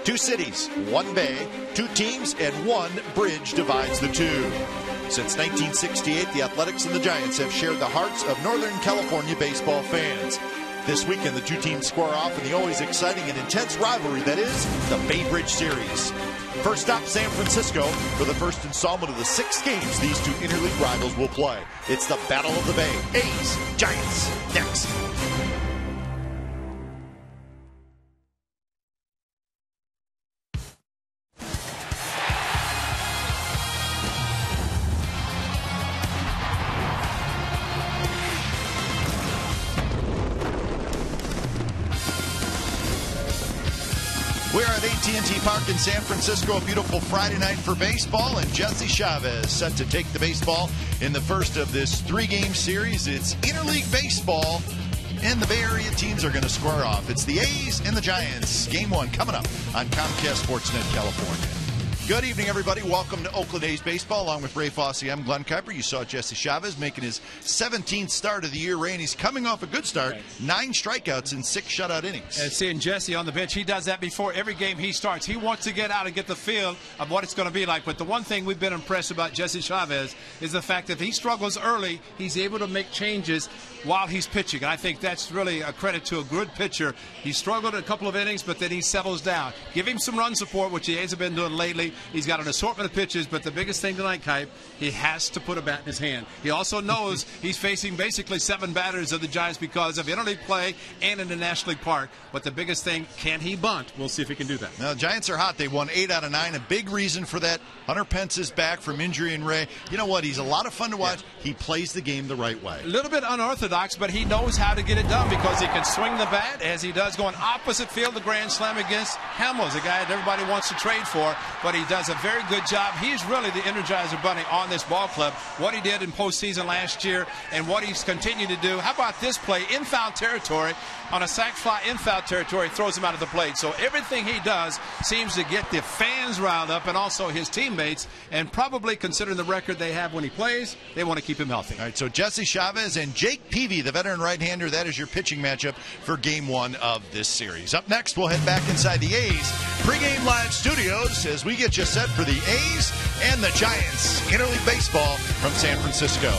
Two cities, one bay, two teams, and one bridge divides the two. Since 1968, the Athletics and the Giants have shared the hearts of Northern California baseball fans. This weekend, the two teams square off in the always exciting and intense rivalry that is the Bay Bridge Series. First stop, San Francisco, for the first installment of the 6 games these two interleague rivals will play. It's the Battle of the Bay. A's, Giants, next. We're at AT Park in San Francisco, a beautiful Friday night for baseball, and Jesse Chavez set to take the baseball in the first of this 3-game series. It's interleague baseball, and the Bay Area teams are going to square off. It's the A's and the Giants. Game 1 coming up on Comcast Sportsnet California. Good evening, everybody. Welcome to Oakland A's baseball. Along with Ray Fosse, I'm Glenn Kuiper. You saw Jesse Chavez making his 17th start of the year. Ray, and he's coming off a good start. 9 strikeouts in 6 shutout innings. And seeing Jesse on the bench, he does that before every game he starts. He wants to get out and get the feel of what it's going to be like. But the one thing we've been impressed about Jesse Chavez is the fact that if he struggles early, he's able to make changes while he's pitching. And I think that's really a credit to a good pitcher. He struggled a couple of innings, but then he settles down. Give him some run support, which the A's have been doing lately. He's got an assortment of pitches, but the biggest thing tonight, Kipe, he has to put a bat in his hand. He also knows he's facing basically 7 batters of the Giants because of interleague play and in the National League Park. But the biggest thing, can he bunt? We'll see if he can do that. Now, the Giants are hot. They won 8 out of 9. A big reason for that, Hunter Pence is back from injury, and Ray, you know what? He's a lot of fun to watch. Yeah. He plays the game the right way. A little bit unorthodox, but he knows how to get it done because he can swing the bat as he does going opposite field, the grand slam against Hamels, a guy that everybody wants to trade for, but he does a very good job. He's really the Energizer Bunny on this ball club. What he did in postseason last year and what he's continued to do. How about this play in foul territory? On a sac fly in foul territory, throws him out of the plate. So everything he does seems to get the fans riled up and also his teammates. And probably considering the record they have when he plays, they want to keep him healthy. All right, so Jesse Chavez and Jake Peavy, the veteran right-hander, that is your pitching matchup for Game 1 of this series. Up next, we'll head back inside the A's pregame live studios as we get you set for the A's and the Giants interleague baseball from San Francisco.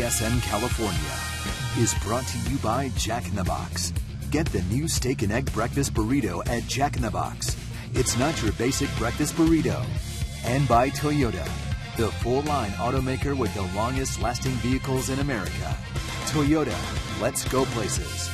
SFN California is brought to you by Jack in the Box. Get the new steak and egg breakfast burrito at Jack in the Box. It's not your basic breakfast burrito. And by Toyota, the full-line automaker with the longest-lasting vehicles in America. Toyota, let's go places.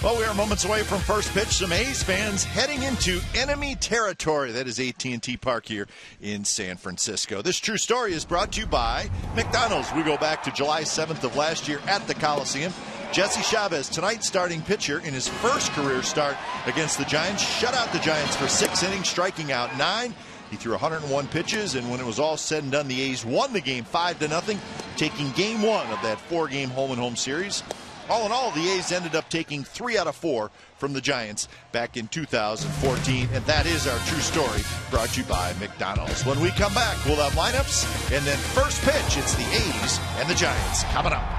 Well, we are moments away from first pitch. Some A's fans heading into enemy territory. That is AT Park here in San Francisco. This true story is brought to you by McDonald's. We go back to July 7th of last year at the Coliseum. Jesse Chavez, tonight's starting pitcher in his first career start against the Giants, shut out the Giants for 6 innings, striking out 9. He threw 101 pitches, and when it was all said and done, the A's won the game 5-0, taking game 1 of that 4-game home-and-home series. All in all, the A's ended up taking 3 out of 4 from the Giants back in 2014. And that is our true story, brought to you by McDonald's. When we come back, we'll have lineups, and then first pitch, it's the A's and the Giants coming up.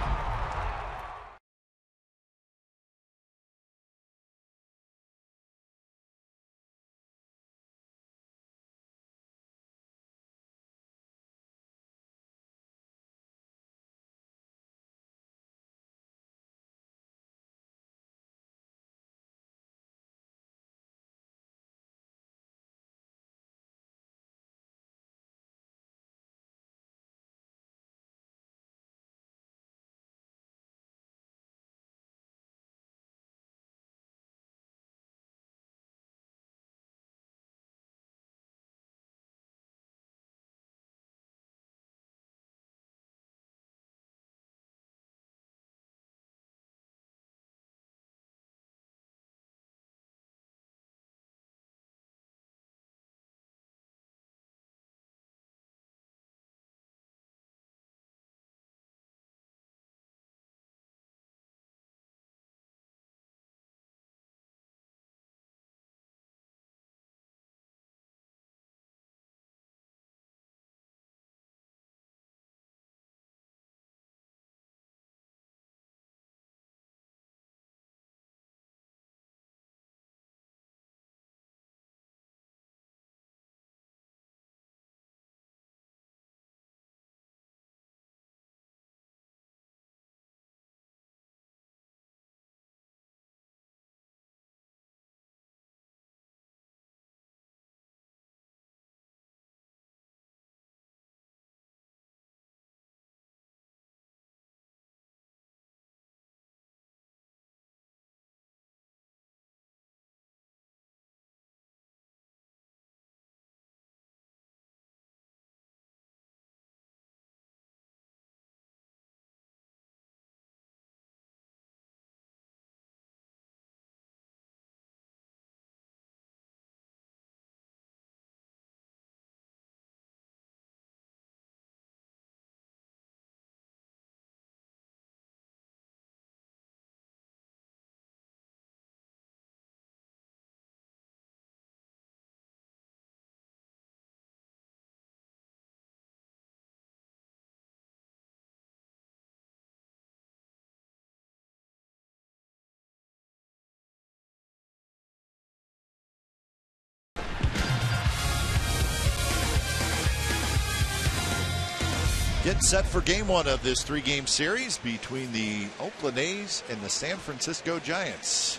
Getting set for game 1 of this 3-game series between the Oakland A's and the San Francisco Giants.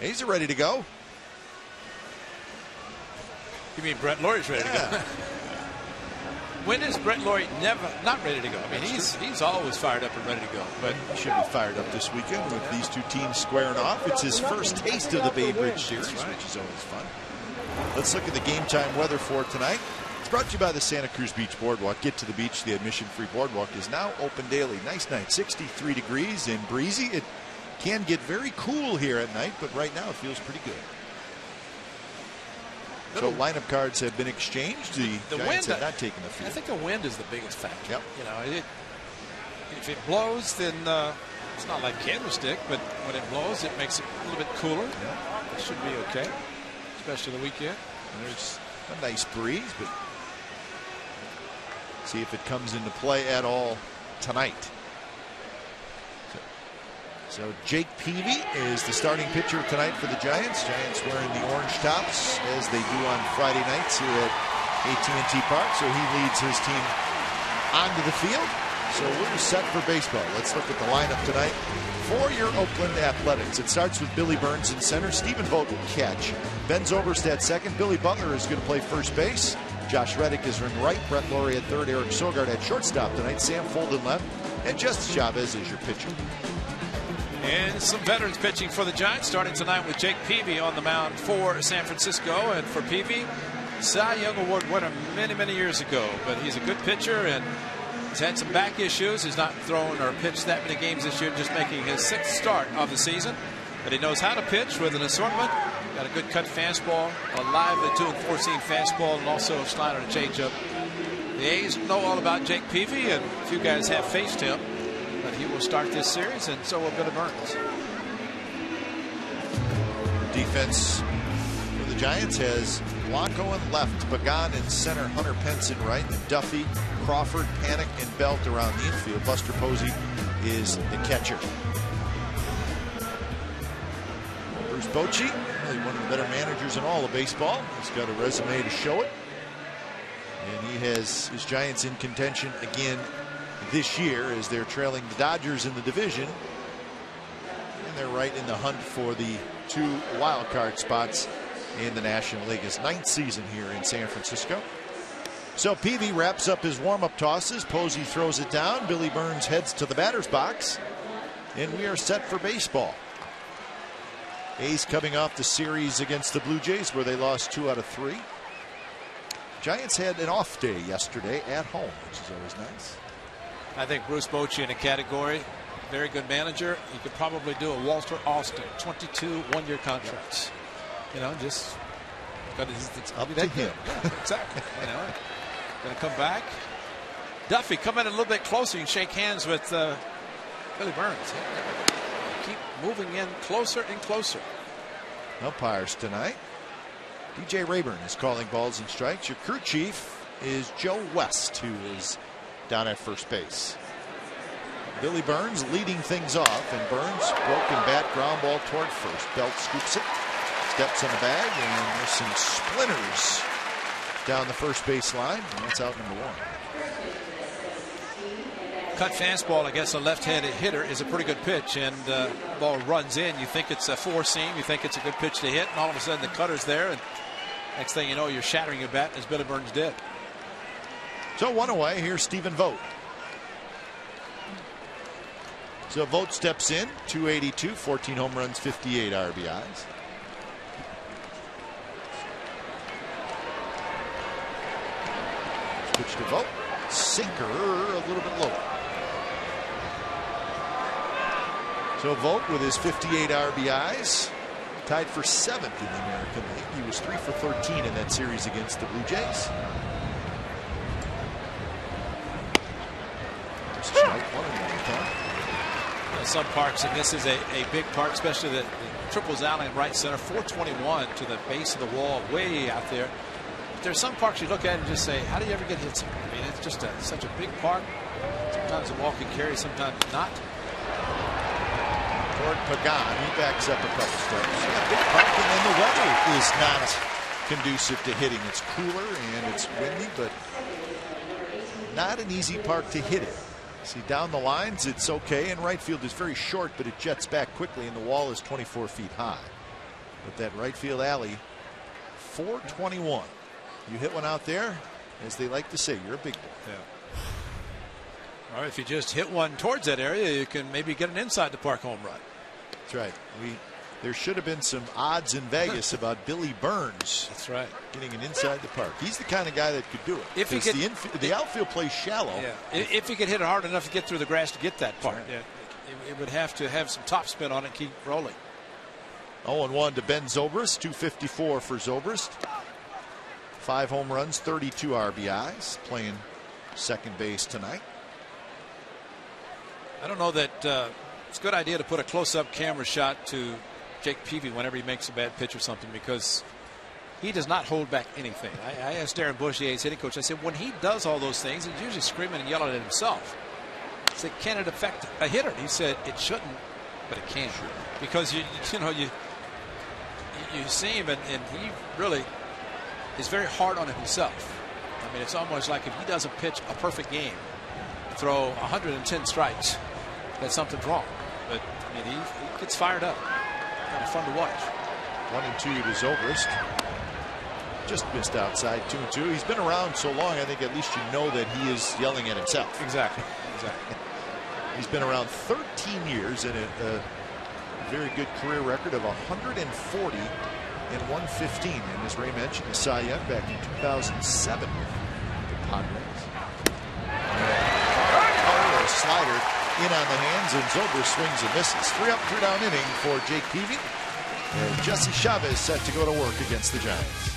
A's are ready to go. You mean Brett Lawrie's ready to go? When is Brett Lawrie not ready to go? I mean, he's always fired up and ready to go. But he should be fired up this weekend with these two teams squaring off. It's his first taste of the Bay Bridge Series, which is always fun. Let's look at the game time weather for tonight. It's brought to you by the Santa Cruz Beach Boardwalk. Get to the beach. The admission-free boardwalk is now open daily. Nice night, 63 degrees and breezy. It can get very cool here at night, but right now it feels pretty good. So lineup cards have been exchanged. The Giants have not taken the field. I think the wind is the biggest factor. Yep. You know, if it blows, then it's not like candlestick, but when it blows, it makes it a little bit cooler. Yeah. It should be okay, especially the weekend. And there's a nice breeze, but see if it comes into play at all tonight. So Jake Peavy is the starting pitcher tonight for the Giants. Giants wearing the orange tops as they do on Friday nights here at AT Park, so he leads his team onto the field. So we're set for baseball. Let's look at the lineup tonight for your Oakland Athletics. It starts with Billy Burns in center. Stephen Vogt will catch. Ben Zobrist at second. Billy Butler is going to play first base. Josh Reddick is in right. Brett Laurie at third. Eric Sogard at shortstop tonight. Sam Folden left. And Justin Chavez is your pitcher. And some veterans pitching for the Giants, starting tonight with Jake Peavy on the mound for San Francisco. And for Peavy, Cy Young Award winner many years ago. But he's a good pitcher, and he's had some back issues. He's not thrown or pitched that many games this year, just making his 6th start of the season. But he knows how to pitch with an assortment. Got a good cut fastball, a lively 2 and 4 seam fastball, and also a slider and changeup. The A's know all about Jake Peavy, and a few guys have faced him. But he will start this series, and so will Billy Burns. Defense for the Giants has Blanco in left, Pagan in center, Hunter Pence in right, Duffy, Crawford, Panic, and Belt around the infield. Buster Posey is the catcher. Bruce Bochy, really one of the better managers in all of baseball. He's got a resume to show it. And he has his Giants in contention again this year as they're trailing the Dodgers in the division. And they're right in the hunt for the 2 wild card spots in the National League. His 9th season here in San Francisco. So Peavy wraps up his warm-up tosses. Posey throws it down. Billy Burns heads to the batter's box. And we are set for baseball. A's coming off the series against the Blue Jays where they lost 2 out of 3. Giants had an off day yesterday at home, which is always nice. I think Bruce Bochy in a category, very good manager. He could probably do a Walter Austin, 22 one-year contracts. You know, just it's up to him. Exactly. You know, going to come back. Duffy, come in a little bit closer. You can shake hands with Billy Burns. Keep moving in closer and closer. Umpires tonight. DJ Rayburn is calling balls and strikes. Your crew chief is Joe West, who is down at first base. Billy Burns leading things off, and Burns broken bat, ground ball toward first. Belt scoops it, steps on the bag, and there's some splinters down the first base line, and that's out number 1. Cut fastball against a left-handed hitter is a pretty good pitch, and ball runs in. You think it's a 4-seam, you think it's a good pitch to hit, and all of a sudden the cutter's there, and next thing you know, you're shattering your bat, as Billy Burns did. So 1 away. Here's Stephen Vogt. So Vogt steps in, 282, 14 home runs, 58 RBIs. Pitch to Vogt. Sinker a little bit lower. So Vogt with his 58 RBIs, tied for 7th in the American League. He was 3 for 13 in that series against the Blue Jays. Some parks, and this is a big park, especially the Triples Alley in right center, 421 to the base of the wall, way out there. But there's some parks you look at and just say, how do you ever get hit somewhere? I mean, it's just such a big park. Sometimes the wall can carry, sometimes not. Toward Pagan, he backs up a couple steps. Yeah, big park, and then the weather is not conducive to hitting. It's cooler and it's windy, but not an easy park to hit it. See, down the lines, it's okay, and right field is very short, but it jets back quickly, and the wall is 24 feet high. But that right field alley, 421. You hit one out there, as they like to say, you're a big boy. Yeah. Or if you just hit one towards that area, you can maybe get an inside the park home run. That's right. There should have been some odds in Vegas about Billy Burns. That's right. Getting an inside the park. He's the kind of guy that could do it. If he could, the outfield plays shallow. Yeah. If he could hit it hard enough to get through the grass to get that part, right. Yeah, it would have to have some top spin on it and keep rolling. 0-1 to Ben Zobrist. 254 for Zobrist. 5 home runs, 32 RBIs. Playing second base tonight. I don't know that it's a good idea to put a close-up camera shot to Jake Peavy whenever he makes a bad pitch or something, because he does not hold back anything. I asked Darren Bush, the A's hitting coach, I said, when he does all those things, he's usually screaming and yelling at himself. I said, can it affect a hitter? He said, it shouldn't, but it can. Because you see him, and he really is very hard on himself. I mean, it's almost like if he doesn't pitch a perfect game, throw 110 strikes, that something's wrong. But I mean, he gets fired up. Kind of fun to watch. 1-2 to Zobrist. Just missed outside. 2-2. He's been around so long, I think at least you know that he is yelling at himself. Exactly. He's been around 13 years and a very good career record of 140 and 115. And as Ray mentioned, the Cy Young back in 2007 with the Padres. A slider in on the hands, and Zobrist swings and misses. 3-up, 3-down inning for Jake Peavy. And Jesse Chavez set to go to work against the Giants.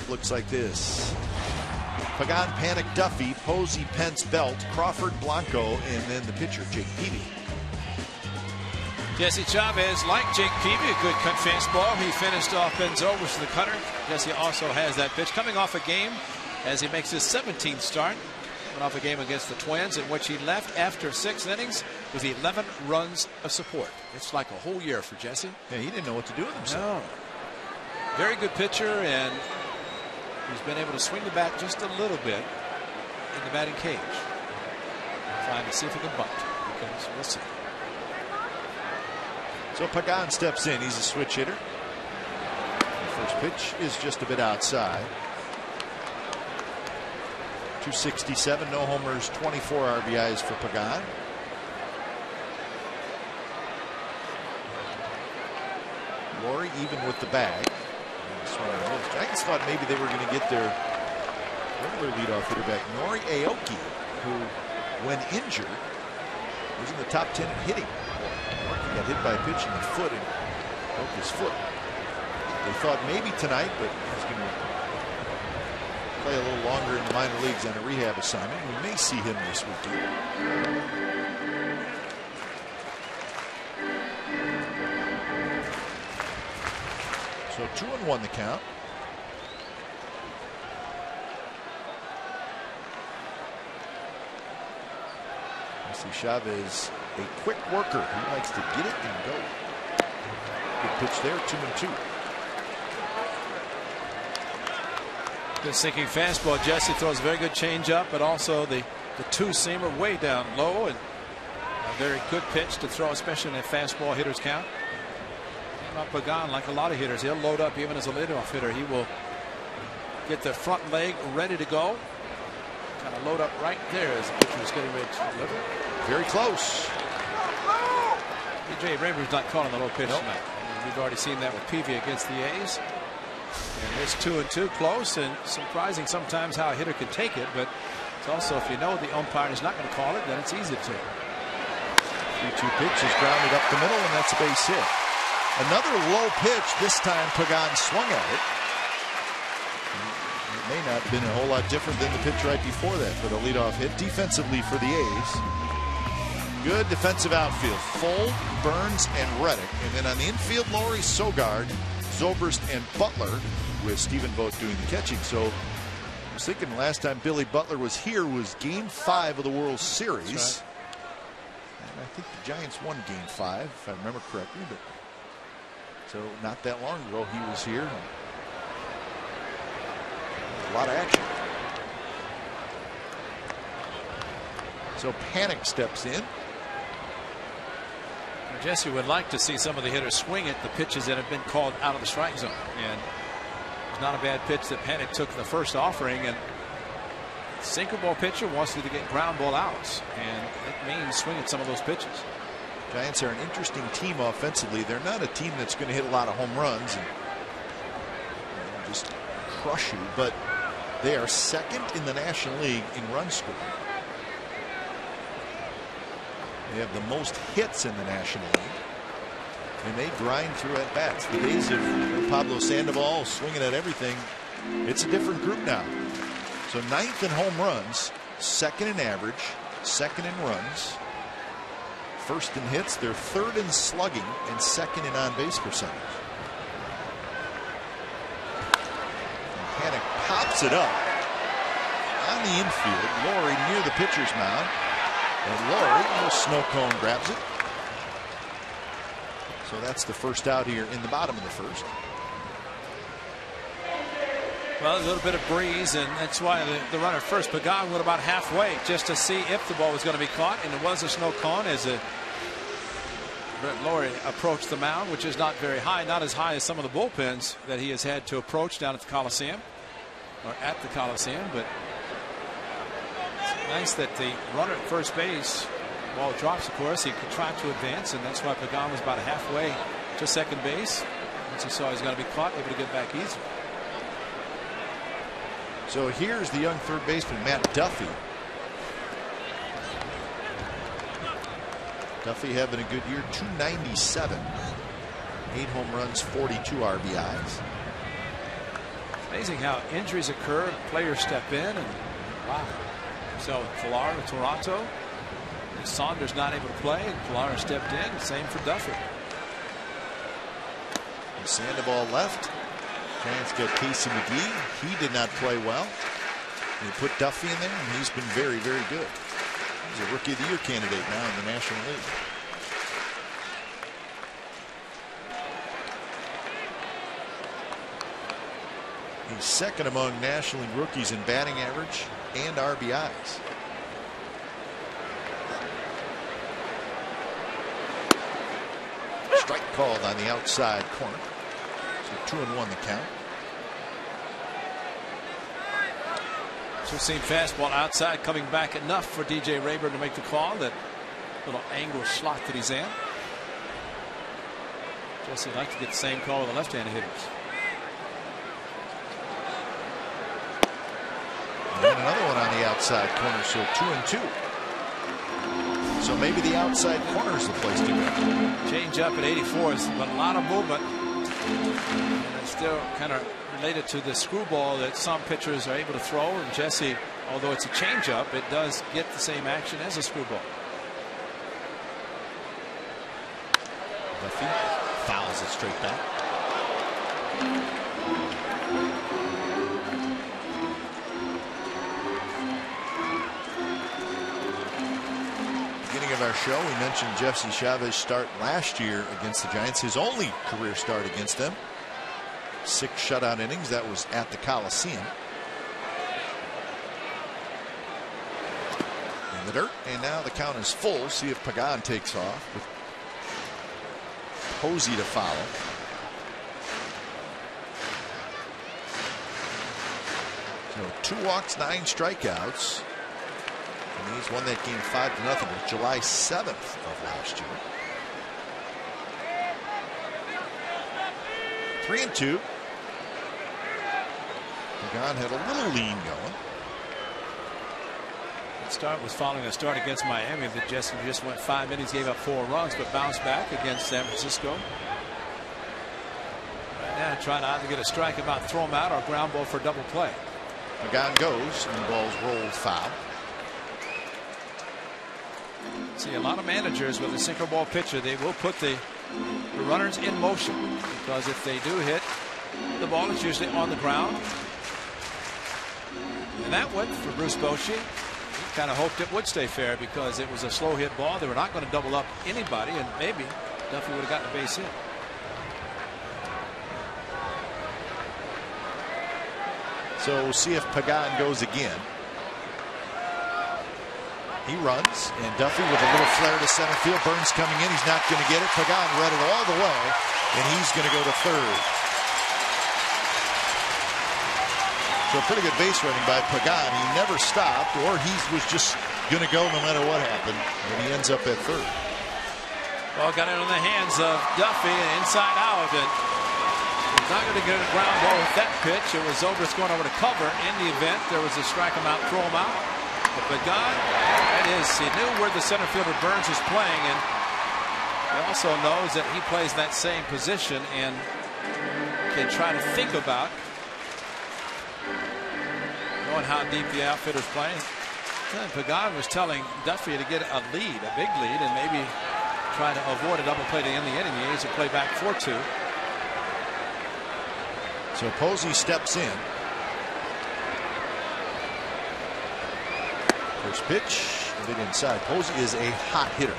Looks like this. Pagan, Panic, Duffy, Posey, Pence, Belt, Crawford, Blanco, and then the pitcher, Jake Peavy. Jesse Chavez, like Jake Peavy, a good cut fastball. He finished off Benzo with the cutter. Jesse also has that pitch. Coming off a game as he makes his 17th start. Coming off a game against the Twins in which he left after 6 innings with 11 runs of support. It's like a whole year for Jesse. Yeah, he didn't know what to do with himself. No. Very good pitcher, and he's been able to swing the bat just a little bit in the batting cage. Trying to see if he can bunt. Because we'll see. So Pagan steps in. He's a switch hitter. The first pitch is just a bit outside. 267, no homers, 24 RBIs for Pagan. Lori even with the bag. I just thought maybe they were going to get their regular leadoff hitter back, Nori Aoki, who, when injured, was in the top 10 in hitting. He got hit by a pitch in the foot and broke his foot. They thought maybe tonight, but he's going to play a little longer in the minor leagues on a rehab assignment. We may see him this weekend. So 2-1 the count. I see Chavez, a quick worker. He likes to get it and go. Good pitch there, 2-2. Good sinking fastball. Jesse throws a very good changeup, but also the two-seamer way down low, and a very good pitch to throw, especially in a fastball hitter's count. Pagan, like a lot of hitters, he'll load up even as a leadoff hitter. He will get the front leg ready to go. Kind of load up right there as the pitcher is getting ready to deliver. Very close. Jay Raber's not calling the low pitch tonight. We've already seen that with Peavy against the A's. And it's 2-2, close and surprising sometimes how a hitter can take it, but it's also, if you know the umpire is not going to call it, then it's easy to. 3-2 pitch is grounded up the middle, and that's a base hit. Another low pitch. This time Pagan swung at it. It may not have been a whole lot different than the pitch right before that for the leadoff hit defensively for the A's. Good defensive outfield. Fold, Burns, and Reddick. And then on the infield, Lowry, Sogard, Zobrist, and Butler, with Stephen Vogt doing the catching. So I was thinking last time Billy Butler was here was Game 5 of the World Series. Right. And I think the Giants won Game 5, if I remember correctly. But so not that long ago he was here. A lot of action. So Panic steps in. Jesse would like to see some of the hitters swing at the pitches that have been called out of the strike zone. And it's not a bad pitch that Panic took in the first offering. And sinker ball pitcher wants to get ground ball outs. And it means swing at some of those pitches. Giants are an interesting team offensively. They're not a team that's going to hit a lot of home runs and just crush you. But they are second in the National League in run scoring. They have the most hits in the National League, and they grind through at bats. The days of Pablo Sandoval swinging at everything, it's a different group now. So 9th in home runs, 2nd in average, 2nd in runs, 1st in hits. They're 3rd in slugging and 2nd in on-base percentage. And Panic pops it up on the infield. Lowry near the pitcher's mound. And Lowry, the snow cone, grabs it. So that's the first out here in the bottom of the first. Well, a little bit of breeze, and that's why the runner first, Pagan, went about halfway just to see if the ball was going to be caught, and it was a snow cone as Lowry approached the mound, which is not very high, not as high as some of the bullpens that he has had to approach down at the Coliseum, or at the Coliseum, but nice that the runner at first base, ball drops, of course, he could try to advance, and that's why Pagan was about halfway to second base. Once he saw he was going to be caught, able to get back easy. So here's the young third baseman, Matt Duffy. Duffy having a good year, 297, 8 home runs, 42 RBIs. Amazing how injuries occur, players step in, and wow. So Pilar of Toronto, Saunders not able to play, and Pilar stepped in. Same for Duffy. And Sandoval left. Giants got Casey McGee. He did not play well. They put Duffy in there, and he's been very, very good. He's a Rookie of the Year candidate now in the National League. He's second among National League rookies in batting average and RBIs. Strike called on the outside corner. So 2-1 the count. Two-seam fastball outside coming back enough for DJ Rayburn to make the call. That little angle slot that he's in. Jesse would like to get the same call with the left-handed hitters. And another one on the outside corner, so 2-2. So maybe the outside corner is the place to go. Change up at 84 is but a lot of movement. And it's still kind of related to the screwball that some pitchers are able to throw. And Jesse, although it's a changeup, it does get the same action as a screwball. Duffy fouls it straight back. Of our show, we mentioned Jesse Chavez start last year against the Giants, his only career start against them. 6 shutout innings. That was at the Coliseum. In the dirt, and now the count is full. See if Pagan takes off with Posey to follow. So 2 walks, 9 strikeouts. And he's won that game 5-0. It was July 7th of last year. 3-2. Pagan had a little lean going. That start was following a start against Miami that just went 5 innings, gave up 4 runs, but bounced back against San Francisco. Right now, trying to either get a strikeout, throw him out, or ground ball for a double play. Pagan goes, and the ball's rolled foul. See, a lot of managers with a sinker ball pitcher, they will put the runners in motion, because if they do hit the ball, it's usually on the ground. And that went for Bruce Bochy. He kind of hoped it would stay fair because it was a slow hit ball. They were not going to double up anybody, and maybe Duffy would have gotten a base hit. So we'll see if Pagan goes again. He runs, and Duffy with a little flare to center field. Burns coming in. He's not going to get it. Pagan read it all the way, and he's going to go to third. So a pretty good base running by Pagan. He never stopped, or he was just going to go no matter what happened, and he ends up at third. Well, got it on the hands of Duffy, and inside out, and he's not going to get a ground ball with that pitch. It was Zobrist going over to cover. In the event, there was a strike him out, throw him out. But Pagan, that is, he knew where the center fielder Burns was playing, and he also knows that he plays that same position and can try to think about knowing how deep the outfielders playing. And Pagan was telling Duffy to get a lead, a big lead, and maybe try to avoid a double play to end the inning. He needs to play back 4-2. So Posey steps in. First pitch, a bit inside. Posey is a hot hitter.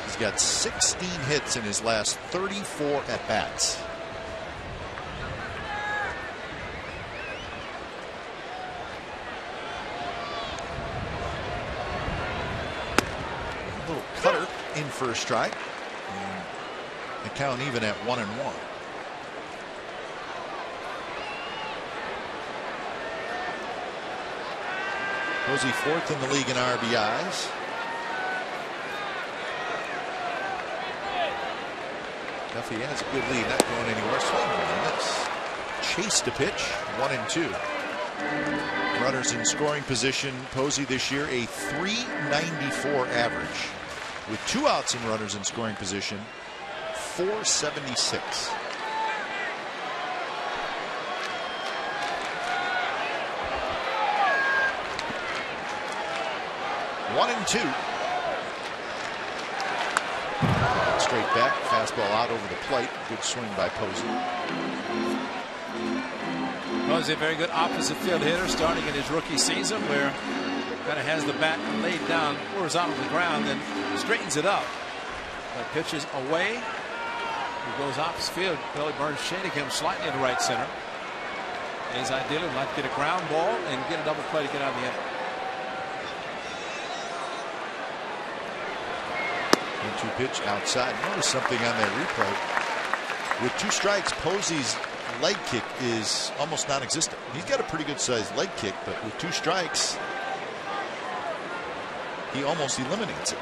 He's got 16 hits in his last 34 at-bats. A little cutter in for a strike. And the count even at 1-1. Posey fourth in the league in RBIs. Duffy has a good lead, not going anywhere. Swing and miss. Chased a pitch, 1-2. Runners in scoring position. Posey this year a .394 average. With 2 outs and runners in scoring position, .476. One and 2. Straight back, fastball out over the plate. Good swing by Posey. Posey, a very good opposite field hitter, starting in his rookie season, where kind of has the bat laid down horizontal to the ground, then straightens it up. But pitches away. He goes opposite field. Billy Burns shading him slightly in the right center. And he's ideally like to get a ground ball and get a double play to get out of the inning. 1-2 pitch outside. Notice something on that replay. With 2 strikes, Posey's leg kick is almost non-existent. He's got a pretty good sized leg kick, but with 2 strikes, he almost eliminates it.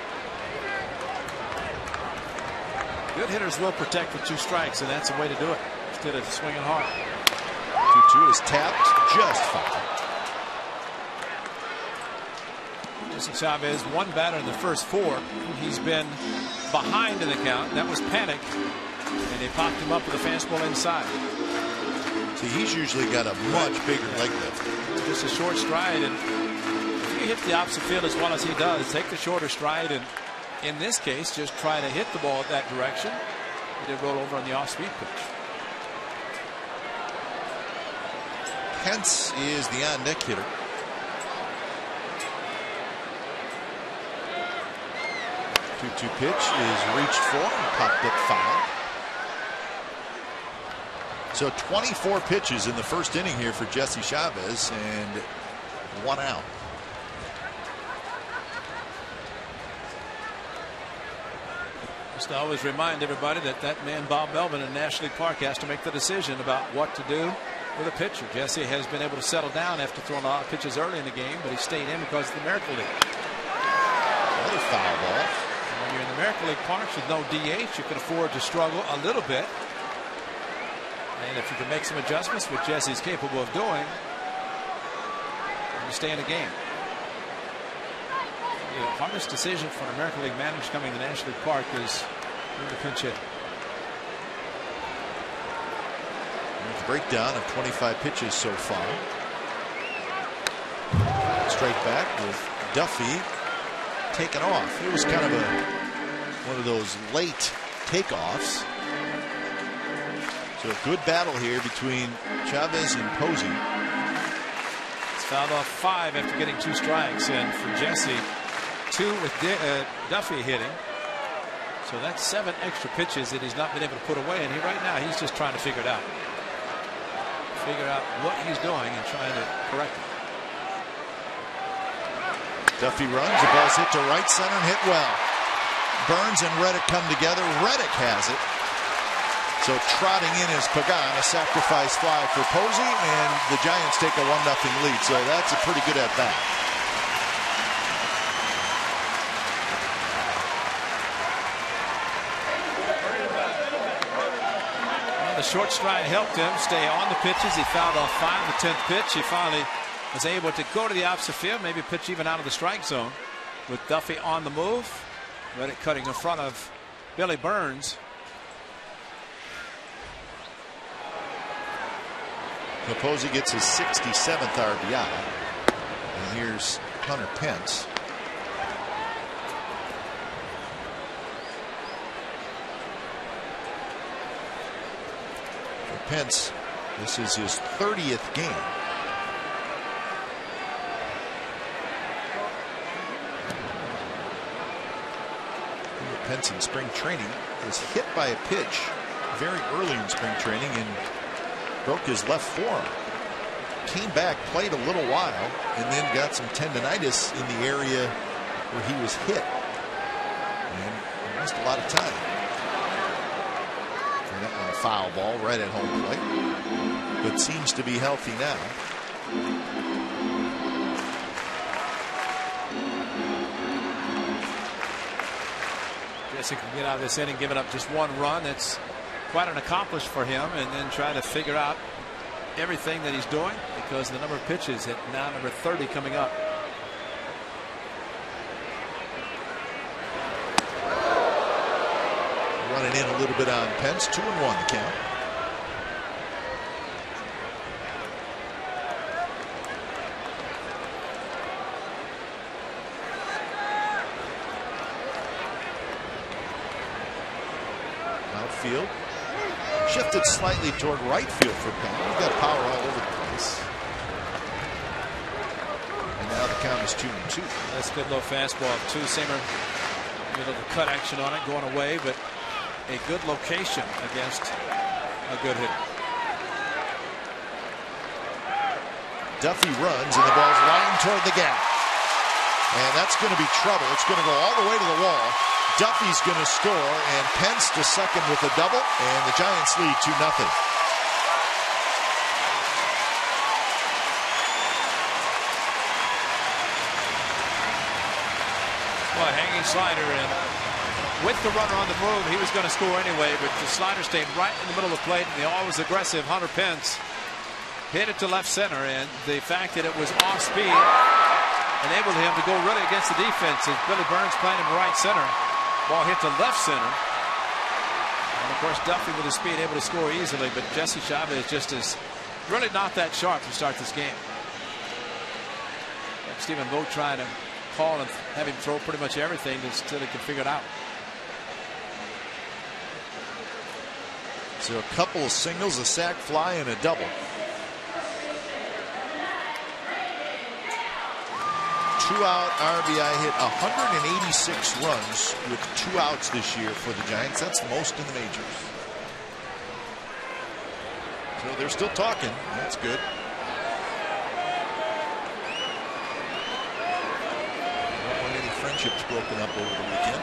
Good hitters will protect with 2 strikes, and that's the way to do it instead of swinging hard. 2-2 is tapped just fine. Jesse Chavez, 1 batter in the first 4. He's been behind in the count. That was panic, and they popped him up with a fastball inside. See, he's usually got a much bigger leg lift. Just a short stride, and if you hit the opposite field as well as he does, take the shorter stride, and in this case, just try to hit the ball that direction. He did roll over on the off-speed pitch. Pence is the on-deck hitter. Two pitch is reached for and popped up foul. So 24 pitches in the first inning here for Jesse Chavez, and 1 out. Just to always remind everybody that that man Bob Melvin in National League Park has to make the decision about what to do with a pitcher. Jesse has been able to settle down after throwing a lot of pitches early in the game, but he stayed in because of the Miracle League. Another foul ball. When you're in the Miracle League Parks with no DH, you can afford to struggle a little bit. And if you can make some adjustments, which Jesse's capable of doing, you stay in the game. The hardest decision for an American League manager coming to the National League Park is the pinch hit. There's a breakdown of 25 pitches so far. Straight back with Duffy taken off. It was kind of one of those late takeoffs. So a good battle here between Chavez and Posey. He's fouled off 5 after getting 2 strikes, and for Jesse, 2 with Duffy hitting. So that's 7 extra pitches that he's not been able to put away, and right now he's just trying to figure it out. Figure out what he's doing and trying to correct it. Duffy runs, the ball's hit to right center and hit well. Burns and Reddick come together. Reddick has it. So trotting in is Pagan, a sacrifice fly for Posey, and the Giants take a 1-0 lead. So that's a pretty good at bat. Well, the short stride helped him stay on the pitches. He fouled off 5. The 10th pitch, he finally was able to go to the opposite field, maybe pitch even out of the strike zone with Duffy on the move. Reddick cutting in front of Billy Burns. Posey gets his 67th RBI. And here's Hunter Pence. For Pence, this is his 30th game. Pence in spring training was hit by a pitch very early in spring training and broke his left forearm. Came back, played a little while, and then got some tendonitis in the area where he was hit. And he missed a lot of time. And that one a foul ball right at home plate. But seems to be healthy now. Jesse can get out of this inning giving up just 1 run. It's quite an accomplishment for him, and then try to figure out everything that he's doing because the number of pitches at now number 30 coming up. Running in a little bit on Pence. 2-1 the count. Outfield. Shifted slightly toward right field for Pence. He's got power all over the place. And now the count is 2-2. That's a good low fastball. 2-seamer. Middle of the cut action on it going away, but a good location against a good hitter. Duffy runs and the ball's lined toward the gap. And that's going to be trouble. It's going to go all the way to the wall. Duffy's going to score, and Pence to second with a double, and the Giants lead 2-0. Well, hanging slider, and with the runner on the move, he was going to score anyway, but the slider stayed right in the middle of the plate, and the always aggressive Hunter Pence hit it to left center, and the fact that it was off speed enabled him to go really against the defense as Billy Burns playing him right center. Ball hit to left center. And of course, Duffy with his speed able to score easily, but Jesse Chavez just is really not that sharp to start this game. Like Stephen Vogt trying to call and have him throw pretty much everything until he can figure it out. So a couple of singles, a sac fly, and a double. 2-out RBI hit, 186 runs with 2 outs this year for the Giants. That's the most in the majors. So they're still talking. That's good. Don't want any friendships broken up over the weekend.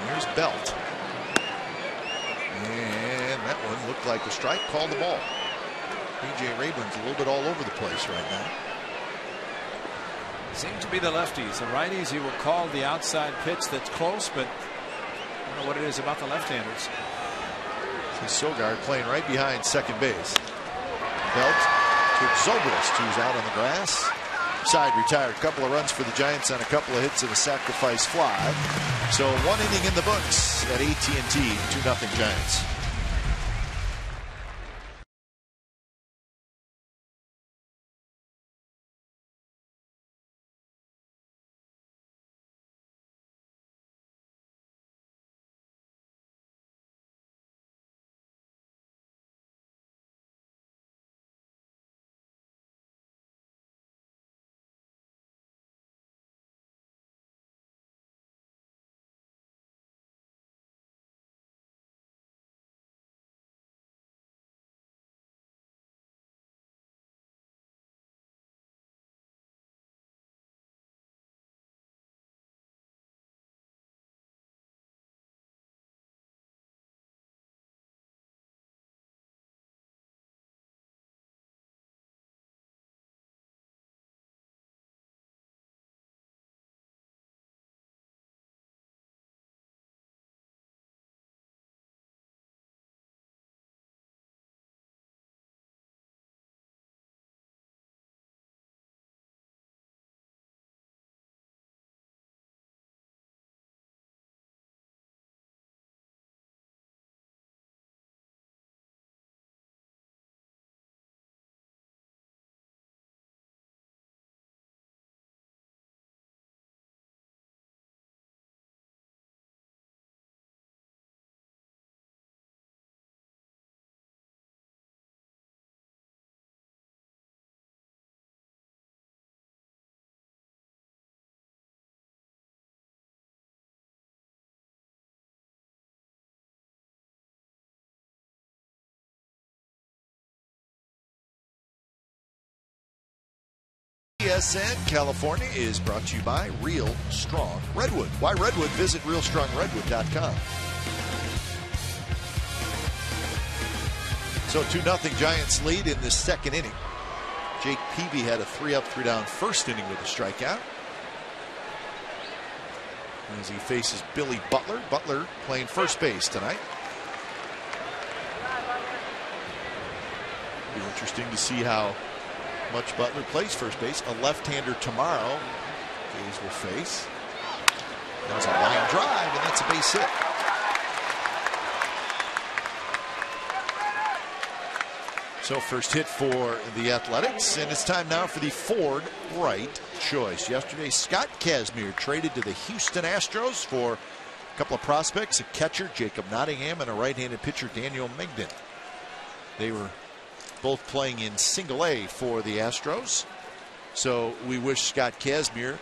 Here's Belt. And that one looked like a strike. Called the ball. B.J. Rayburn's a little bit all over the place right now. Seem to be the lefties. The righties, you will call the outside pitch that's close, but I don't know what it is about the left-handers. Sogard playing right behind second base. Belt to Zobrist, who's out on the grass. Side retired. Couple of runs for the Giants on a couple of hits and a sacrifice fly. So 1 inning in the books at AT&T. 2-0 Giants. SN California is brought to you by Real Strong Redwood. Why Redwood? Visit realstrongredwood.com. So 2-0 Giants lead in the second inning. Jake Peavy had a 3-up, 3-down first inning with a strikeout. As he faces Billy Butler. Butler playing first base tonight. Be interesting to see how much Butler plays first base. A left-hander tomorrow A's will face. That was a line drive, and that's a base hit. So first hit for the Athletics, and it's time now for the Ford right choice. Yesterday, Scott Kazmir traded to the Houston Astros for a couple of prospects, a catcher, Jacob Nottingham, and a right-handed pitcher, Daniel Migden. They were both playing in single A for the Astros. So we wish Scott Kazmir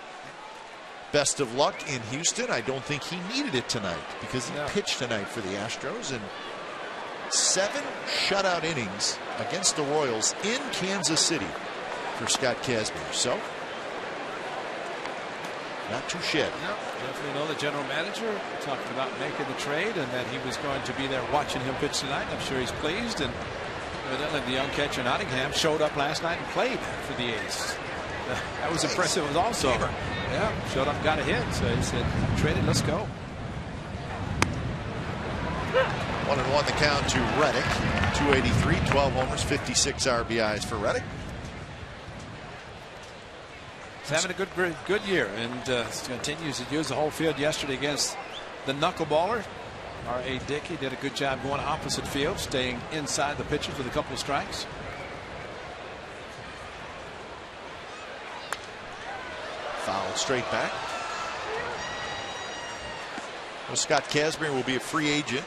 best of luck in Houston. I don't think he needed it tonight because he pitched tonight for the Astros, and 7 shutout innings against the Royals in Kansas City for Scott Kazmir. So not too shabby. No, definitely know the general manager talking about making the trade and that he was going to be there watching him pitch tonight. I'm sure he's pleased, and evidently the young catcher Nottingham showed up last night and played for the A's. That was impressive. It was also showed up and got a hit. So he said, "I'm traded. Let's go." 1-1 the count to Reddick. 283, 12 homers, 56 RBIs for Reddick. He's having a good year, and continues to use the whole field. Yesterday against the knuckleballer R.A. Dickey did a good job going opposite field, staying inside the pitches with a couple of strikes. Fouled straight back. Well, Scott Kazmir will be a free agent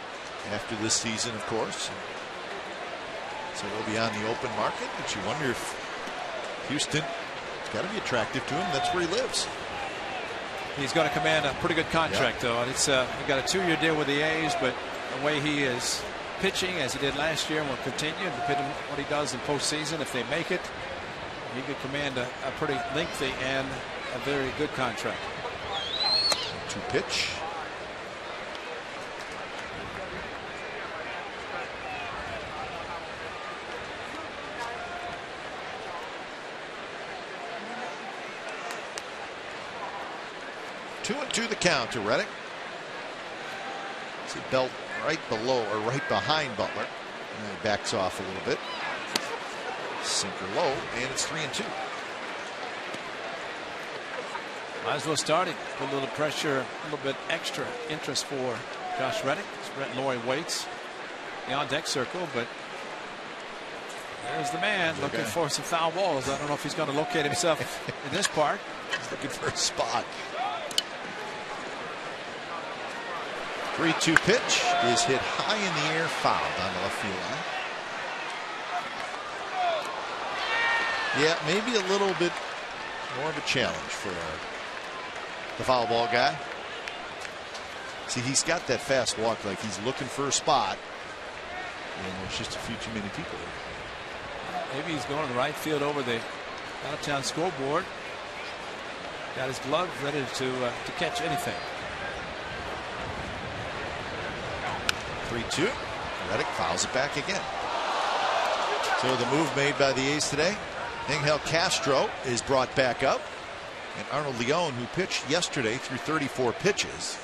after this season, of course. So he'll be on the open market, but you wonder if Houston, it's got to be attractive to him. That's where he lives. He's going to command a pretty good contract, though. And it's he got a 2-year deal with the A's, but the way he is pitching, as he did last year, and will continue, depending on what he does in postseason, if they make it, he could command a pretty lengthy and a very good contract. 2-pitch. Two and two the count to Reddick. See Belt right below or right behind Butler. And he backs off a little bit. Sinker low, and it's 3-2. Might as well start it. Put a little pressure, a little bit extra interest for Josh Reddick. Brett Laurie waits the on deck circle, but there's the man looking for some foul balls. I don't know if he's going to locate himself in this park. He's looking for a spot. 3-2 pitch is hit high in the air, fouled on the left field line. Yeah, maybe a little bit more of a challenge for the foul ball guy. See, he's got that fast walk, like he's looking for a spot, and there's just a few too many people there. Maybe he's going to the right field over the out-of-town scoreboard. Got his glove ready to catch anything. 3-2. Reddick fouls it back again. So the move made by the A's today. Angel Castro is brought back up, and Arnold Leon, who pitched yesterday through 34 pitches,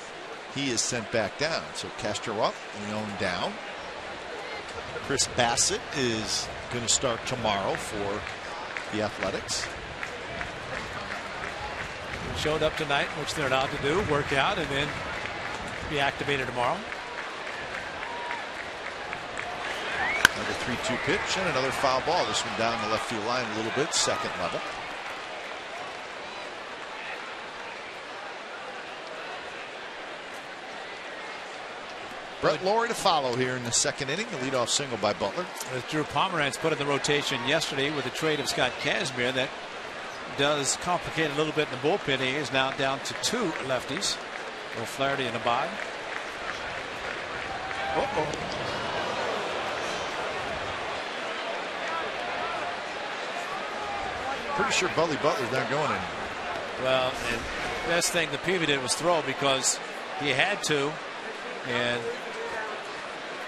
he is sent back down. So Castro up, Leon down. Chris Bassett is going to start tomorrow for the Athletics. Showed up tonight, which they're allowed to do, work out, and then be activated tomorrow. Another 3-2 pitch and another foul ball. This one down the left field line a little bit, second level. Brett Laurie to follow here in the second inning. The leadoff single by Butler. With Drew Pomeranz put in the rotation yesterday with the trade of Scott Kazmir, that does complicate a little bit in the bullpen. He is now down to 2 lefties, O'Flaherty and Abad. pretty sure Bully Butler's not going anywhere. Well, and best thing that Peavy did was throw because he had to, and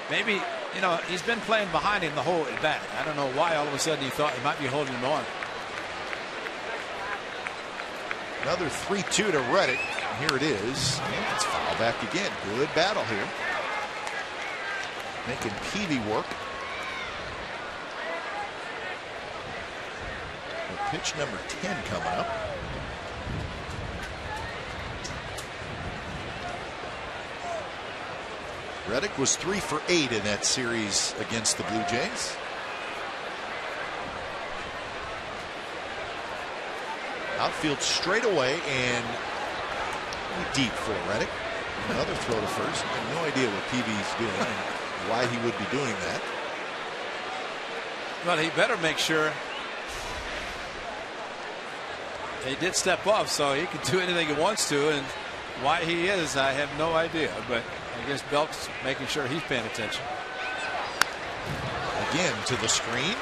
maybe, you know, he's been playing behind him the whole at bat. I don't know why all of a sudden he thought he might be holding him on. Another 3-2 to Reddick. Here it is. And it's foul back again. Good battle here. Making Peavy work. Pitch number 10 coming up. Reddick was 3 for 8 in that series against the Blue Jays. Outfield straight away and deep for Reddick. Another throw to first. I have no idea what Peavy's doing and why he would be doing that. Well, he better make sure. He did step off, so he can do anything he wants to, and why he is, I have no idea. But I guess Belk's making sure he's paying attention. Again to the screen,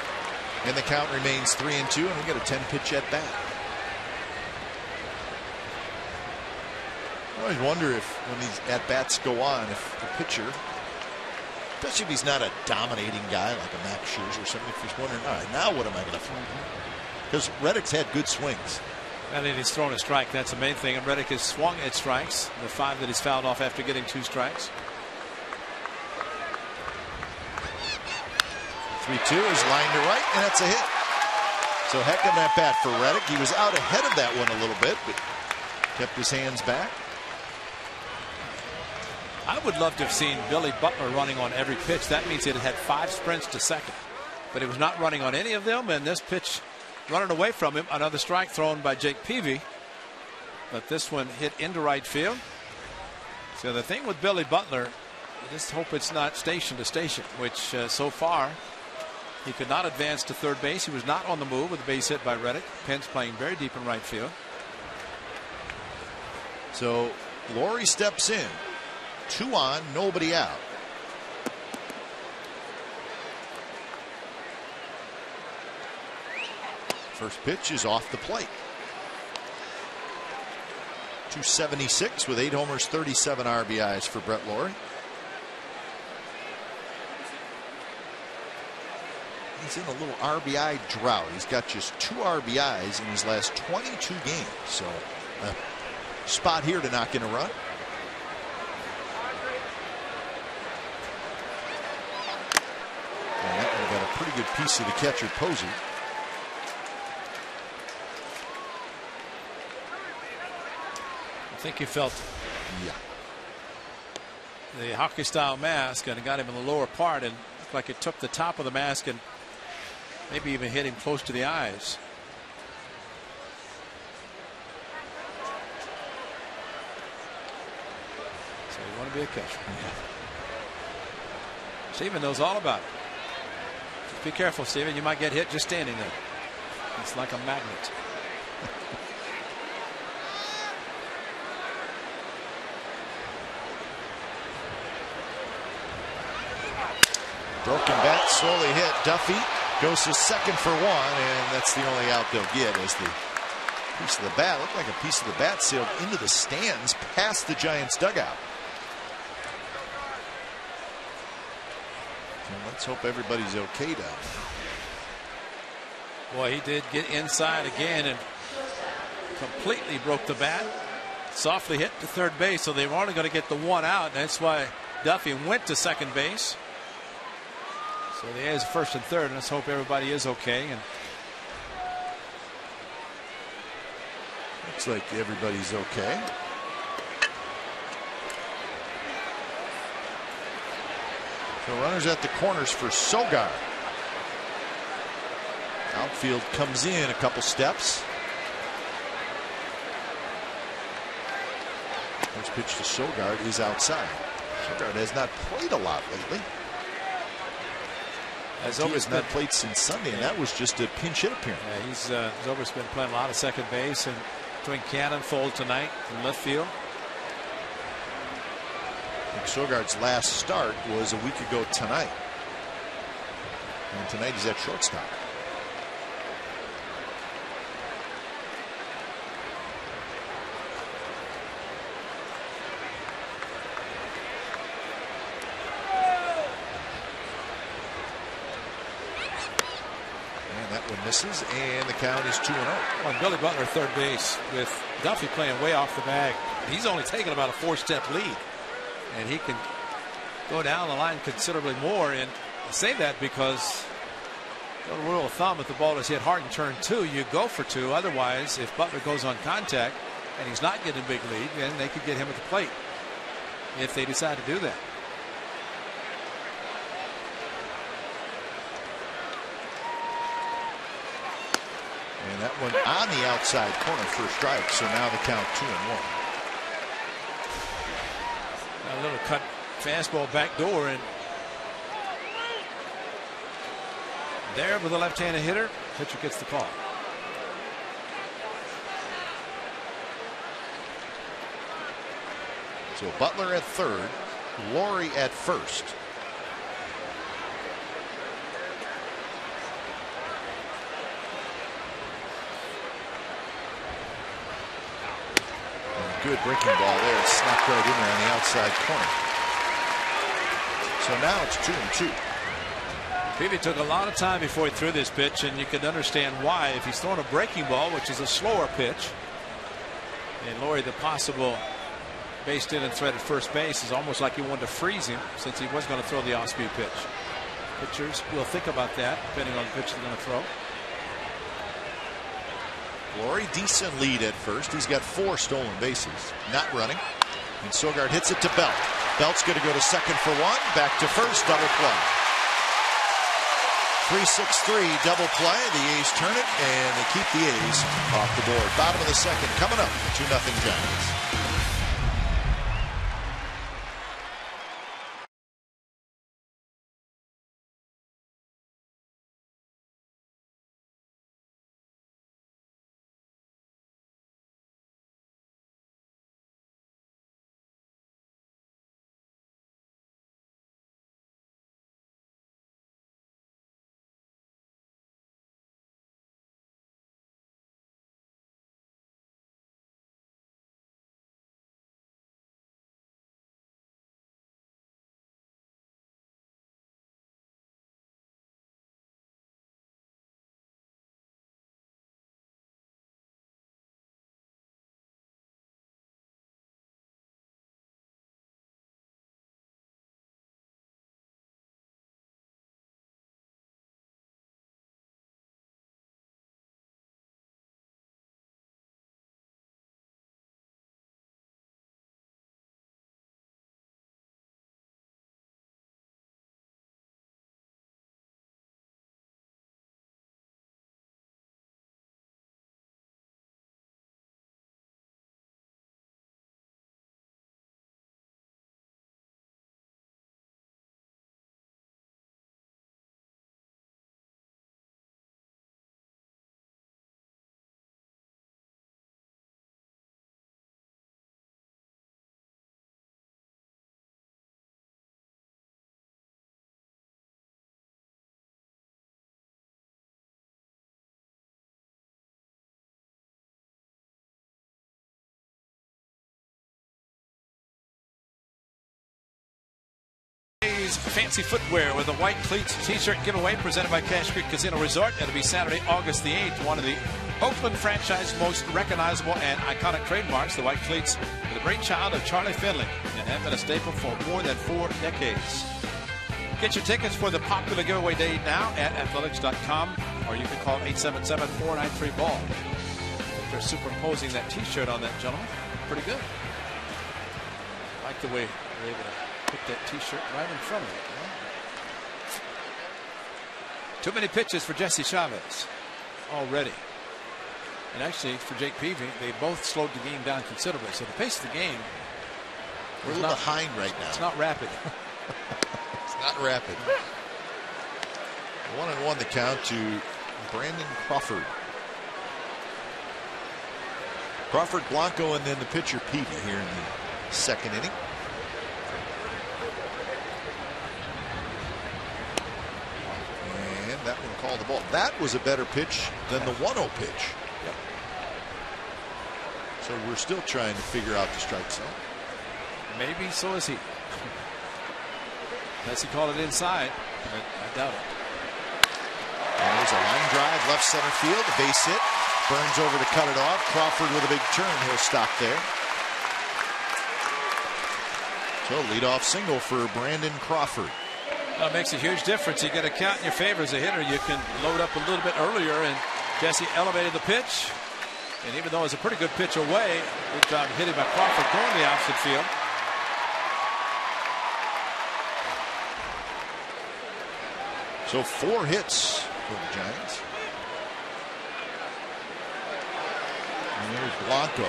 and the count remains 3-2, and we get a 10-pitch at bat. I always wonder if, when these at bats go on, if the pitcher, especially if he's not a dominating guy like a Max Scherzer or something, if he's wondering, all right, now what am I going to throw? Because Reddick's had good swings. And then he's thrown a strike. That's the main thing. And Reddick has swung at strikes. The 5 that he's fouled off after getting 2 strikes. 3-2 is lined to right, and that's a hit. So heck of an at bat for Reddick. He was out ahead of that one a little bit, but kept his hands back. I would love to have seen Billy Butler running on every pitch. That means it had 5 sprints to second, but he was not running on any of them. And this pitch running away from him, another strike thrown by Jake Peavy, but this one hit into right field. So the thing with Billy Butler, I just hope it's not station to station, which so far he could not advance to third base. He was not on the move with a base hit by Reddick. Pence playing very deep in right field. So Laurie steps in. 2 on, nobody out. First pitch is off the plate. 276 with 8 homers, 37 RBIs for Brett Laurie. He's in a little RBI drought. He's got just 2 RBIs in his last 22 games. So a spot here to knock in a run. And that one got a pretty good piece of the catcher, Posey. I think he felt the hockey style mask and it got him in the lower part, and looked like it took the top of the mask and maybe even hit him close to the eyes. So you want to be a catcher. Steven knows all about it. Just be careful, Steven. You might get hit just standing there. It's like a magnet. Broken bat, slowly hit. Duffy goes to second for 1, and that's the only out they'll get as the piece of the bat, looked like a piece of the bat sailed into the stands past the Giants dugout. So let's hope everybody's okay down there. Boy, he did get inside again and completely broke the bat. Softly hit to third base, so they were only going to get the 1 out, and that's why Duffy went to second base. So there is first and third, and let's hope everybody is okay. And looks like everybody's okay. So runners at the corners for Sogard. Outfield comes in a couple steps. First pitch to Sogard is outside. Sogard has not played a lot lately. He has not played since Sunday, and that was just a pinch hit appearance. Yeah, he's always been playing a lot of second base and doing cannon fold tonight in left field. I think Sogard's last start was a week ago tonight, and tonight he's at shortstop. one misses, and the count is 2-0. On Billy Butler, third base, with Duffy playing way off the bag. He's only taken about a 4-step lead, and he can go down the line considerably more. And I say that because the rule of thumb, if the ball is hit hard in turn 2, you go for 2. Otherwise, if Butler goes on contact and he's not getting a big lead, then they could get him at the plate if they decide to do that. And that one on the outside corner for a strike. So now the count 2-1. A little cut fastball back door, and there with the left-handed hitter, pitcher gets the call. So Butler at third, Laurie at first. Good breaking ball there. Snapped right in there on the outside corner. So now it's 2-2. Peavy took a lot of time before he threw this pitch, and you can understand why. If he's throwing a breaking ball, which is a slower pitch, and Laurie, the possible based in and threat at first base, is almost like he wanted to freeze him since he was going to throw the off-speed pitch. Pitchers will think about that depending on the pitch they're going to throw. Laurie, decent lead at first. He's got 4 stolen bases. Not running. And Sogard hits it to Belt. Belt's going to go to second for 1. Back to first. Double play. 3-6-3 double play. The A's turn it, and they keep the A's off the board. Bottom of the second coming up. 2-0 Giants. Fancy footwear with a white cleats t-shirt giveaway presented by Cache Creek Casino Resort. It'll be Saturday, August the 8th. One of the Oakland franchise's most recognizable and iconic trademarks, the white cleats, are the brainchild of Charlie Finley and have been a staple for more than 4 decades. Get your tickets for the popular giveaway day now at athletics.com, or you can call 877-493-BALL. They're superimposing that t-shirt on that gentleman. Pretty good. I like the way they're able to put that t-shirt right in front of it. Too many pitches for Jesse Chavez already. And actually, for Jake Peavy, they both slowed the game down considerably. So the pace of the game, we're a little behind right now. It's not rapid. It's not rapid. 1-1 the count to Brandon Crawford. Crawford, Blanco, and then the pitcher Peavy here in the second inning. That one called the ball. That was a better pitch than the 1-0 pitch. Yep. So we're still trying to figure out the strike zone. Maybe so is he. Unless he called it inside, but I doubt it. And a line drive, left center field, a base hit. Burns over to cut it off. Crawford with a big turn. He'll stop there. So leadoff single for Brandon Crawford. It makes a huge difference. You get a count in your favor as a hitter. You can load up a little bit earlier, and Jesse elevated the pitch. And even though it's a pretty good pitch away, good job hitting by Crawford going the opposite field. So 4 hits for the Giants. And there's Blanco.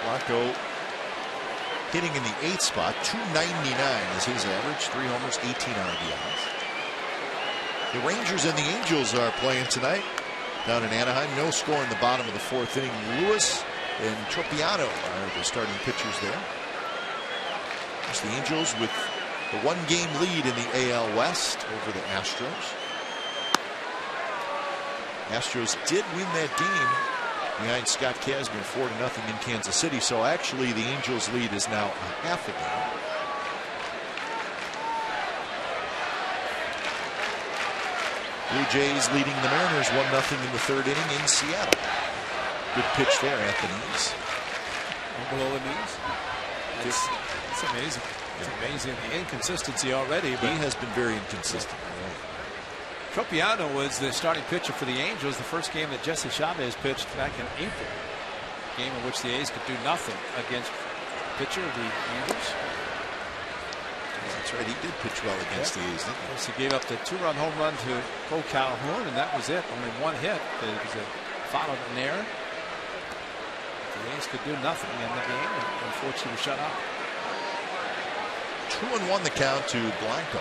Blanco hitting in the 8th spot. 299 is his average. 3 homers, 18 RBIs. The Rangers and the Angels are playing tonight down in Anaheim. No score in the bottom of the 4th inning. Lewis and Tropiano are the starting pitchers there. It's the Angels with the 1-game lead in the AL West over the Astros. Astros did win that game behind Scott Kazmir 4-0 in Kansas City. So actually the Angels lead is now a half a game. Blue Jays leading the Mariners 1-0 in the 3rd inning in Seattle. Good pitch there at the knees. Below the knees. It's amazing. It's amazing the inconsistency already. But he has been very inconsistent. Tropiano was the starting pitcher for the Angels the first game that Jesse Chavez pitched back in April. A game in which the A's could do nothing against the pitcher of the Angels. That's right, he did pitch well against the A's, didn't he? He gave up the 2-run home run to Cole Calhoun, and that was it. Only 1 hit. It was a followed an error. The A's could do nothing in the game, and unfortunately was shut out. 2-1 the count to Blanco.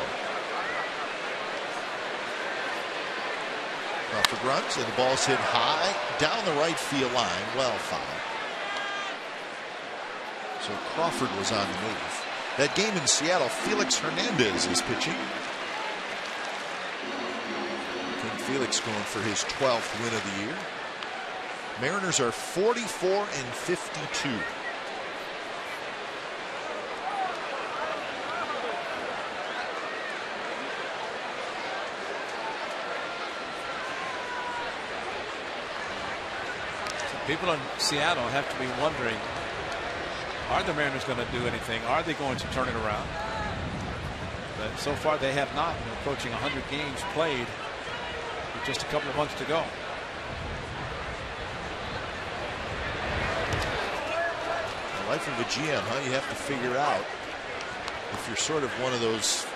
Crawford runs, and the ball's hit high down the right field line. Well fouled. So Crawford was on the move. That game in Seattle, Felix Hernandez is pitching. King Felix going for his 12th win of the year. Mariners are 44-52. People in Seattle have to be wondering, are the Mariners going to do anything? Are they going to turn it around? But so far they have not. They're approaching 100 games played with just a couple of months to go. The life of a GM, huh? You have to figure out if you're sort of one of those,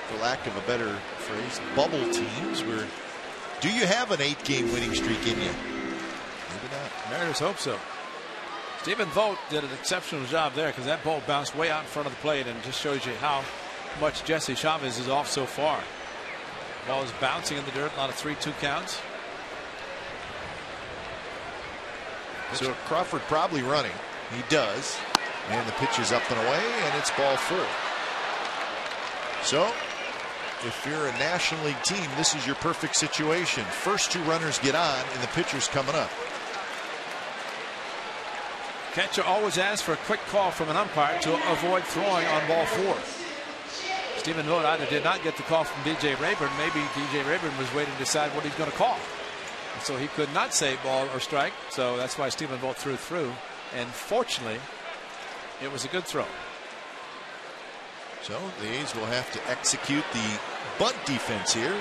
for lack of a better phrase, bubble teams where do you have an 8-game winning streak in you? Maybe not. Mariners hope so. Stephen Vogt did an exceptional job there because that ball bounced way out in front of the plate and just shows you how much Jesse Chavez is off so far. The ball is bouncing in the dirt, a lot of 3-2 counts. So Crawford probably running. He does. And the pitch is up and away, and it's ball 4. So if you're a National League team, this is your perfect situation. First 2 runners get on, and the pitcher's coming up. Catcher always asks for a quick call from an umpire to avoid throwing on ball 4. Stephen Vogt either did not get the call from DJ Rayburn. Maybe DJ Rayburn was waiting to decide what he's going to call. And so he could not say ball or strike. So that's why Stephen Vogt threw through. And fortunately, it was a good throw. So the A's will have to execute the bunt defense here.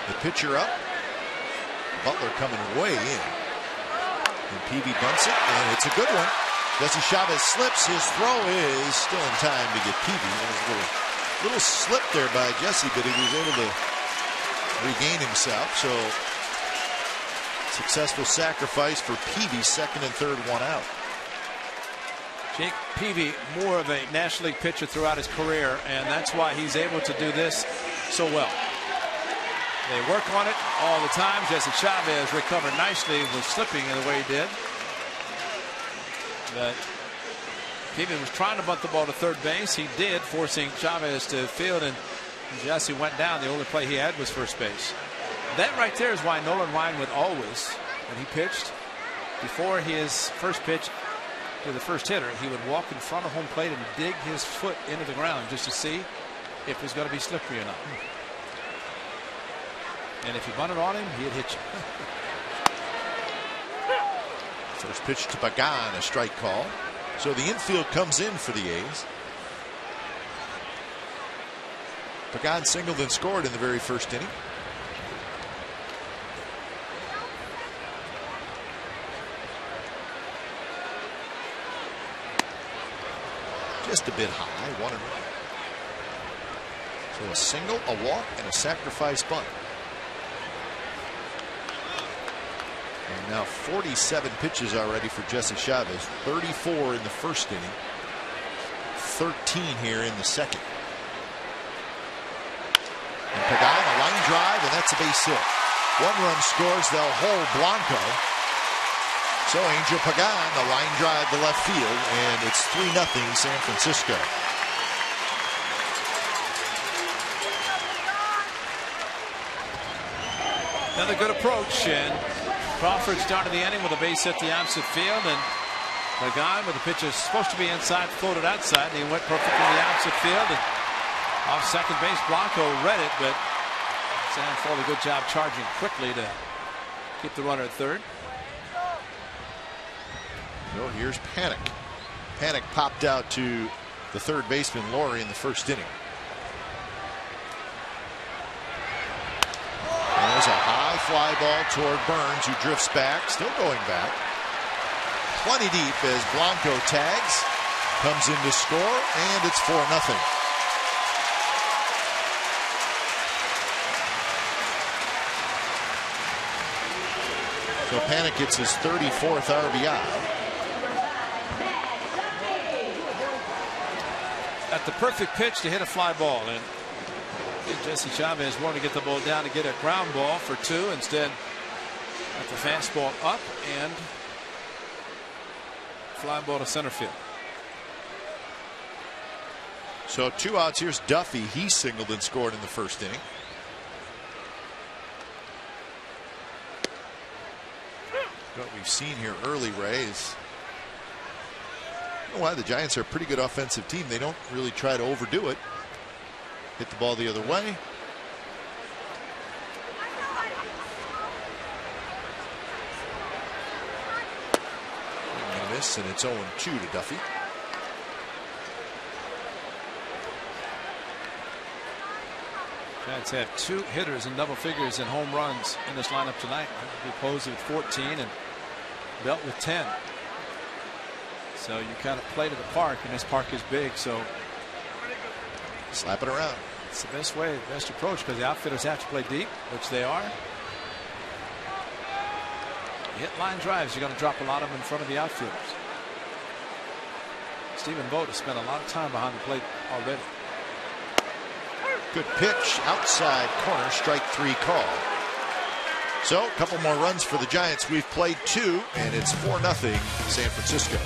The pitcher up. Butler coming way in. And Peavy bunts it, and it's a good one. Jesse Chavez slips. His throw is still in time to get Peavy. There was a little slip there by Jesse, but he was able to regain himself. So successful sacrifice for Peavy. 2nd and 3rd, 1 out. Jake Peavy, more of a National League pitcher throughout his career, and that's why he's able to do this so well. They work on it all the time. Jesse Chavez recovered nicely with slipping in the way he did. But Peavy was trying to bunt the ball to third base. He did, forcing Chavez to field, and Jesse went down. The only play he had was first base. That right there is why Nolan Ryan would always, when he pitched, before his first pitch to the first hitter, he would walk in front of home plate and dig his foot into the ground just to see if it's going to be slippery or not. And if you bunted on him, he'd hit you. First pitch to Pagan, a strike call. So the infield comes in for the A's. Pagan singled and scored in the very first inning. Just a bit high, 1-1. So a single, a walk, and a sacrifice bunt. And now 47 pitches already for Jesse Chavez. 34 in the first inning. 13 here in the second. And Pagan, a line drive, and that's a base hit. 1 run scores, they'll hold Blanco. So Angel Pagan, a line drive to left field, and it's 3-0 San Francisco. Another good approach, and Crawford started the inning with a base hit to the opposite field, and Pagan with the pitch is supposed to be inside, floated outside, and he went perfectly to the opposite field. And off second base, Blanco read it, but Sanford a good job charging quickly to keep the runner at third. So here's Panic. Panic popped out to the third baseman Laurie in the first inning. And there's a high fly ball toward Burns, who drifts back, still going back. Plenty deep as Blanco tags, comes in to score, and it's 4-0. So Panic gets his 34th RBI. At the perfect pitch to hit a fly ball, and Jesse Chavez wanted to get the ball down to get a ground ball for 2. Instead, got the fastball up and fly ball to center field. So 2 outs. Here's Duffy. He singled and scored in the first inning. What we've seen here early, Ray, is why the Giants are a pretty good offensive team. They don't really try to overdo it. Hit the ball the other way. And a miss, and it's 0-2 to Duffy. Giants have 2 hitters in double figures in home runs in this lineup tonight. Posey with 14 and Belt with 10. So you kind of play to the park, and this park is big, so slap it around. It's the best way, best approach, because the outfielders have to play deep, which they are. You hit line drives, you're going to drop a lot of them in front of the outfielders. Stephen Vogt has spent a lot of time behind the plate already. Good pitch, outside corner, strike 3 call. So a couple more runs for the Giants. We've played 2, and it's 4-0 San Francisco.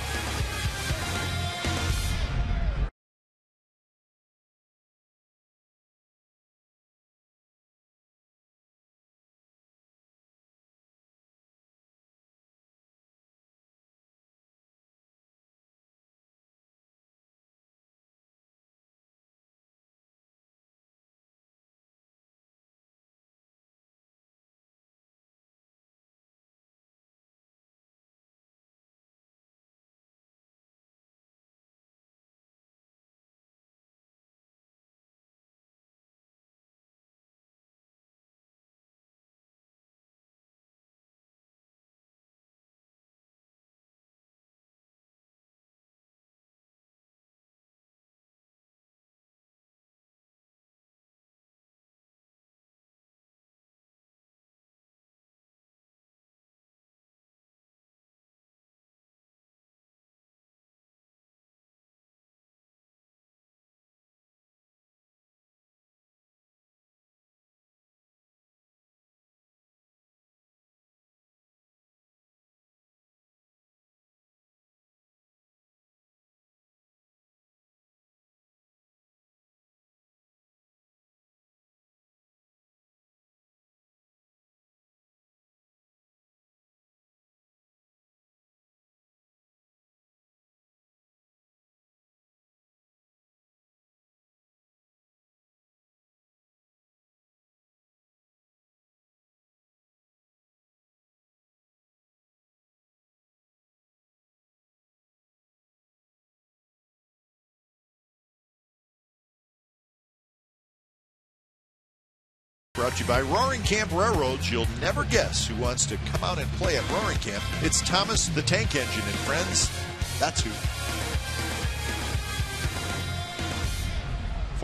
Brought to you by Roaring Camp Railroads. You'll never guess who wants to come out and play at Roaring Camp. It's Thomas the Tank Engine and friends. That's who.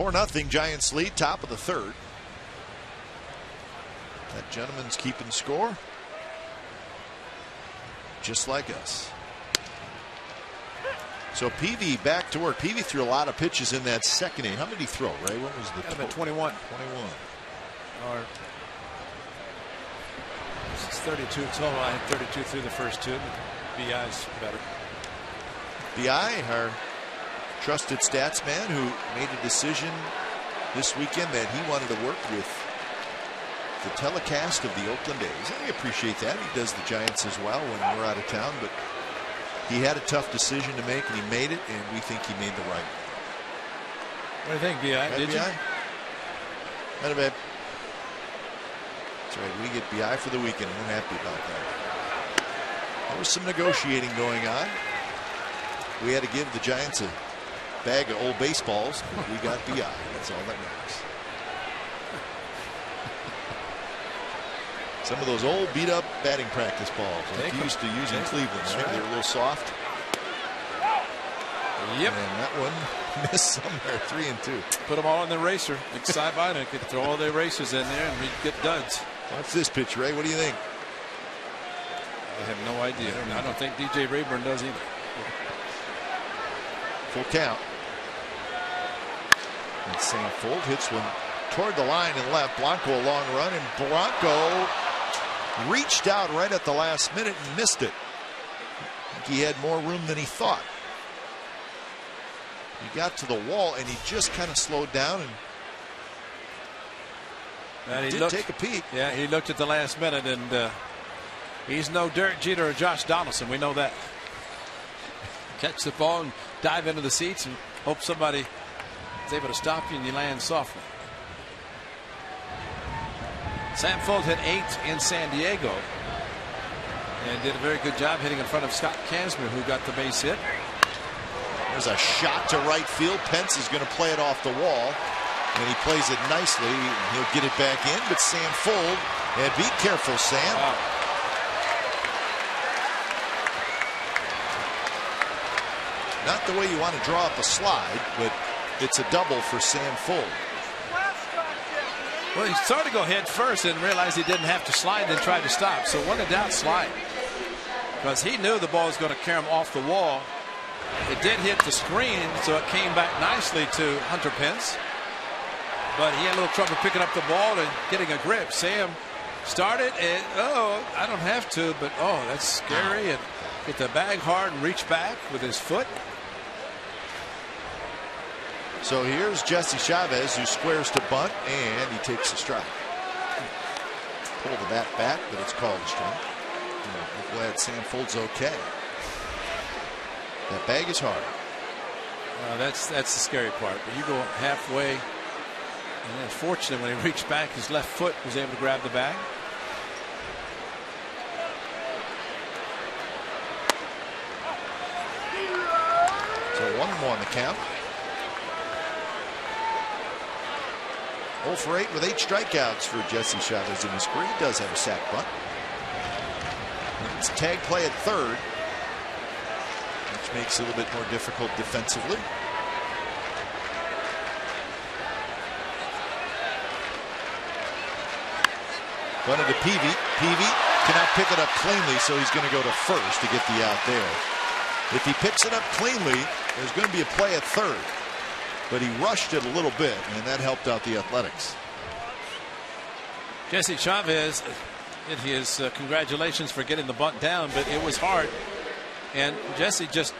4-0 Giants lead, top of the third. That gentleman's keeping score. Just like us. So Peavy back to work. Peavy threw a lot of pitches in that second inning. How many did he throw, Ray? What was the total? 21. 21. Or it's 32 total. I had 32 through the first two. BI's better. BI, our trusted stats man, who made a decision this weekend that he wanted to work with the telecast of the Oakland A's. And we appreciate that. He does the Giants as well when we're out of town, but he had a tough decision to make, and he made it, and we think he made the right. What do you think, BI? Did you? Not a bad. That's right. We get BI for the weekend. I'm happy about that. There was some negotiating going on. We had to give the Giants a bag of old baseballs. We got BI. That's all that matters. Some of those old beat up batting practice balls like you used to use in Cleveland. Right? They were a little soft. Yep. And that one missed somewhere. 3-2. Put them all in the eraser. Like Cy Biden could throw all the erasers in there and we'd get duds. What's this pitch, Ray? What do you think? I have no idea. I don't think DJ Rayburn does either. Full count. And Sanford hits one toward the line and left. Blanco a long run, and Blanco reached out right at the last minute and missed it. I think he had more room than he thought. He got to the wall and he just kind of slowed down and he did take a peek. Yeah, he looked at the last minute, and he's no Derek Jeter or Josh Donaldson. We know that. Catch the ball and dive into the seats and hope somebody is able to stop you and you land softly. Sam Folt hit 8 in San Diego and did a very good job hitting in front of Scott Kazmir, who got the base hit. There's a shot to right field. Pence is going to play it off the wall, and he plays it nicely. He'll get it back in, but Sam Folt, and be careful, Sam. Wow. Not the way you want to draw up a slide, but it's a double for Sam Folt. Well, he started to go head first and realized he didn't have to slide, then tried to stop. So when in doubt, slide. Because he knew the ball was going to carry him off the wall. It did hit the screen, so it came back nicely to Hunter Pence. But he had a little trouble picking up the ball and getting a grip. Sam started, and I don't have to, but that's scary. And hit the bag hard and reach back with his foot. So here's Jesse Chavez, who squares to bunt, and he takes a strike. Pull the bat back, but it's called a strike. I'm glad Sam Folt's okay. That bag is hard. That's the scary part. But you go halfway, and then fortunately when he reached back, his left foot was able to grab the bag. So 1-1 on the count. 0 for 8 with 8 strikeouts for Jesse Chavez in his career. He does have a sac bunt. It's tag play at third, which makes it a little bit more difficult defensively. Bunted to Peavy. Peavy cannot pick it up cleanly, so he's going to go to first to get the out there. If he picks it up cleanly, there's going to be a play at third. But he rushed it a little bit, and that helped out the Athletics. Jesse Chavez, his congratulations for getting the bunt down, but it was hard. And Jesse just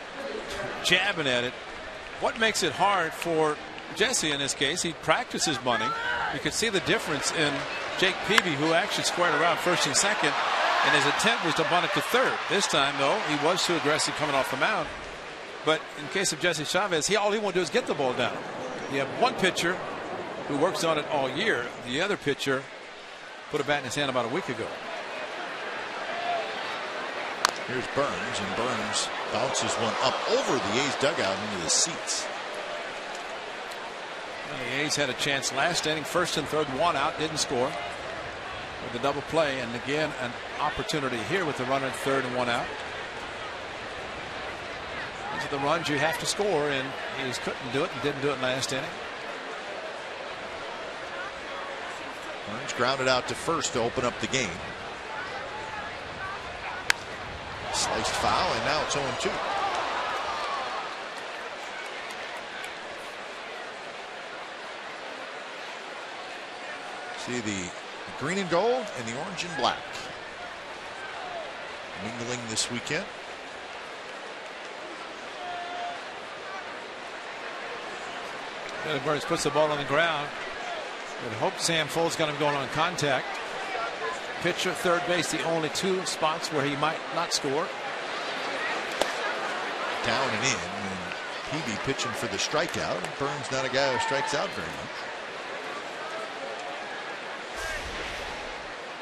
jabbing at it. What makes it hard for Jesse in this case? He practices bunting. You could see the difference in Jake Peavy, who actually squared around first and second, and his attempt was to bunt it to third. This time, though, he was too aggressive coming off the mound. But in case of Jesse Chavez, all he wanted to do is get the ball down. You have one pitcher who works on it all year. The other pitcher put a bat in his hand about a week ago. Here's Burns, and Burns bounces one up over the A's dugout into the seats. Well, the A's had a chance last inning, first and third, one out, didn't score. with the double play, and again an opportunity here with the runner at third and one out. These are the runs you have to score, and he couldn't do it and didn't do it last inning. Burns grounded out to first to open up the game. Sliced foul, and now it's 0-2. See the green and gold and the orange and black mingling this weekend. Burns puts the ball on the ground. Would hope Sam Folds got him going on contact. Pitcher, third base, the only two spots where he might not score. Down and in, and Peavy pitching for the strikeout. Burns not a guy who strikes out very much.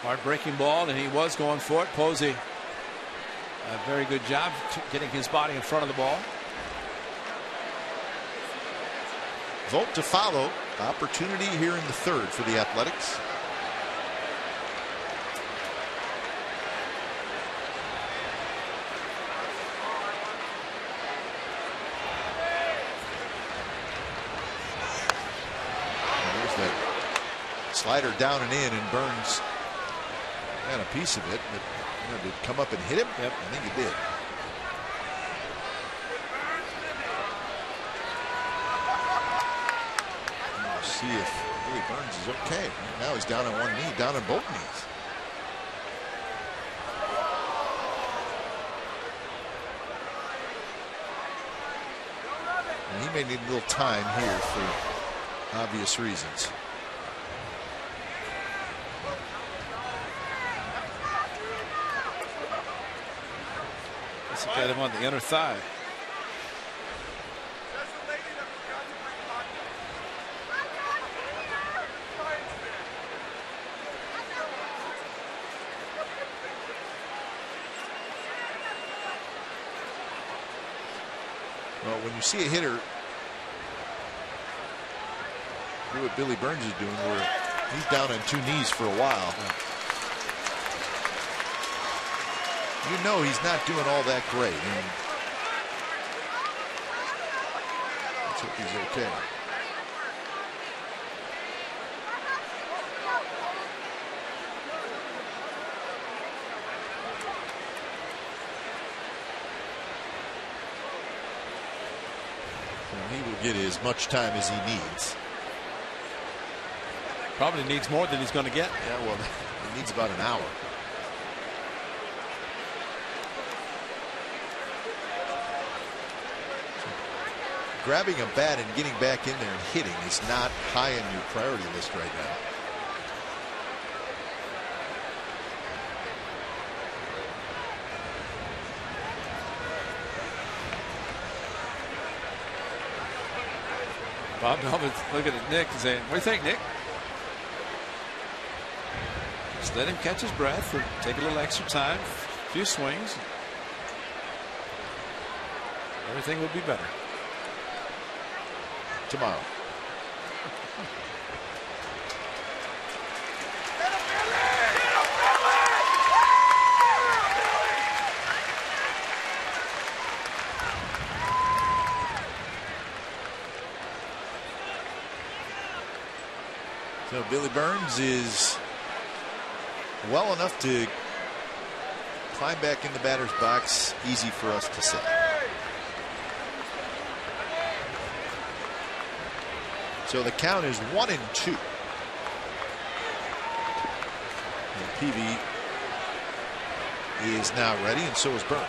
Hard breaking ball, and he was going for it. Posey, a very good job getting his body in front of the ball. Vote to follow. Opportunity here in the third for the Athletics. There's that slider down and in, and Burns got a piece of it, but did it come up and hit him? Yep. I think it did. See if Billy Burns is okay. Now he's down on one knee, down on both knees. And he may need a little time here for obvious reasons. Let's look at him on the inner thigh. Well, when you see a hitter do what Billy Burns is doing, where he's down on two knees for a while, you know he's not doing all that great. And let's hope he's okay. He will get as much time as he needs. Probably needs more than he's going to get. Yeah, well, he needs about an hour. Grabbing a bat and getting back in there and hitting is not high on your priority list right now. Bob Melvin's looking at Nick and saying, "What do you think, Nick?" Just let him catch his breath and take a little extra time, a few swings. Everything will be better tomorrow. So Billy Burns is well enough to climb back in the batter's box. Easy for us to say. So the count is 1-2. And Peavy is now ready, and so is Burns.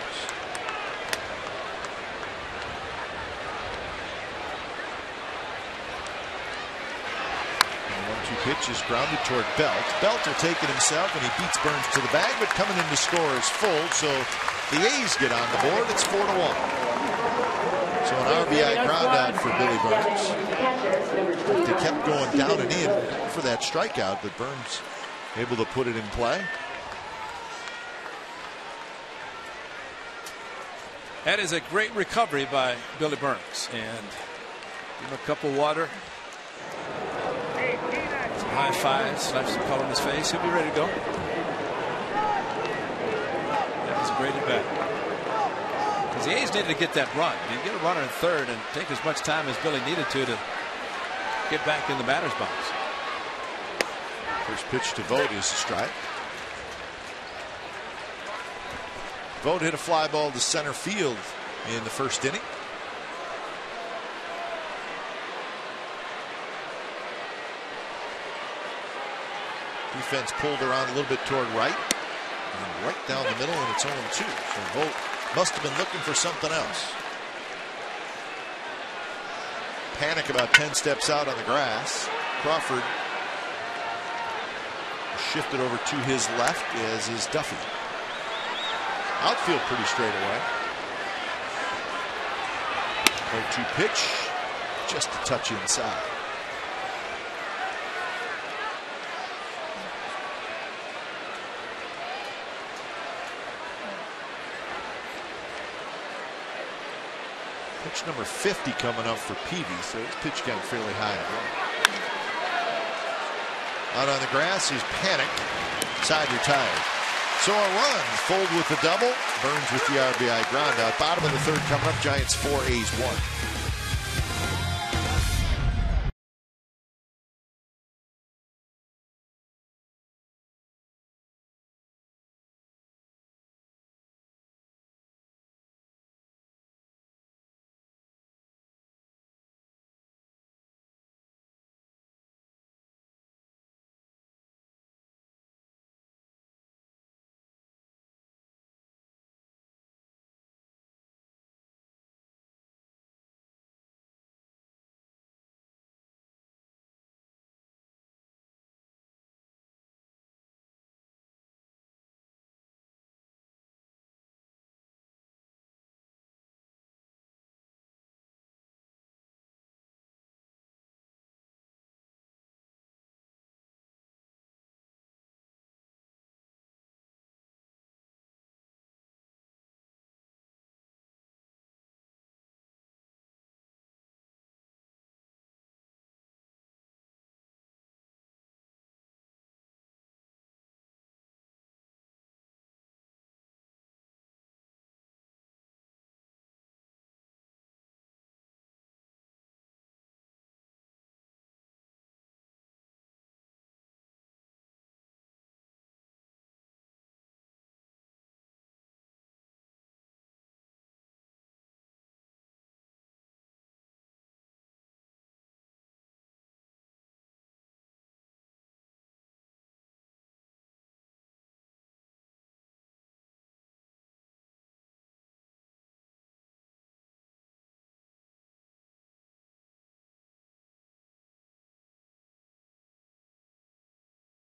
Pitch is grounded toward Belt. Belt will take it himself, and he beats Burns to the bag, but coming in to score is Full, so the A's get on the board. It's 4-1. So an RBI ground out for Billy Burns. They kept going down and in for that strikeout, but Burns able to put it in play. That is a great recovery by Billy Burns, and give him a cup of water. high five, slaps some color in his face. He'll be ready to go. That was a great at bat. Because the A's needed to get that run. And get a runner in third and take as much time as Billy needed to get back in the batter's box. First pitch to Vogt is a strike. Vogt hit a fly ball to center field in the first inning. Defense pulled around a little bit toward right. And right down the middle, and it's 0-2. So Vogt must have been looking for something else. Panic about 10 steps out on the grass. Crawford shifted over to his left, as is Duffy. Outfield pretty straight away. 0-2 pitch, just a touch inside. Pitch number 50 coming up for Peavy, so his pitch count fairly high. Out on the grass is Panic, side retired. So a run, Fold with the double, Burns with the RBI ground out. Bottom of the third coming up, Giants 4, A's 1.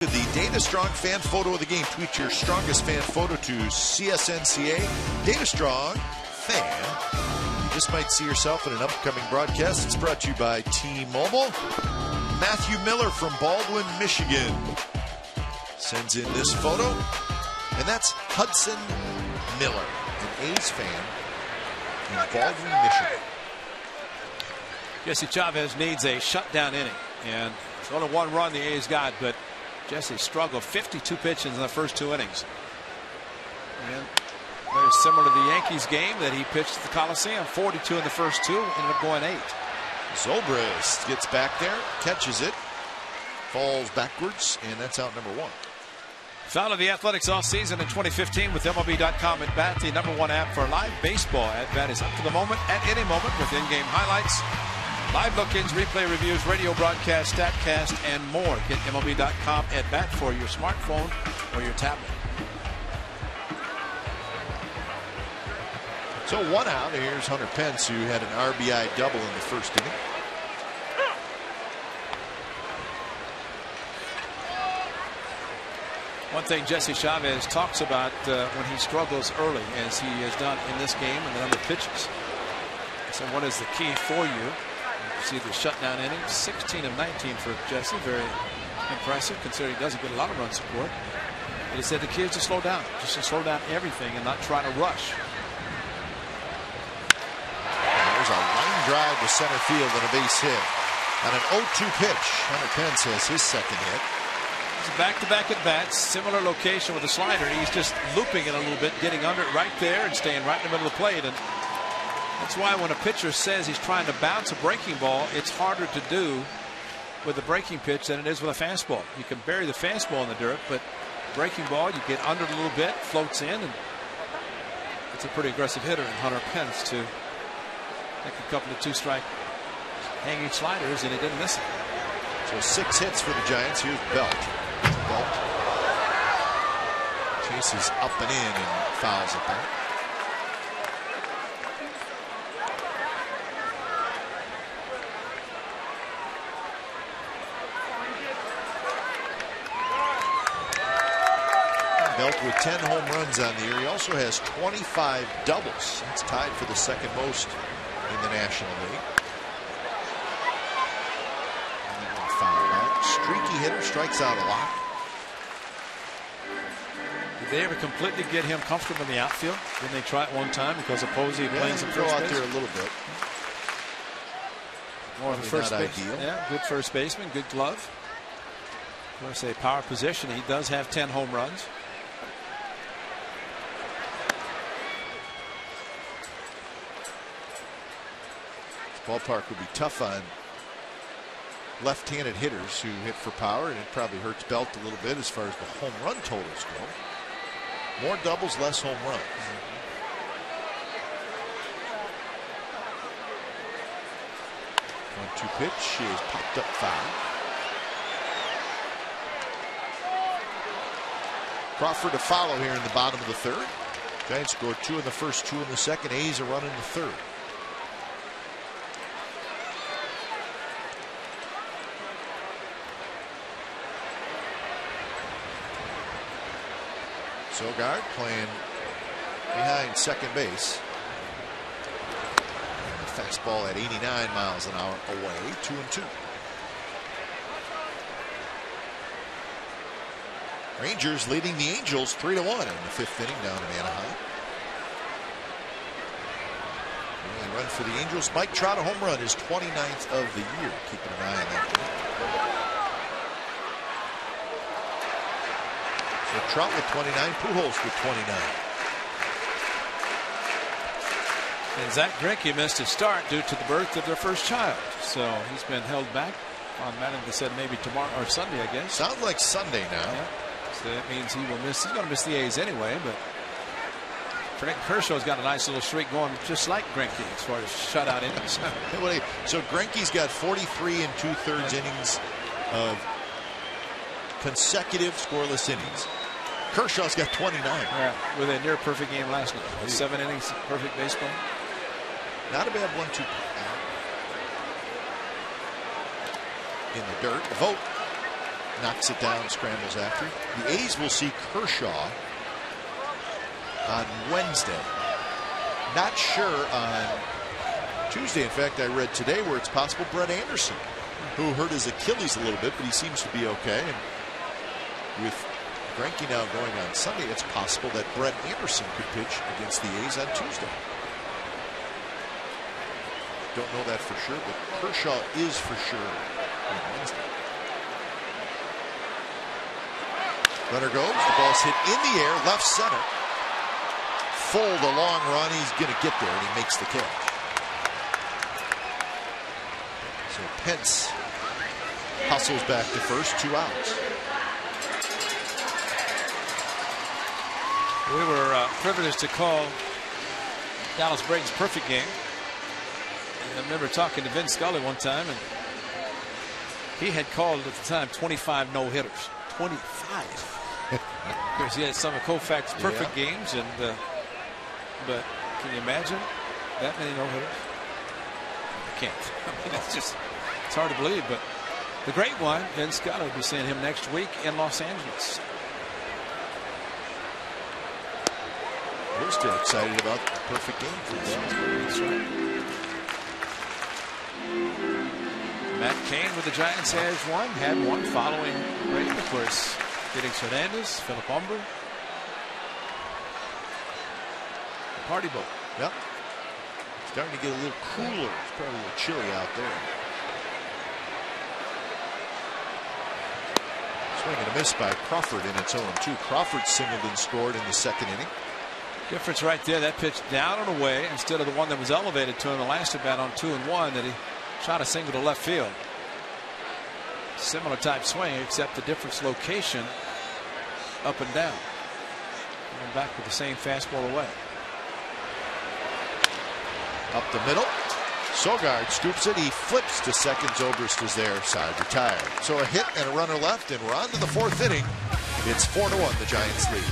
The Data Strong fan photo of the game. Tweet your strongest fan photo to CSNCA. Data Strong fan. You just might see yourself in an upcoming broadcast. It's brought to you by T-Mobile. Matthew Miller from Baldwin, Michigan sends in this photo. And that's Hudson Miller, an A's fan in Baldwin, Michigan. Jesse Chavez needs a shutdown inning. And it's only one run the A's got, but Jesse struggled. 52 pitches in the first 2 innings. And very similar to the Yankees game that he pitched at the Coliseum. 42 in the first 2, ended up going 8. Zobrist gets back there, catches it, falls backwards, and that's out number 1. Follow the Athletics all season in 2015 with MLB.com at bat, the #1 app for live baseball. At bat is up to the moment, at any moment, with in-game highlights, live look-ins, replay reviews, radio broadcast, StatCast, and more. Get MLB.com at bat for your smartphone or your tablet. So 1 out. Here's Hunter Pence, who had an RBI double in the first inning. One thing Jesse Chavez talks about when he struggles early, as he has done in this game and the number of pitches. So what is the key for you? See the shutdown innings, 16 of 19 for Jesse. Very impressive, considering he doesn't get a lot of run support. But he said the key is to slow down, just to slow down everything and not try to rush. There's a line drive to center field and a base hit. On an 0-2 pitch, Hunter Pence has his second hit. It's back-to-back at bats, similar location with the slider. He's just looping it a little bit, getting under it right there and staying right in the middle of the plate. And that's why when a pitcher says he's trying to bounce a breaking ball, it's harder to do with a breaking pitch than it is with a fastball. You can bury the fastball in the dirt, but breaking ball, you get under it a little bit, floats in, and it's a pretty aggressive hitter in Hunter Pence to make a couple of 2-strike hanging sliders, and he didn't miss it. So 6 hits for the Giants. Here's Belt. Belt chases up and in and fouls it back. Belt with 10 home runs on the year. He also has 25 doubles. That's tied for the second most in the National League. Streaky hitter, strikes out a lot. Did they ever completely get him comfortable in the outfield? Didn't they try it one time because of Posey playing some go first out base? there a little bit. More of a first not base. ideal. Yeah, good first baseman, good glove. When I say power position, he does have 10 home runs. This ballpark would be tough on left-handed hitters who hit for power, and it probably hurts Belt a little bit as far as the home run totals go. More doubles, less home runs. 1-2 pitch. She is popped up foul. Crawford to follow here in the bottom of the third. Giants scored 2 in the first, 2 in the second. A's a run in the third. Sogard playing behind second base. Fastball at 89 miles an hour away. 2-2. Rangers leading the Angels 3-1 in the 5th inning down in Anaheim. Early run for the Angels. Mike Trout, a home run, his 29th of the year. Keeping an eye on that one. So Trout with 29, Pujols with 29. And Zach Greinke missed his start due to the birth of their first child. So he's been held back on that. They said maybe tomorrow or Sunday, I guess. Sounds like Sunday now. Yeah. So that means he will miss. He's going to miss the A's anyway. But Kershaw's got a nice little streak going, just like Greinke as far as shutout innings. So Greinke's got 43 2/3 innings of consecutive scoreless innings. Kershaw's got 29. Yeah, with a near perfect game last night. 7 innings, perfect baseball. Not a bad 1-2. In the dirt. Vogt knocks it down, scrambles after. The A's will see Kershaw on Wednesday. Not sure on Tuesday. In fact, I read today where it's possible Brett Anderson, who hurt his Achilles a little bit, but he seems to be okay. And with Greinke now going on Sunday, it's possible that Brett Anderson could pitch against the A's on Tuesday. Don't know that for sure, but Kershaw is for sure on Wednesday. Runner goes. The ball's hit in the air, left center. Full the long run. He's going to get there, and he makes the catch. So Pence hustles back to first, 2 outs. We were privileged to call Dallas Braden's perfect game. And I remember talking to Vince Scully one time, and he had called at the time 25 no-hitters. 25. Of course, he had some of Koufax's perfect games, and but can you imagine that many no-hitters? I can't. I mean, it's hard to believe, but the great one, Vince Scully, will be seeing him next week in Los Angeles. We're still excited about the perfect game for the Giants. That's right. Matt Cain with the Giants has one. Had one following Brady, of course. Felix Hernandez, Philip Humber. Party boat. Yep. Starting to get a little cooler. It's probably a little chilly out there. Swing and a miss by Crawford, and it's 0-2. Crawford singled and scored in the second inning. Difference right there. That pitch down and away instead of the one that was elevated to him the last at bat on 2-1 that he shot a single to left field. Similar type swing, except the difference location up and down. Going back with the same fastball away. Up the middle. Sogard scoops it. He flips to second. Zobrist is there. Side retired. So a hit and a runner left, and we're on to the fourth inning. It's 4-1. The Giants lead.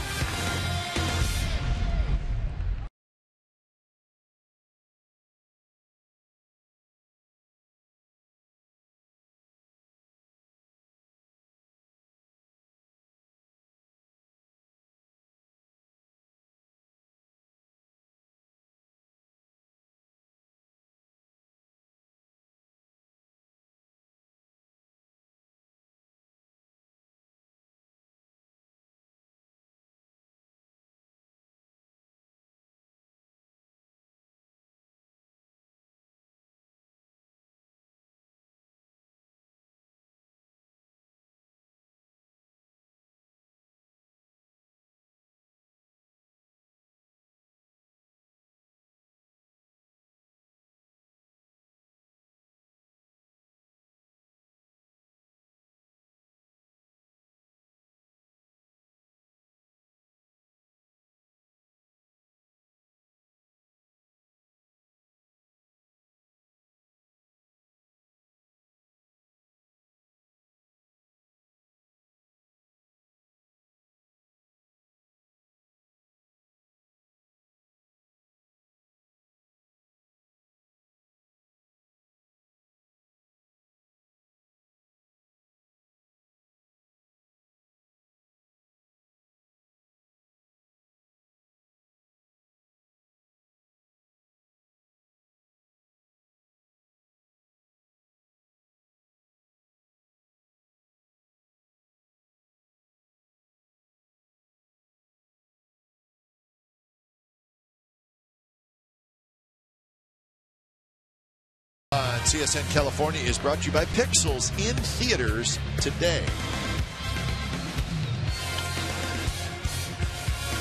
CSN California is brought to you by Pixels, in theaters today.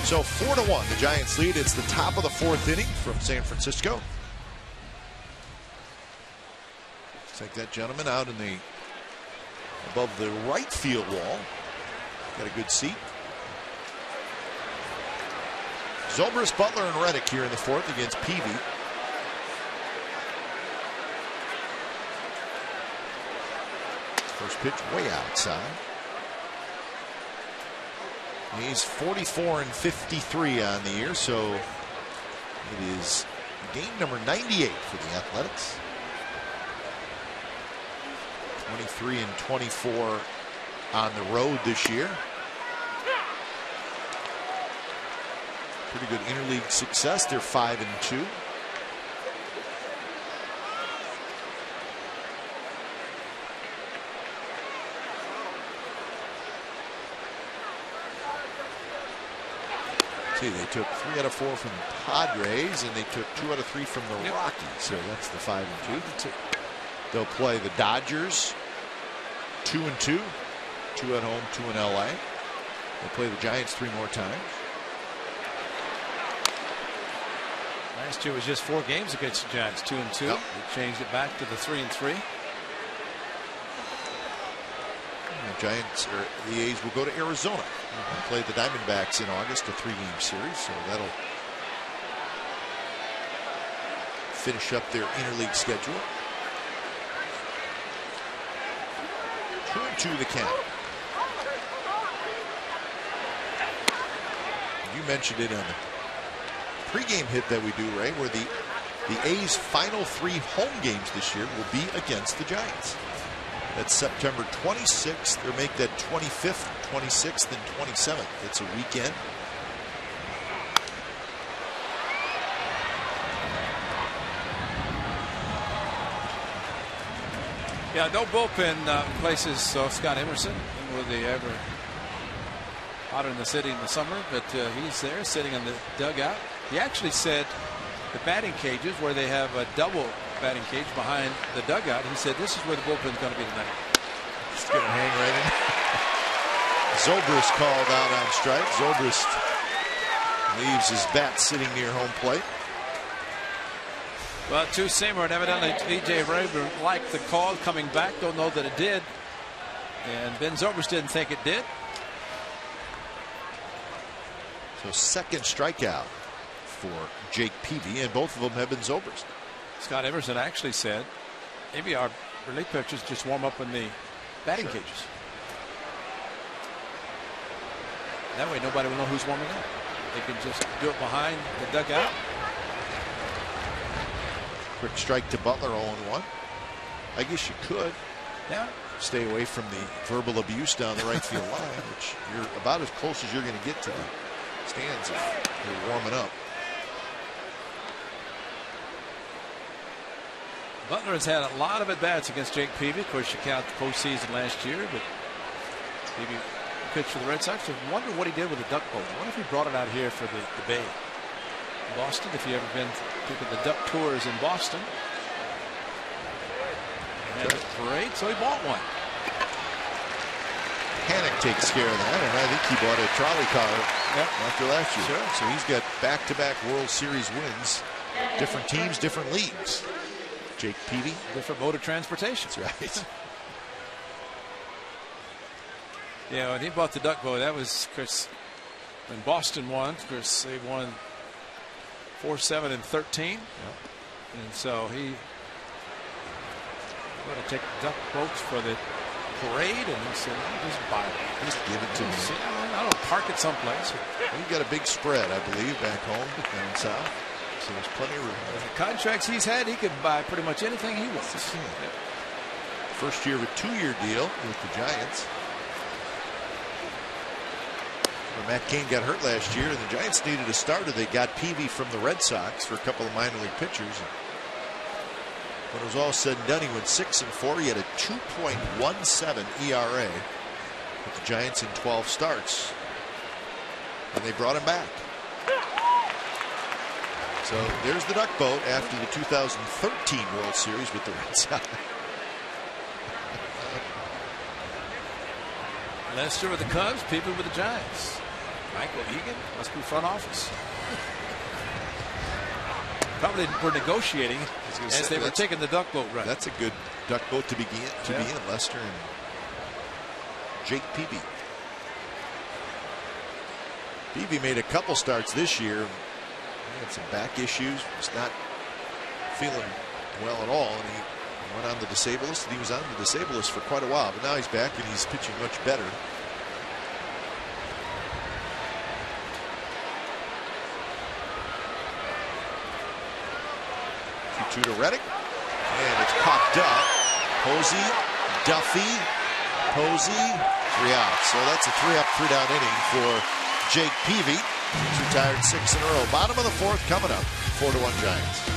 So 4-1, the Giants lead. It's the top of the fourth inning from San Francisco. Take that gentleman out in the above the right field wall. Got a good seat. Zobrist, Butler, and Reddick here in the fourth against Peavy. First pitch way outside. He's 44-53 on the year, so it is game number 98 for the Athletics. 23-24 on the road this year. Pretty good interleague success. They're 5-2. They took 3 out of 4 from the Padres, and they took 2 out of 3 from the Rockies. So that's the 5-2. They'll play the Dodgers 2-2, 2 at home, 2 in LA. They'll play the Giants 3 more times. Last year was just 4 games against the Giants, 2-2. Yep. They changed it back to the 3-3. The Giants, or the A's, will go to Arizona and play the Diamondbacks in August, a 3-game series. So that'll finish up their interleague schedule. 2-2 the count. You mentioned it on the pregame hit that we do, Ray, where the A's final 3 home games this year will be against the Giants. That's September 26th, or make that 25th, 26th, and 27th. It's a weekend. Yeah, no bullpen places Scott Emerson. Will they ever out in the city in the summer? But he's there sitting in the dugout. He actually said the batting cages, where they have a double batting cage behind the dugout, he said this is where the bullpen's going to be tonight. It's going to hang right in. Zobrist called out on strike. Zobrist leaves his bat sitting near home plate. Well, two-seamer, and evidently B.J. Rayburn liked the call coming back. Don't know that it did. And Ben Zobrist didn't think it did. So second strikeout for Jake Peavy, and both of them have been Zobrist. Scott Emerson actually said maybe our relief pitchers just warm up in the batting cages. That way nobody will know who's warming up. They can just do it behind the dugout. Quick strike to Butler, 0-1. I guess you could stay away from the verbal abuse down the right field line, which you're about as close as you're going to get to the stands if you're warming up. Butler has had a lot of at-bats against Jake Peavy. Of course, you count the postseason last year, but Peavy pitched for the Red Sox. I wonder what he did with the duck boat. I wonder if he brought it out here for the Bay. Boston, if you ever been to the duck tours in Boston. He had a parade, so he bought one. Panic takes care of that, and I think he bought a trolley car after last year. Sure. So he's got back-to-back World Series wins. Different teams, different leagues. Jake Peavy. Different mode of transportation. That's right. Yeah, when he bought the duck boat, that was, Chris, when Boston won, Chris, they won 4-7 and 13. Yep. And so he going to take duck boats for the parade, and he said, just buy it. Just give it to me. I don't park it someplace. We've got a big spread, I believe, back home down south. So there's plenty of room. The contracts he's had, he could buy pretty much anything he wants. Yep. First year of a 2-year deal with the Giants. When Matt Cain got hurt last year and the Giants needed a starter, they got Peavy from the Red Sox for a couple of minor league pitchers. When it was all said and done, he went 6-4. He had a 2.17 ERA with the Giants in 12 starts. And they brought him back. So there's the duck boat after the 2013 World Series with the Red Sox. Lester with the Cubs, Peavy with the Giants. Michael Egan must be front office. Probably were negotiating as they were taking the duck boat run. That's a good duck boat to begin Lester and Jake Peavy. Peavy made a couple starts this year. He had some back issues. Was not feeling well at all, and he went on the disabled list, and he was on the disabled list for quite a while. But now he's back and he's pitching much better. 2 to Reddick, and it's popped up. Posey, Duffy, Posey, 3 outs. So that's a 3-up, 3-down inning for Jake Peavy. He's retired 6 in a row. Bottom of the 4th coming up. 4-1 Giants.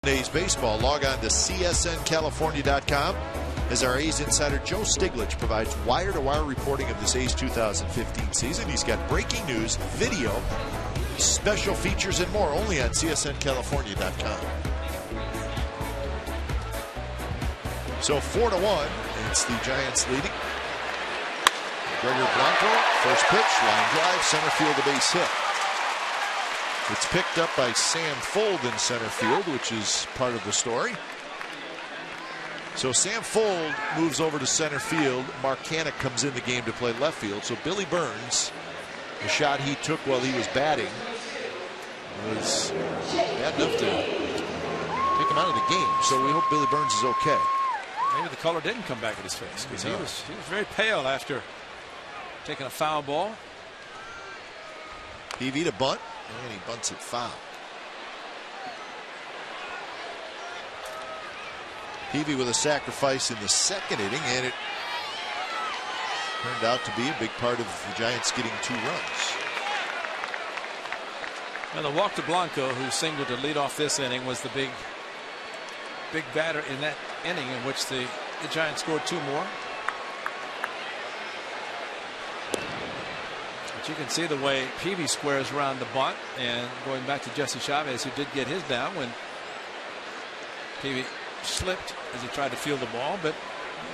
A's baseball. Log on to csncalifornia.com as our A's insider Joe Stiglitz provides wire-to-wire reporting of this A's 2015 season. He's got breaking news, video, special features, and more only on csncalifornia.com. So 4-1, it's the Giants leading. Gregor Blanco, first pitch, line drive, center field, a base hit. It's picked up by Sam Fuld in center field, which is part of the story. So Sam Fuld moves over to center field. Mark Cannick comes in the game to play left field. So Billy Burns, the shot he took while he was batting, was bad enough to take him out of the game. So we hope Billy Burns is okay. Maybe the color didn't come back in his face because he was very pale after taking a foul ball. Peavy to bunt, and he bunts it foul. Peavy with a sacrifice in the second inning, and it turned out to be a big part of the Giants getting 2 runs. And the walk to Blanco, who singled to lead off this inning, was the big batter in that inning in which the Giants scored 2 more. But you can see the way Peavy squares around the bunt, and going back to Jesse Chavez, who did get his down when Peavy slipped as he tried to field the ball, but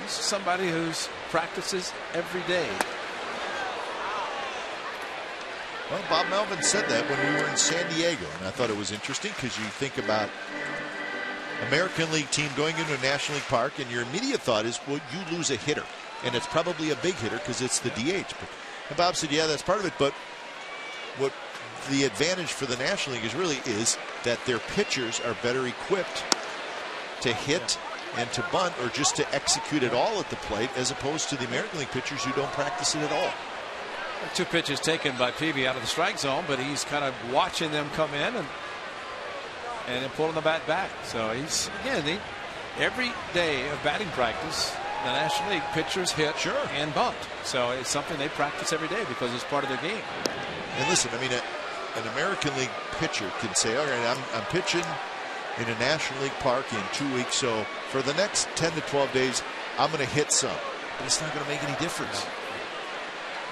he's somebody who's practices every day. Well, Bob Melvin said that when we were in San Diego, and I thought it was interesting because you think about American League team going into a National League park, and your immediate thought is, well, you lose a hitter, and it's probably a big hitter because it's the DH. And Bob said, yeah, that's part of it, but what the advantage for the National League is that their pitchers are better equipped to hit and to bunt, or just to execute it all at the plate, as opposed to the American League pitchers who don't practice it at all. 2 pitches taken by Peavy out of the strike zone, but he's kind of watching them come in and then pulling the bat back. So he's, again, every day of batting practice, the National League pitchers hit and bunt. So it's something they practice every day because it's part of their game. And listen, I mean, an American League pitcher can say, all right, I'm pitching in a National League park in 2 weeks, so for the next 10 to 12 days, I'm going to hit some. But it's not going to make any difference.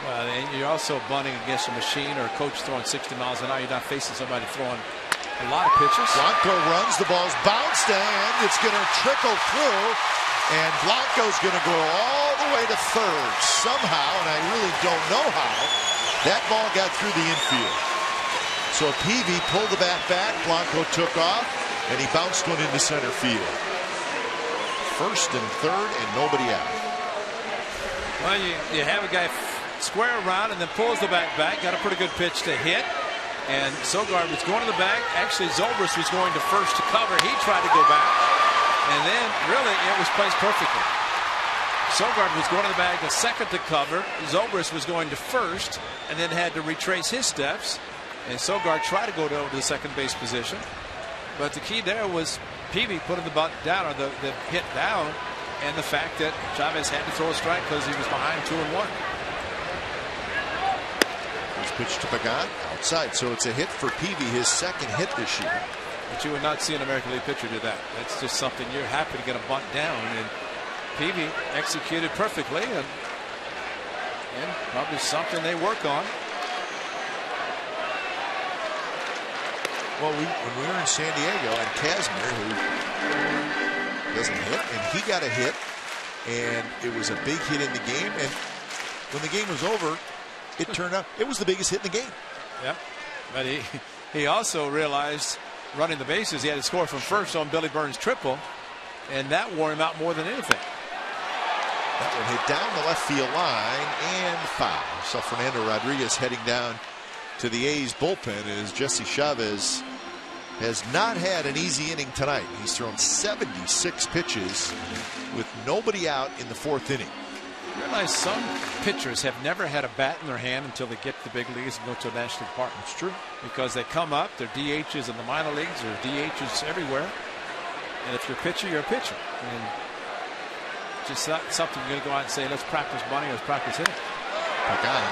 Well, and you're also bunting against a machine or a coach throwing 60 miles an hour. You're not facing somebody throwing a lot of pitches. Blanco runs, the ball's bounced, and it's going to trickle through, and Blanco's going to go all the way to third somehow, and I really don't know how. That ball got through the infield. So Peavy pulled the bat back, Blanco took off, and he bounced one into center field. First and third, and nobody out. Well, you have a guy square around and then pulls the bat back. Got a pretty good pitch to hit. And Sogard was going to the bag. Actually, Zobrist was going to first to cover. He tried to go back. And then, really, it was placed perfectly. Sogard was going to the bag, the second to cover. Zobrist was going to first and then had to retrace his steps. And Sogard tried to go to the second base position. But the key there was Peavy putting the bunt down, or the hit down, and the fact that Chavez had to throw a strike because he was behind 2-1. First pitch to Pagan outside, so it's a hit for Peavy, his second hit this year. But you would not see an American League pitcher do that. That's just something you're happy to get a bunt down, and Peavy executed perfectly, and probably something they work on. Well, when we were in San Diego, and Kazmir, who doesn't hit, and he got a hit, and it was a big hit in the game, and when the game was over, it turned out it was the biggest hit in the game. Yeah, but he also realized running the bases, he had to score from first on Billy Burns' triple, and that wore him out more than anything. That one hit down the left field line and foul. So Fernando Rodriguez heading down to the A's bullpen as Jesse Chavez has not had an easy inning tonight. He's thrown 76 pitches with nobody out in the 4th inning. You realize some pitchers have never had a bat in their hand until they get to the big leagues and go to a National League park. It's true. Because they come up, they're DHs in the minor leagues, they're DHs everywhere. And if you're a pitcher, you're a pitcher. And just not something you're going to go out and say, let's practice bunting, let's practice hitting. Pagan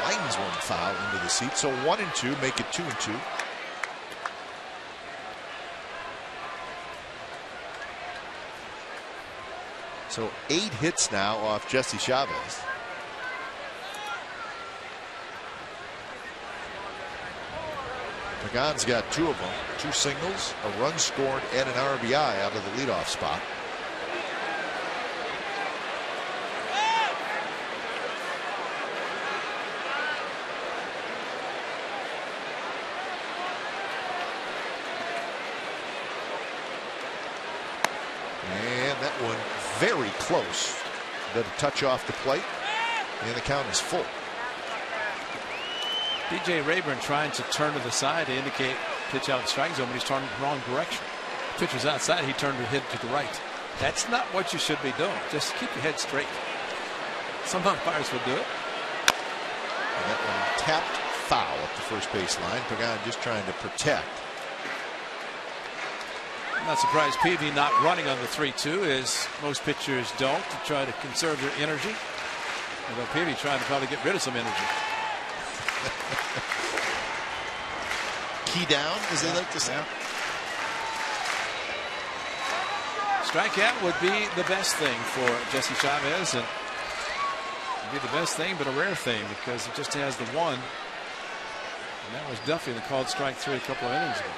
lines one foul into the seat, so 1-2, make it 2-2. So 8 hits now off Jesse Chavez. Pagan's got 2 of them, 2 singles, a run scored, and an RBI out of the leadoff spot. And that one very close, but a touch off the plate, and the count is full. DJ Rayburn trying to turn to the side to indicate pitch out strike zone, but he's turning the wrong direction. Pitcher's outside, he turned to hit to the right. That's not what you should be doing. Just keep your head straight. Some umpires would do it. And that one tapped foul at the first base line. Pagan just trying to protect. I'm not surprised Peavy not running on the 3-2, as most pitchers don't, to try to conserve their energy. Although Peavy trying to probably get rid of some energy. Key down, as they like to say. Strikeout would be the best thing for Jesse Chavez, and would be the best thing, but a rare thing, because he just has the one. And that was Duffy that called strike 3 a couple of innings ago.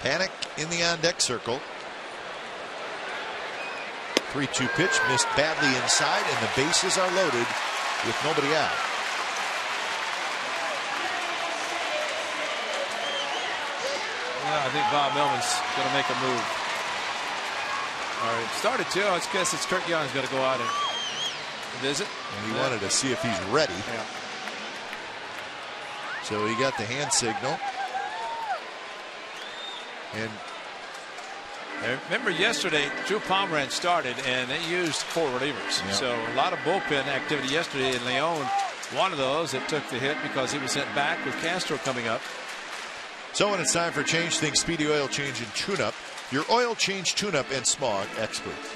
Panic in the on-deck circle. 3-2 pitch missed badly inside, and the bases are loaded with nobody out. Yeah, I think Bob Millman's going to make a move. All right, started to. I guess it's Kurt Young's going to go out and visit. And he wanted to see if he's ready. Yeah. So he got the hand signal. And remember yesterday, Drew Pomeranz started, and they used 4 relievers. Yep. So a lot of bullpen activity yesterday, and Leon, one of those that took the hit because he was sent back with Castro coming up. so when it's time for Change Things Speedy Oil Change and Tune-Up, your oil change, tune-up, and smog experts.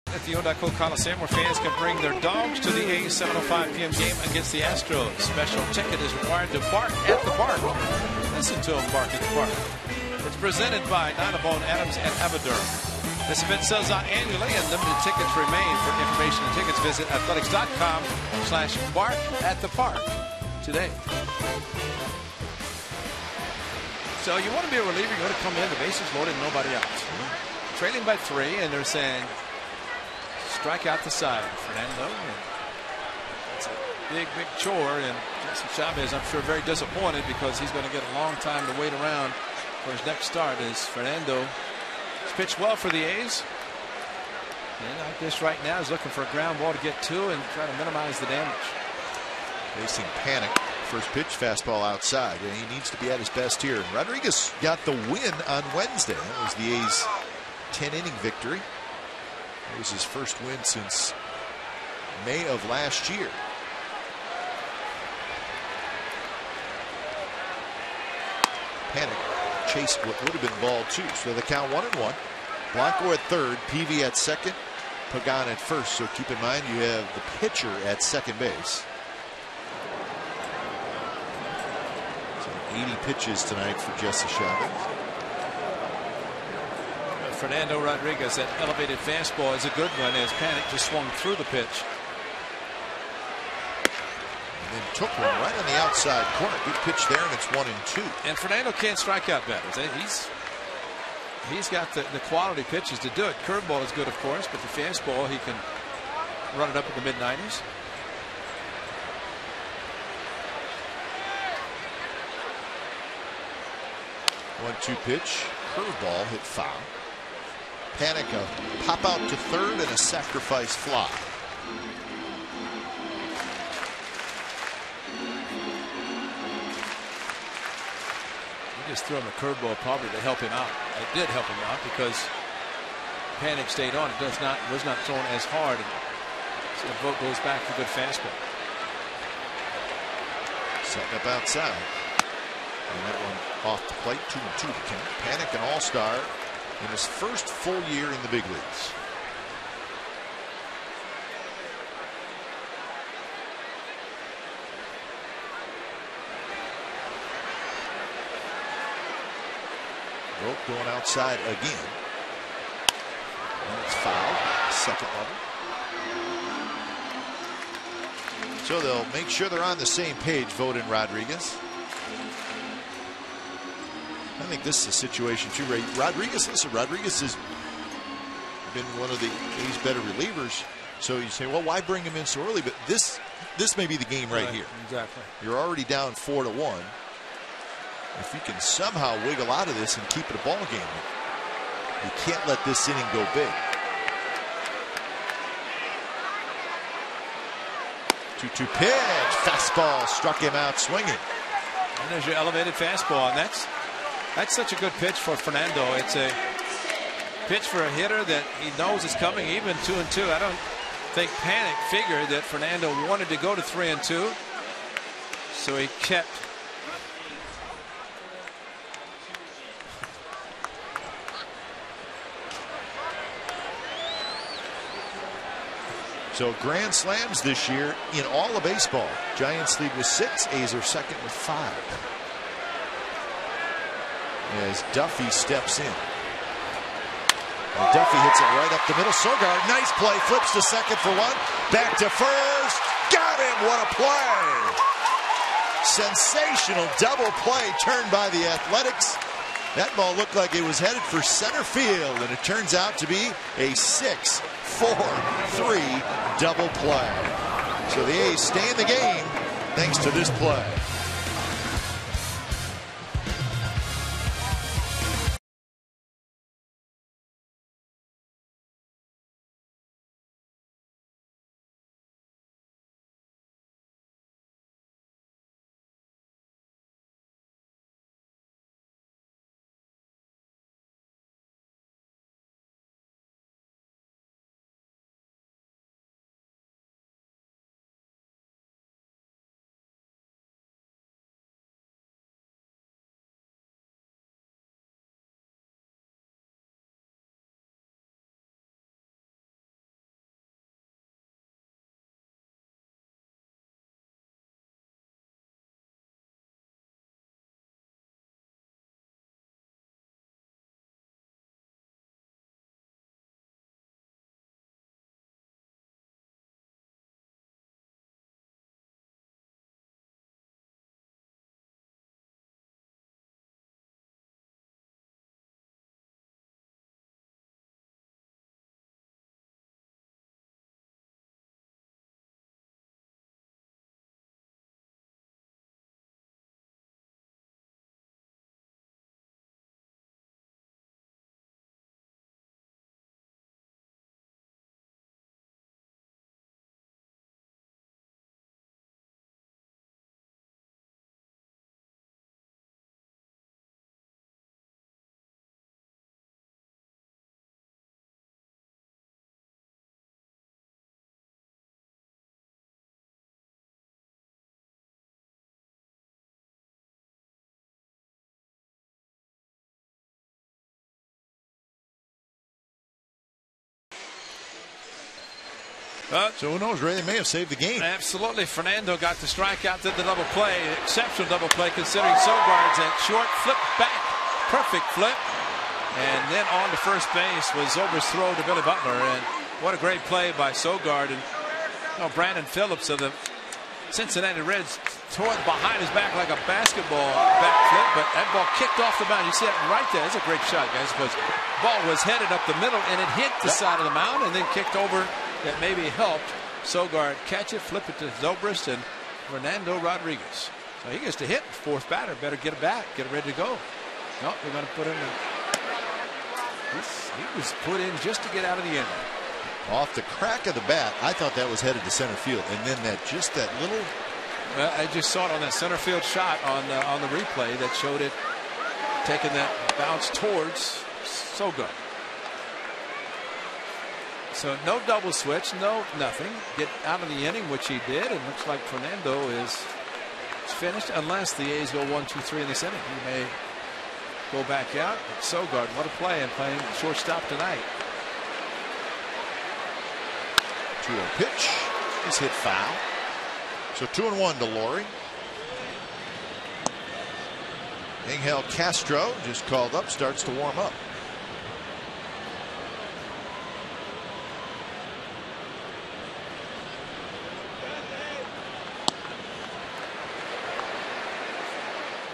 At the O.co Coliseum, where fans can bring their dogs to the A's 7:05 p.m. game against the Astros. Special ticket is required to bark at the park. Listen to them bark at the park. It's presented by Nonabone, Adams, and Abadur. This event sells out annually, and limited tickets remain. For information and tickets, visit athletics.com/bark-at-the-park today. So you want to be a reliever, you want to come in, the bases loaded, nobody out. Trailing by 3, and they're saying, strike out the side, Fernando. It's a big chore, and Jesse Chavez, I'm sure, very disappointed because he's going to get a long time to wait around for his next start, as Fernando has pitched well for the A's. And I guess right now is looking for a ground ball to get to and try to minimize the damage. Facing Panic. First pitch, fastball outside, and he needs to be at his best here. And Rodriguez got the win on Wednesday. That was the A's 10-inning victory. It was his first win since May of last year. Panic chased what would have been ball 2. So the count 1-1. Blanco at third, Peavy at second, Pagan at first. So keep in mind you have the pitcher at second base. So 80 pitches tonight for Jesse Chavez. Fernando Rodriguez, that elevated fastball is a good one as Panic just swung through the pitch. And then took one right on the outside corner. Good pitch there, and it's 1-2. And Fernando can't strike out batters. He's got the quality pitches to do it. Curveball is good, of course, but the fastball, he can run it up in the mid-90s. One-two pitch. Curveball hit foul. Panic a pop out to third and a sacrifice fly. He just threw him a curveball probably to help him out. It did help him out because Panic stayed on. It was not thrown as hard. So the vote goes back for good fastball. Setting up outside. And that one off the plate. 2-2 to count. Panic an all-star in his first full year in the big leagues. Rope going outside again. And it's fouled. Second level. So they'll make sure they're on the same page, Vogt and Rodriguez. I think this is a situation too, Ray. Rodriguez has been one of the A's better relievers. So you say, well, why bring him in so early? But this may be the game right here. Exactly. You're already down 4-1. If you can somehow wiggle out of this and keep it a ball game, you can't let this inning go big. 2-2 pitch. Fastball struck him out swinging. And there's your elevated fastball, and that's such a good pitch for Fernando. It's a pitch for a hitter that he knows is coming, even 2-2. I don't think Panic figured that Fernando wanted to go to 3-2, so he kept. So grand slams this year in all of baseball. Giants lead with 6. A's are second with 5. As Duffy steps in. And Duffy hits it right up the middle. Sogard, nice play, flips to second for 1. Back to first. Got him. What a play. Sensational double play turned by the Athletics. That ball looked like it was headed for center field, and it turns out to be a 6-4-3 double play. So the A's stay in the game thanks to this play. So who knows, Ray? They may have saved the game. Absolutely. Fernando got the strikeout, did the double play. Exceptional double play considering Sogard's at short. Flip back. Perfect flip. And then on to first base was Zobrist's throw to Billy Butler. And what a great play by Sogard. And Brandon Phillips of the Cincinnati Reds tore it behind his back like a basketball backflip, but that ball kicked off the mound. You see it right there. It's a great shot, guys, because the ball was headed up the middle and it hit the side of the mound and then kicked over. That maybe helped Sogard catch it, flip it to Zobrist and Fernando Rodriguez. So he gets to hit. Fourth batter, better get it back, get it ready to go. No, they're going to put in he was put in just to get out of the inning. Off the crack of the bat, I thought that was headed to center field, and then that little. Well, I just saw it on that center field shot on the replay that showed it taking that bounce towards Sogard. So no double switch, no nothing. Get out of the inning, which he did, and looks like Fernando is finished unless the A's go 1-2-3 in this inning. He may go back out. But Sogard, what a play, and playing shortstop tonight. 2-0 pitch is hit foul. So 2-1 to Laurie. Angel Castro just called up, starts to warm up.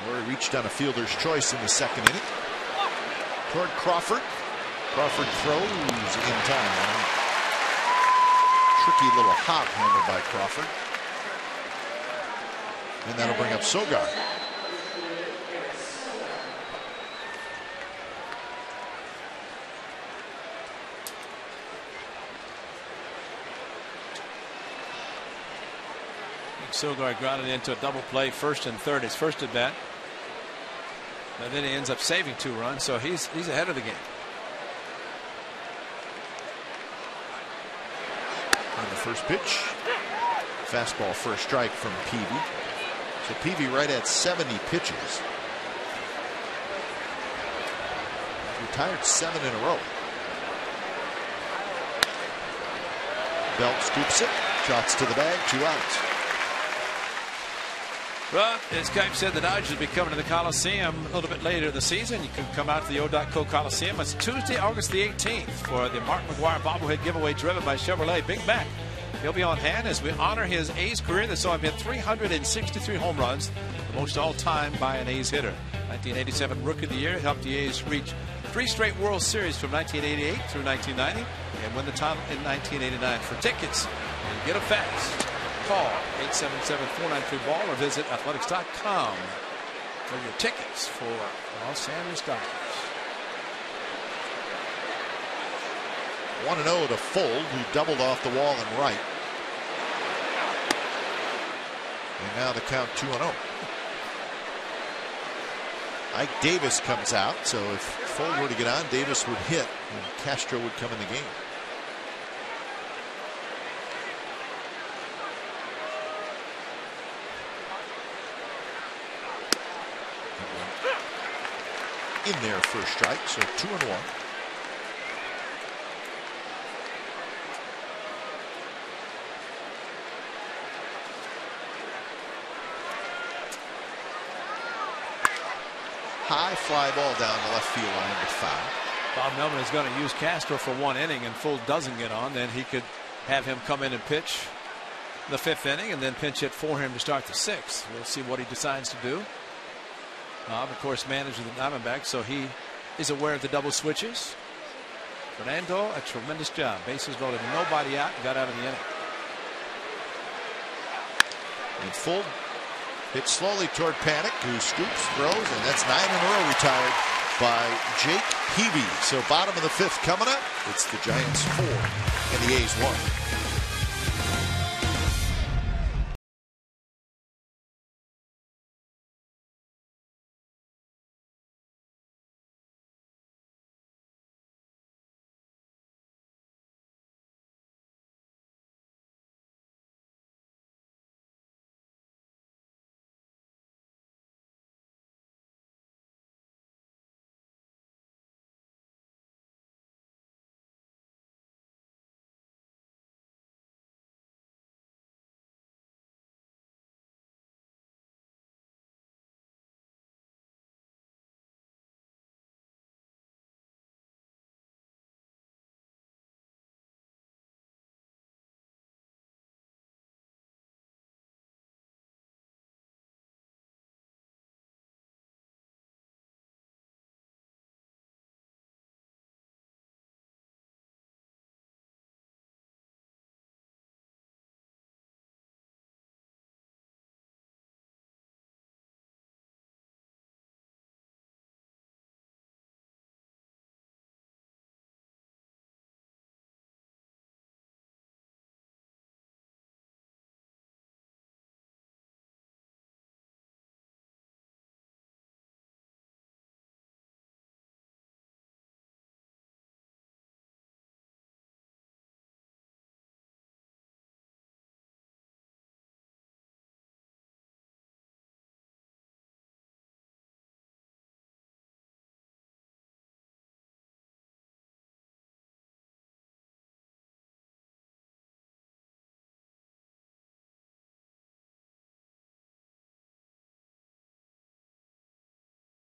Laurie reached on a fielder's choice in the second inning. Toward Crawford. Crawford throws in time. Tricky little hop handled by Crawford. And that'll bring up Sogard. Sogard grounded into a double play, first and third, his first at bat. And then he ends up saving 2 runs, so he's ahead of the game. On the first pitch, fastball for a strike from Peavy. So Peavy right at 70 pitches. Retired 7 in a row. Belt scoops it, shots to the bag, 2 outs. Well, as Kipe said, the Dodgers will be coming to the Coliseum a little bit later in the season. You can come out to the O.co Coliseum. It's Tuesday, August the 18th for the Mark McGwire bobblehead giveaway driven by Chevrolet. Big Mac. He'll be on hand as we honor his A's career that saw him hit 363 home runs, the most all-time by an A's hitter. 1987 Rookie of the Year, helped the A's reach 3 straight World Series from 1988 through 1990 and win the title in 1989. For tickets, and get them fast. Call 877-493-BALL or visit athletics.com for your tickets for Los Angeles Dodgers. 1-0 to Fold, who doubled off the wall and right. And now the count 2-0. Ike Davis comes out, so if Fold were to get on, Davis would hit and Castro would come in the game. In there for a strike, so 2-1. High fly ball down the left field line to foul. Bob Melvin is going to use Castro for 1 inning, and Fold doesn't get on. Then he could have him come in and pitch the 5th inning and then pinch hit for him to start the 6th. We'll see what he decides to do. Bob, of course, manages the Diamondbacks, so he is aware of the double switches. Fernando, a tremendous job. Bases loaded, nobody out, got out of the inning. And Fold hits slowly toward Panic, who scoops, throws, and that's 9 in a row retired by Jake Peavy. So bottom of the 5th coming up. It's the Giants 4 and the A's 1.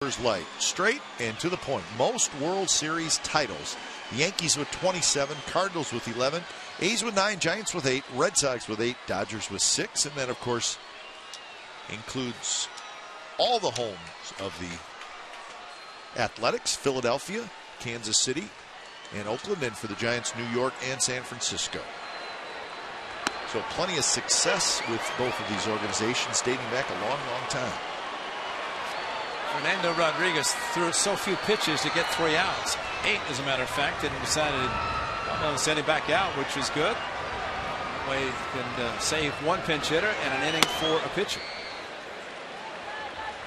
Light, straight and to the point. Most World Series titles. The Yankees with 27, Cardinals with 11, A's with 9, Giants with 8, Red Sox with 8, Dodgers with 6, and then of course includes all the homes of the Athletics, Philadelphia, Kansas City, and Oakland, and for the Giants, New York and San Francisco. So plenty of success with both of these organizations dating back a long, long time. Fernando Rodriguez threw so few pitches to get 3 outs. 8, as a matter of fact, and decided to send him back out, which was good. That way he can save 1 pinch hitter and an inning for a pitcher.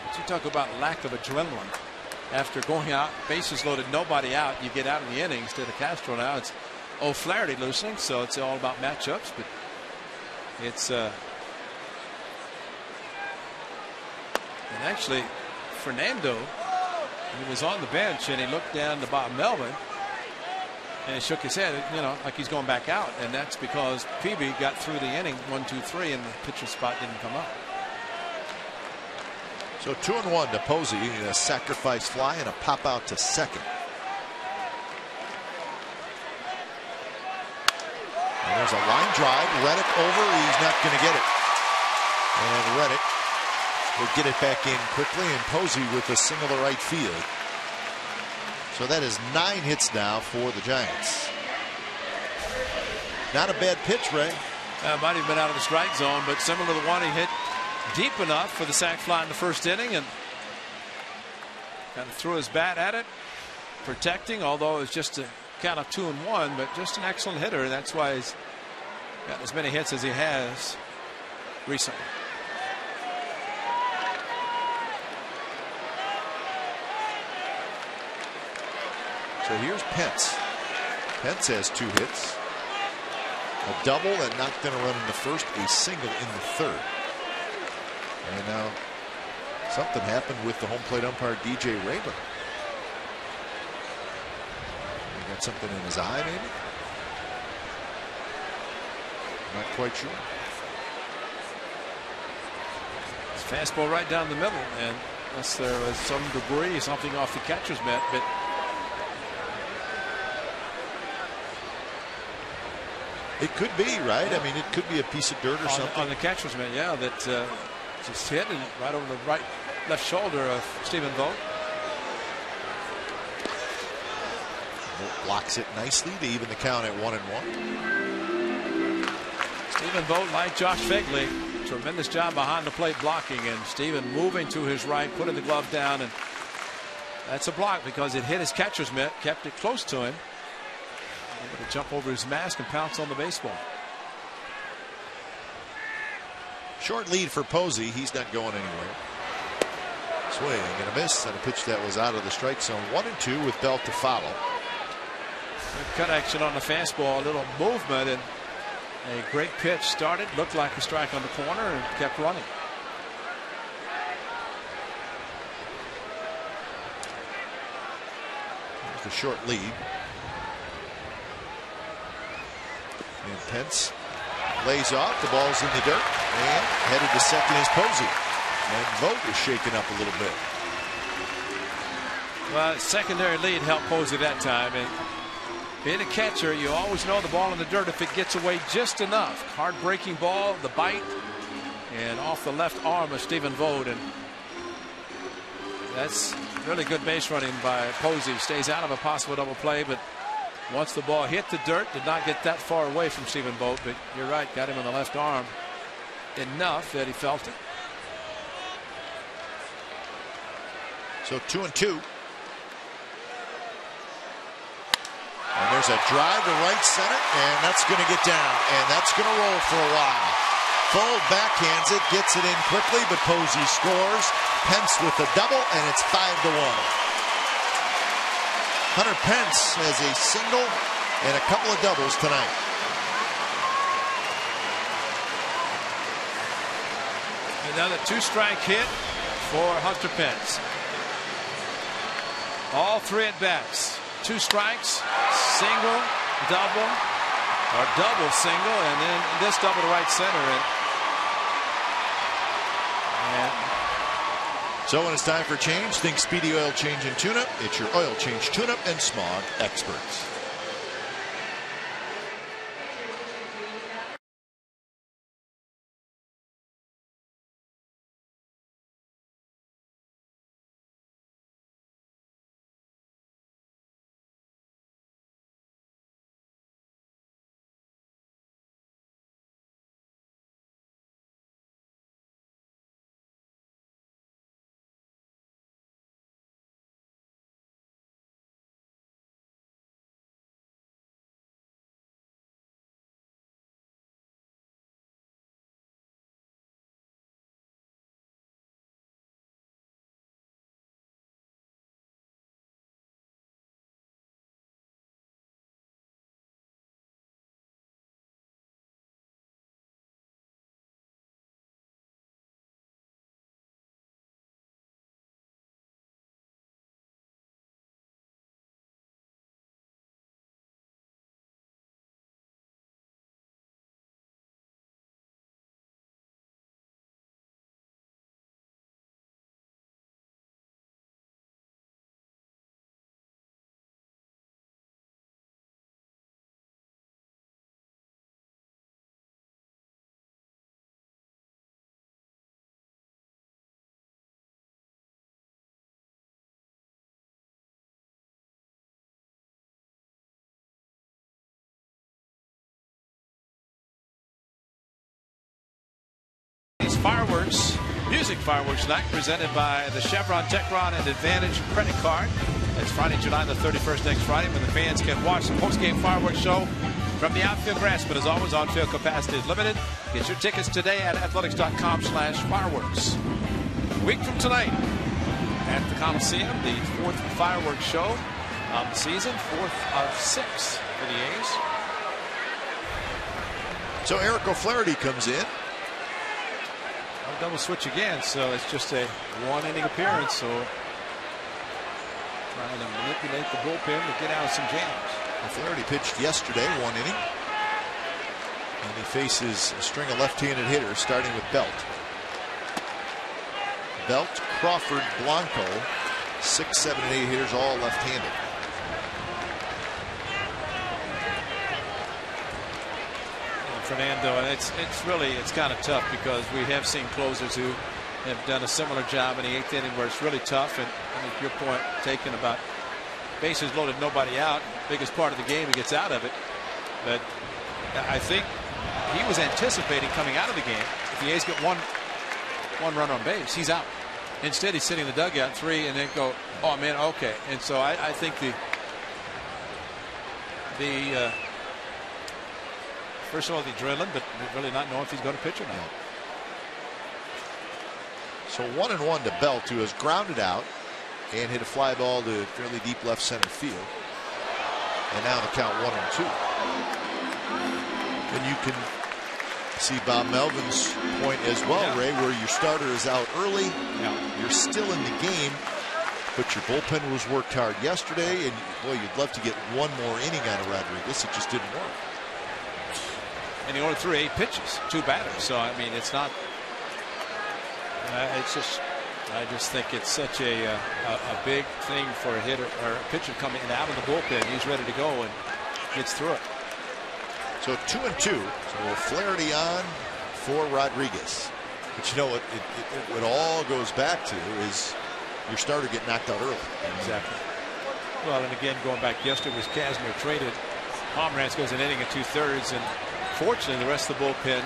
But you talk about lack of adrenaline. After going out, bases loaded, nobody out, you get out in the inning instead of Castro. Now it's O'Flaherty losing, so it's all about matchups. But it's and actually Fernando, he was on the bench and he looked down to Bob Melvin and he shook his head, like he's going back out, and that's because Peavy got through the inning 1, 2, 3, and the pitcher spot didn't come up. So 2-1 to Posey, a sacrifice fly and a pop out to second. And there's a line drive. Reddick over. He's not going to get it. And Reddick will get it back in quickly, and Posey with a single to right field. So that is 9 hits now for the Giants. Not a bad pitch, Ray. Might have been out of the strike zone, but similar to the one he hit deep enough for the sac fly in the first inning, and kind of threw his bat at it, protecting, although it was just a count of 2-1, but just an excellent hitter, and that's why he's got as many hits as he has recently. So here's Pence. Pence has 2 hits, a double that knocked in a run in the first, a single in the third. And now something happened with the home plate umpire, DJ Rayburn. He got something in his eye, maybe? Not quite sure. It's fastball right down the middle, and unless there was some debris, something off the catcher's mitt, but it could be, right? I mean, it could be a piece of dirt or something. On the catcher's mitt, yeah, that just hit it right over the left shoulder of Stephen Vogt. Blocks it nicely to even the count at 1-1. Stephen Vogt, like Josh Phegley, tremendous job behind the plate blocking, and Stephen moving to his right, putting the glove down, and that's a block because it hit his catcher's mitt, kept it close to him. Able to jump over his mask and pounce on the baseball. Short lead for Posey. He's not going anywhere. Swing and a miss, and a pitch that was out of the strike zone. 1-2 with Bell to follow. Good cut action on the fastball, a little movement, and a great pitch started. Looked like a strike on the corner and kept running. There's the short lead. And Pence lays off. The ball's in the dirt, and headed to second is Posey. And Vogt is shaken up a little bit. Well, secondary lead helped Posey that time, and being a catcher, you always know the ball in the dirt if it gets away just enough. Hard breaking ball, the bite, and off the left arm of Stephen Vogt, and that's really good base running by Posey. Stays out of a possible double play, but once the ball hit the dirt, did not get that far away from Stephen Vogt, but you're right, got him on the left arm enough that he felt it. So 2-2. And there's a drive to right center, and that's going to get down, and that's going to roll for a while. Full backhands it, gets it in quickly, but Posey scores. Pence with a double, and it's 5-1. Hunter Pence has a single and a couple of doubles tonight. Another 2-strike hit for Hunter Pence. All 3 at bats. 2 strikes, single, double, or double single, and then this double to right center. And So when it's time for change, think Speedy Oil Change and Tune-Up. It's your oil change, tune-up, and smog experts. Fireworks, music fireworks night presented by the Chevron Techron and Advantage credit card. It's Friday, July the 31st, next Friday, when the fans can watch the post-game fireworks show from the outfield grass. But as always, on-field capacity is limited. Get your tickets today at athletics.com/fireworks. A week from tonight at the Coliseum, the 4th fireworks show of the season, 4th of 6 for the A's. So Eric O'Flaherty comes in. Double switch again, so it's just a 1-inning appearance. So trying to manipulate the bullpen to get out of some jams. O'Flaherty pitched yesterday, 1 inning, and he faces a string of left-handed hitters, starting with Belt. Belt, Crawford, Blanco, 6, 7, and 8 hitters, all left-handed. Fernando, and it's kind of tough because we have seen closers who have done a similar job in the 8th inning where it's really tough. And I think your point taken about bases loaded, nobody out, biggest part of the game, he gets out of it. But I think he was anticipating coming out of the game, if the A's get one run on base, he's out. Instead, he's sitting in the dugout 3 and then go, oh man, okay. And so I think first of all, the adrenaline, but really not knowing if he's going to pitch or not. So 1-1 to Belt, who has grounded out and hit a fly ball to fairly deep left center field. And now the count 1-2. And you can see Bob Melvin's point as well, yeah. Ray, where your starter is out early. Yeah. You're still in the game, but your bullpen was worked hard yesterday, and boy, you'd love to get one more inning out of Rodriguez. It just didn't work. And he only threw 8 pitches, 2 batters. So I mean, it's not. It's just. I just think it's such a big thing for a hitter or a pitcher coming in out of the bullpen. He's ready to go and gets through it. So 2-2. So Flaherty on for Rodriguez. But you know what? What all goes back to is your starter get knocked out early. Exactly. Well, and again, going back yesterday was Kazmir traded. Pomeranz goes an inning and 2/3, and fortunately, the rest of the bullpen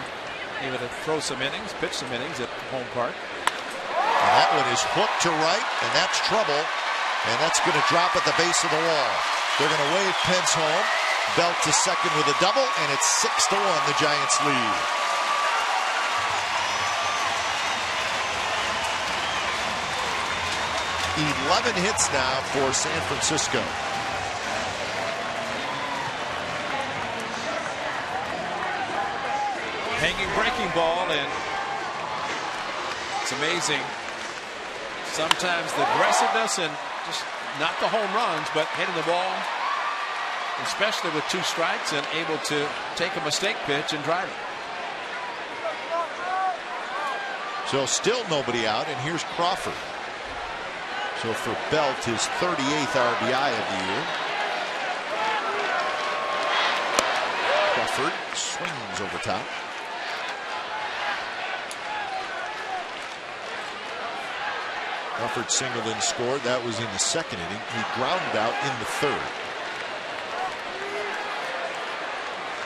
able to throw some innings, pitch some innings at home park. And that one is hooked to right, and that's trouble. And that's going to drop at the base of the wall. They're going to wave Pence home. Belt to second with a double, and it's 6-1, the Giants lead. "11 hits now for San Francisco." Hanging breaking ball, and it's amazing. Sometimes the aggressiveness and just not the home runs, but hitting the ball, especially with 2 strikes, and able to take a mistake pitch and drive it. So still nobody out, and here's Crawford. So for Belt, his 38th RBI of the year. Crawford swings over top. Crawford singled and scored. That was in the second inning. He grounded out in the third.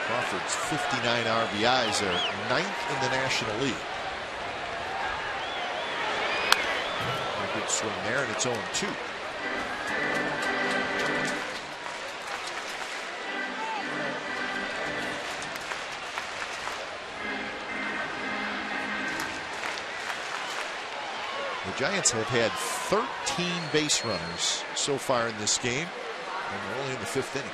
Crawford's 59 RBIs are 9th in the National League. A good swing there, and it's 0-2. The Giants have had 13 base runners so far in this game, and we're only in the 5th inning.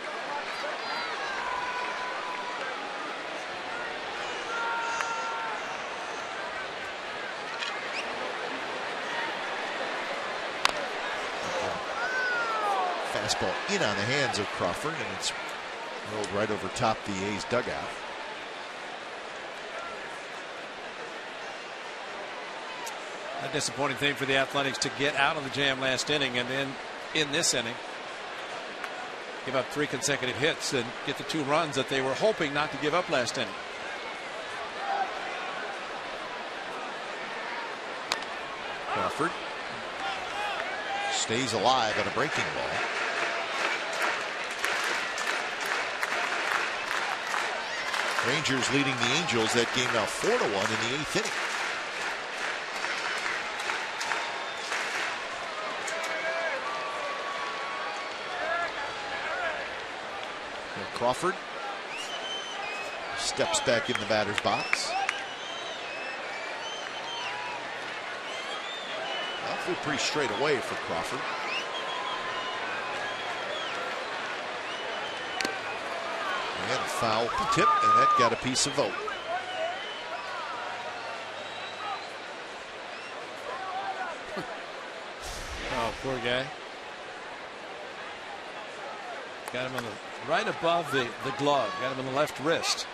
Fastball in on the hands of Crawford, and it's rolled right over top the A's dugout. A disappointing thing for the Athletics to get out of the jam last inning, and then in this inning give up 3 consecutive hits and get the 2 runs that they were hoping not to give up last inning. Crawford stays alive on a breaking ball. Rangers leading the Angels that game now 4-1 in the 8th inning. Crawford steps back in the batter's box. Outfield pretty straight away for Crawford. And a foul tip, and that got a piece of vote. Oh, poor guy. Got him on the right above the glove. Got him on the left wrist.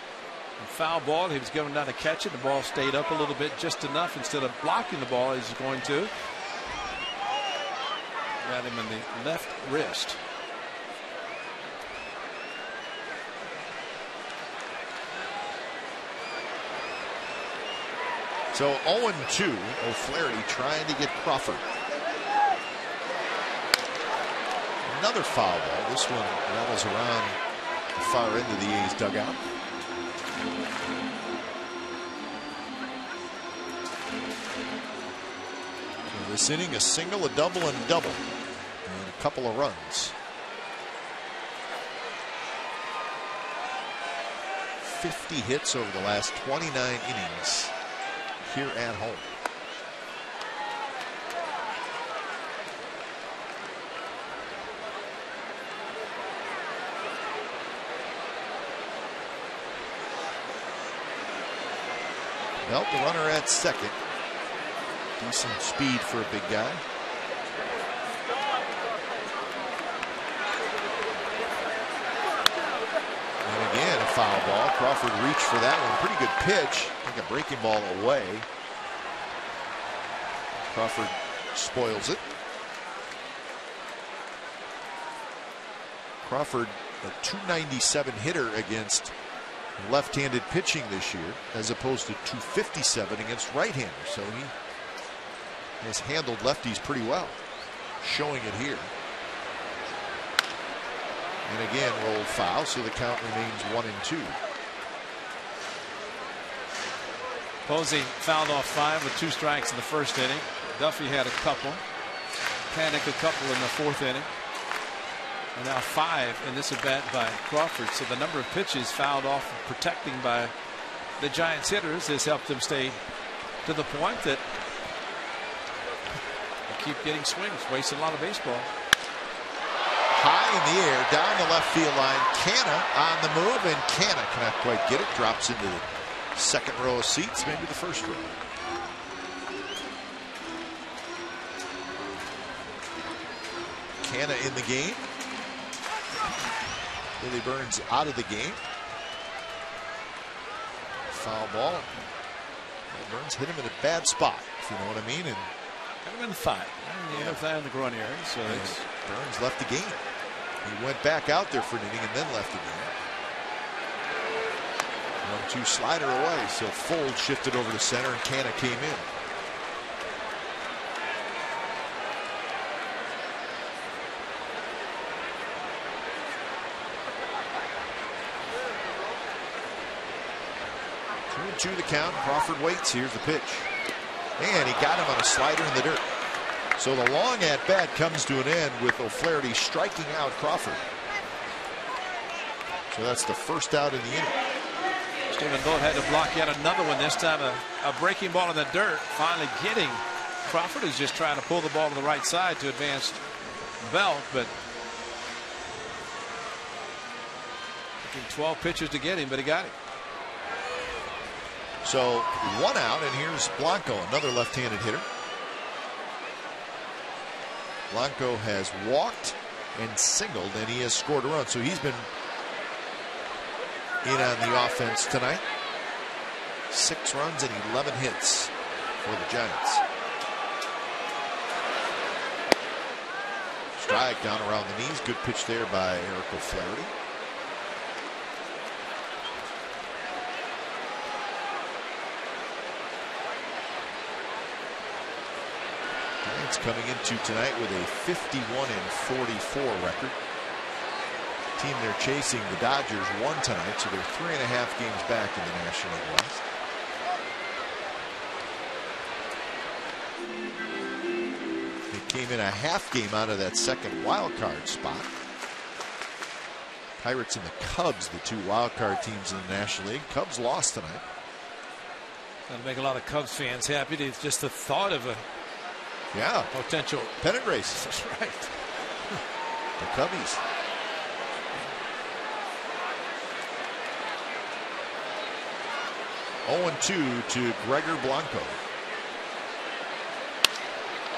And foul ball. He was going down to catch it. The ball stayed up a little bit, just enough. Instead of blocking the ball, he's going to. Got him in the left wrist. So 0-2. O'Flaherty trying to get Crawford. Another foul ball. This one rattles around the far end of the A's dugout. So this inning, a single, a double, and a double, and a couple of runs. 50 hits over the last 29 innings here at home. Belt, the runner at second. Decent speed for a big guy. And again, a foul ball. Crawford reached for that one. Pretty good pitch. I think a breaking ball away. Crawford spoils it. Crawford, a .297 hitter against left-handed pitching this year, as opposed to .257 against right-handers. So he has handled lefties pretty well, showing it here. And again, rolled foul, so the count remains 1-2. Posey fouled off 5 with 2 strikes in the first inning. Duffy had a couple. Panic a couple in the 4th inning. And now 5 in this at bat by Crawford. So the number of pitches fouled off and protecting by the Giants hitters has helped them stay to the point that they keep getting swings, wasting a lot of baseball. High in the air, down the left field line. Canna on the move, and Canna cannot quite get it. Drops into the second row of seats, maybe the first row. Canna in the game. Billy Burns out of the game. Foul ball. Burns hit him in a bad spot, if you know what I mean, and Could have been 5. In the groin area. So Burns left the game. He went back out there for an inning and then left the game. 1-2 slider away. So Fold shifted over to center and Canna came in. To the count. Crawford waits. Here's the pitch. And he got him on a slider in the dirt. So the long at bat comes to an end with O'Flaherty striking out Crawford. So that's the first out in the inning. Stephen Vogt had to block yet another one. This time a breaking ball in the dirt. Finally getting Crawford is just trying to pull the ball to the right side to advance Belt, but taking 12 pitches to get him, but he got it. So 1 out, and here's Blanco, another left-handed hitter. Blanco has walked and singled, and he has scored a run. So he's been in on the offense tonight. 6 runs and 11 hits for the Giants. Strike down around the knees. Good pitch there by Eric O'Flaherty. Giants coming into tonight with a 51-44 record. Team they're chasing, the Dodgers, won tonight, so they're 3.5 games back in the National League West. They came in a half game out of that second wild card spot. Pirates and the Cubs, the 2 wild card teams in the National League. Cubs lost tonight. That'll make a lot of Cubs fans happy. It's just the thought of a potential pennant race. That's right. The Cubbies. (0-2) to Gregor Blanco.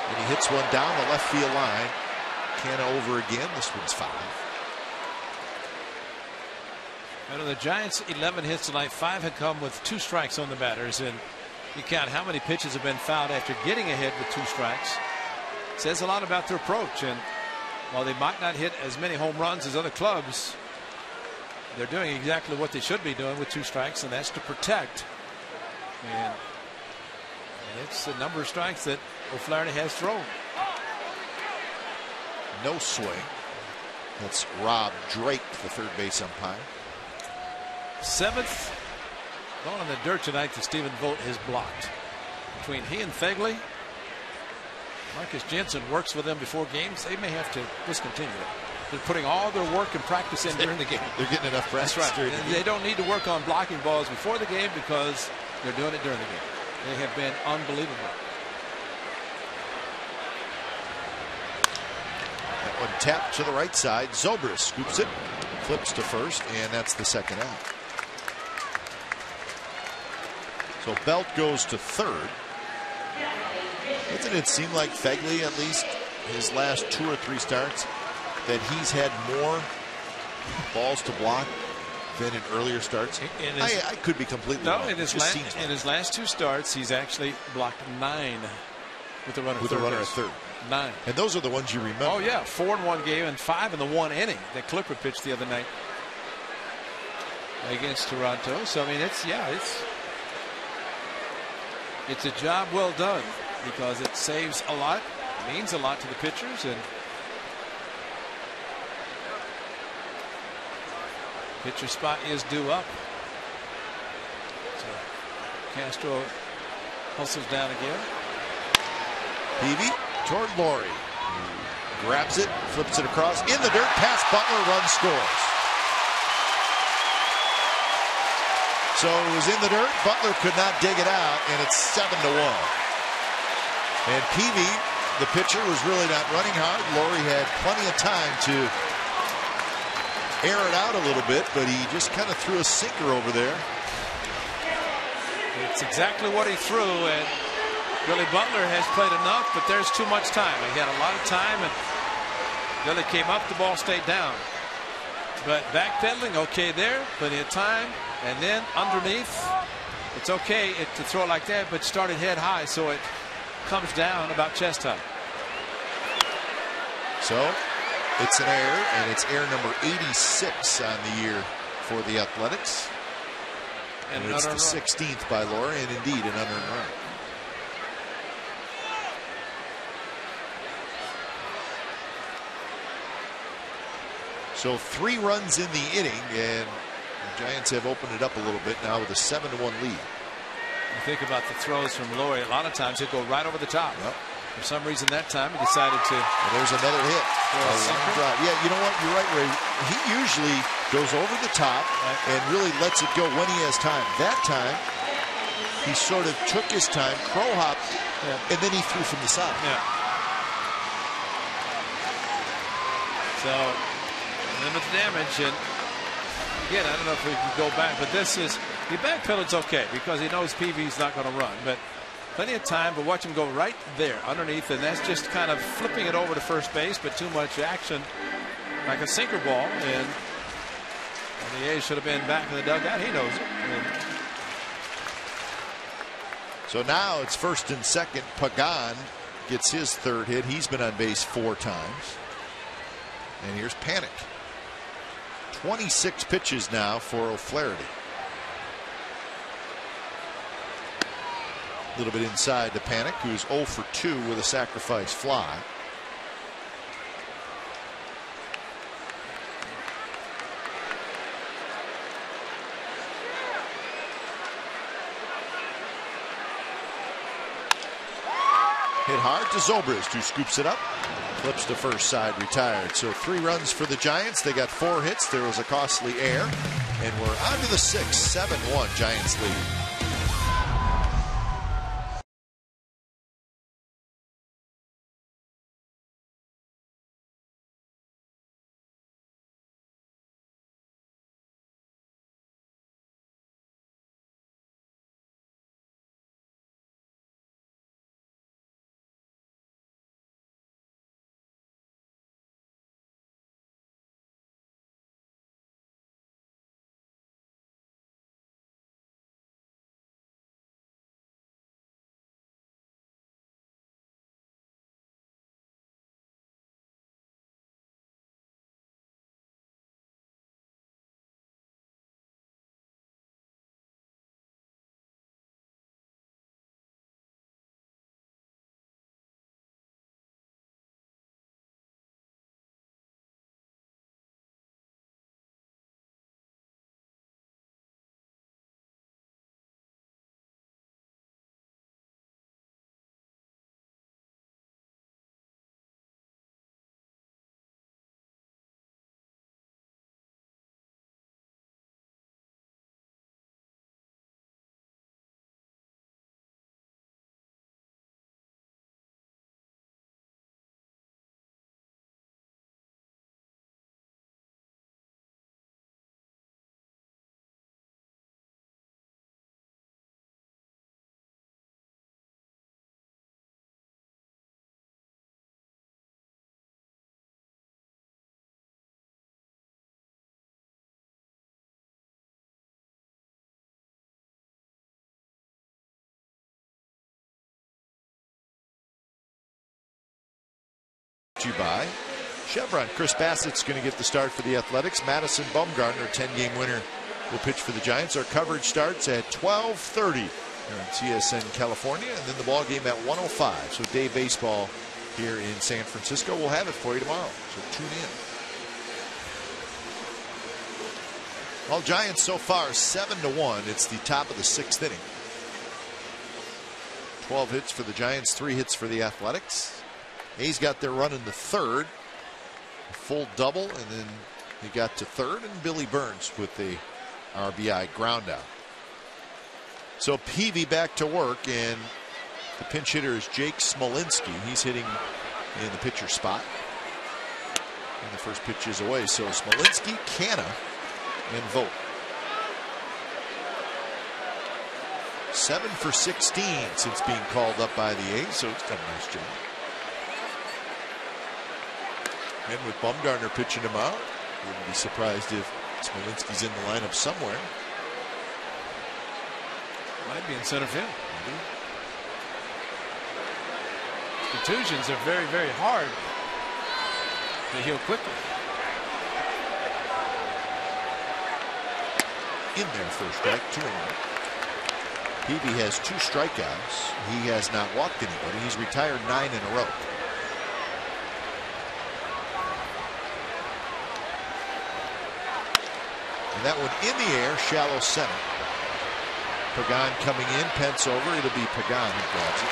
And he hits one down the left field line. Canna over again. This one's foul. Out of the Giants' 11 hits tonight, 5 had come with 2 strikes on the batters, and you count how many pitches have been fouled after getting ahead with 2 strikes. It says a lot about their approach, and while they might not hit as many home runs as other clubs, they're doing exactly what they should be doing with 2 strikes, and that's to protect. And it's the number of strikes that O'Flaherty has thrown. No swing. That's Rob Drake, the third base umpire. 7th ball in the dirt tonight that Stephen Vogt has blocked. Between he and Fegley, Marcus Jensen works with them before games. They may have to discontinue it. They're putting all their work and practice in during the game. They're getting enough practice. That's right. And they don't need to work on blocking balls before the game because they're doing it during the game. They have been unbelievable. That one tapped to the right side. Zobrist scoops it, flips to first, and that's the second out. So Belt goes to third. Doesn't it seem like Fegley, at least his last 2 or 3 starts, that he's had more balls to block than in earlier starts? I could be completely wrong. In his last 2 starts, he's actually blocked 9 with the runner at third. 9. And those are the ones you remember. Oh yeah, 4 in one game and 5 in the 1 inning that Clipper pitched the other night against Toronto. So I mean, it's a job well done because it saves a lot, means a lot to the pitchers, and pitcher spot is due up. So Castro hustles down again. Peavy toward Laurie. Grabs it, flips it across in the dirt, past Butler, run scores. So it was in the dirt. Butler could not dig it out, and it's 7-1. And Peavy, the pitcher, was really not running hard. Laurie had plenty of time to air it out a little bit, but he just kind of threw a sinker over there. It's exactly what he threw, and Billy Butler has played enough, but there's too much time. He had a lot of time, and Billy came up, the ball stayed down. But backpedaling, okay there, plenty of time, and then underneath, it's okay to throw it like that, but started head high, so it comes down about chest high. So it's an error, and it's error number 86 on the year for the Athletics. And it's the 16th by Laura, and indeed an unearned run. So 3 runs in the inning, and the Giants have opened it up a little bit now with a 7-1 lead. You think about the throws from Laurie. A lot of times he'll go right over the top. Yep. For some reason that time he decided to. And there's another hit. Yeah, you know what? You're right, Ray. He usually goes over the top and really lets it go when he has time. That time, he sort of took his time, crow hopped, and then he threw from the side. Yeah. So, limit the damage. And again, I don't know if we can go back, but this is. The backpedaled's okay because he knows PV's not going to run, but plenty of time. But watch him go right there underneath, and that's just kind of flipping it over to first base, but too much action, like a sinker ball. And the A's should have been back in the dugout. He knows it. So now it's first and second. Pagan gets his 3rd hit. He's been on base 4 times. And here's Panic. 26 pitches now for O'Flaherty. A little bit inside to Panic, who's 0 for 2 with a sacrifice fly. Hit hard to Zobrist, who scoops it up. Flips to first side, retired. So 3 runs for the Giants. They got 4 hits. There was a costly error. And we're on to the 6th. 7-1 Giants lead. You by Chevron. Chris Bassett's going to get the start for the Athletics. Madison Bumgarner, 10-game winner, will pitch for the Giants. Our coverage starts at 12:30 here on TSN California, and then the ball game at 1:05. So day baseball here in San Francisco. We'll have it for you tomorrow, so tune in. Well, Giants so far 7-1. It's the top of the 6th inning. 12 hits for the Giants, 3 hits for the Athletics. A's got their run in the 3rd, a full double, and then he got to 3rd, and Billy Burns with the RBI ground out. So Peavy back to work, and the pinch hitter is Jake Smolinski. He's hitting in the pitcher spot, and the first pitch is away. So Smolinski, Canna, and Vogt. 7 for 16 since being called up by the A's, so it's done a nice job. And with Bumgarner pitching him out, wouldn't be surprised if Smolinski's in the lineup somewhere. Might be in center field. Contusions are very, very hard to heal quickly. In there for a strike, 2-1. Peavy has 2 strikeouts. He has not walked anybody. He's retired 9 in a row. And that one in the air, shallow center. Pagan coming in, Pence over. It'll be Pagan who grabs it.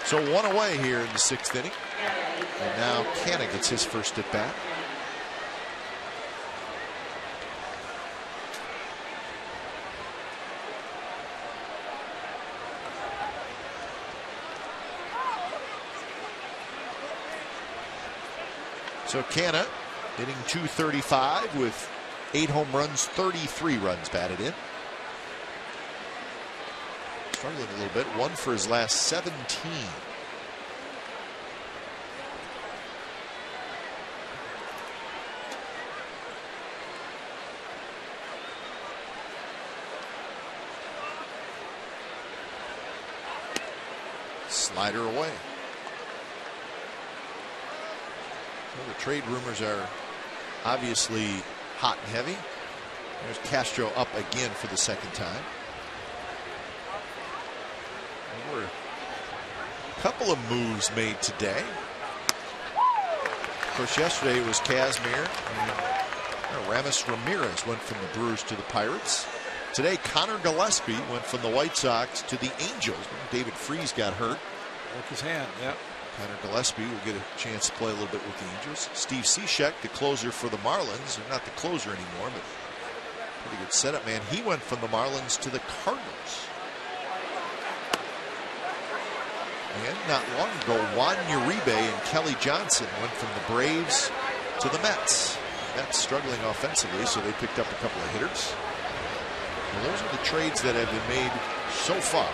So 1 away here in the 6th inning. And now Canna gets his first at bat. So Canna hitting .235 with 8 home runs, 33 runs batted in. Struggling a little bit. 1 for his last 17. Slider away. Well, the trade rumors are obviously hot and heavy. There's Castro up again for the 2nd time. There were a couple of moves made today. Of course, yesterday it was Kazmir. Ramis Ramirez went from the Brewers to the Pirates. Today, Connor Gillespie went from the White Sox to the Angels. David Freese got hurt. Broke his hand, yeah. Connor Gillespie will get a chance to play a little bit with the Angels. Steve Cishek, the closer for the Marlins, or not the closer anymore, but pretty good setup man. He went from the Marlins to the Cardinals. And not long ago, Juan Uribe and Kelly Johnson went from the Braves to the Mets. Mets struggling offensively, so they picked up a couple of hitters. Well, those are the trades that have been made so far.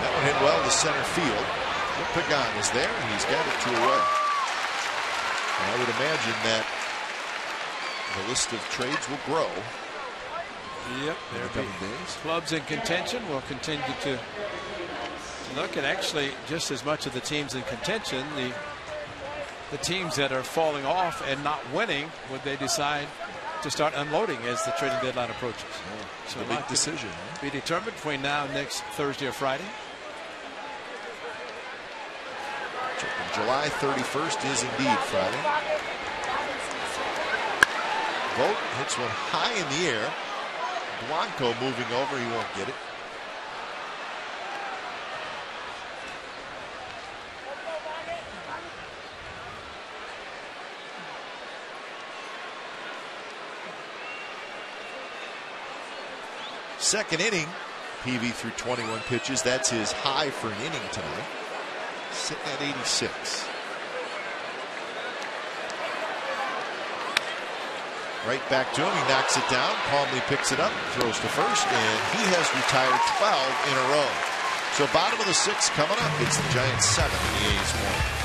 That one hit well to center field. Pagan is there, and he's got it 2 away. And I would imagine that the list of trades will grow. Yep, there will be days. Clubs in contention will continue to look at actually just as much of the teams in contention. The teams that are falling off and not winning, would they decide to start unloading as the trading deadline approaches? Oh, so a big decision. Be determined between now and next Thursday or Friday. July 31st is indeed Friday. Vogt hits one high in the air. Blanco moving over, he won't get it. Second inning, Peavy threw 21 pitches. That's his high for an inning tonight. Sitting at 86. Right back to him. He knocks it down, calmly picks it up, throws to first, and he has retired 12 in a row. So bottom of the 6th coming up. It's the Giants 7 and the A's 1.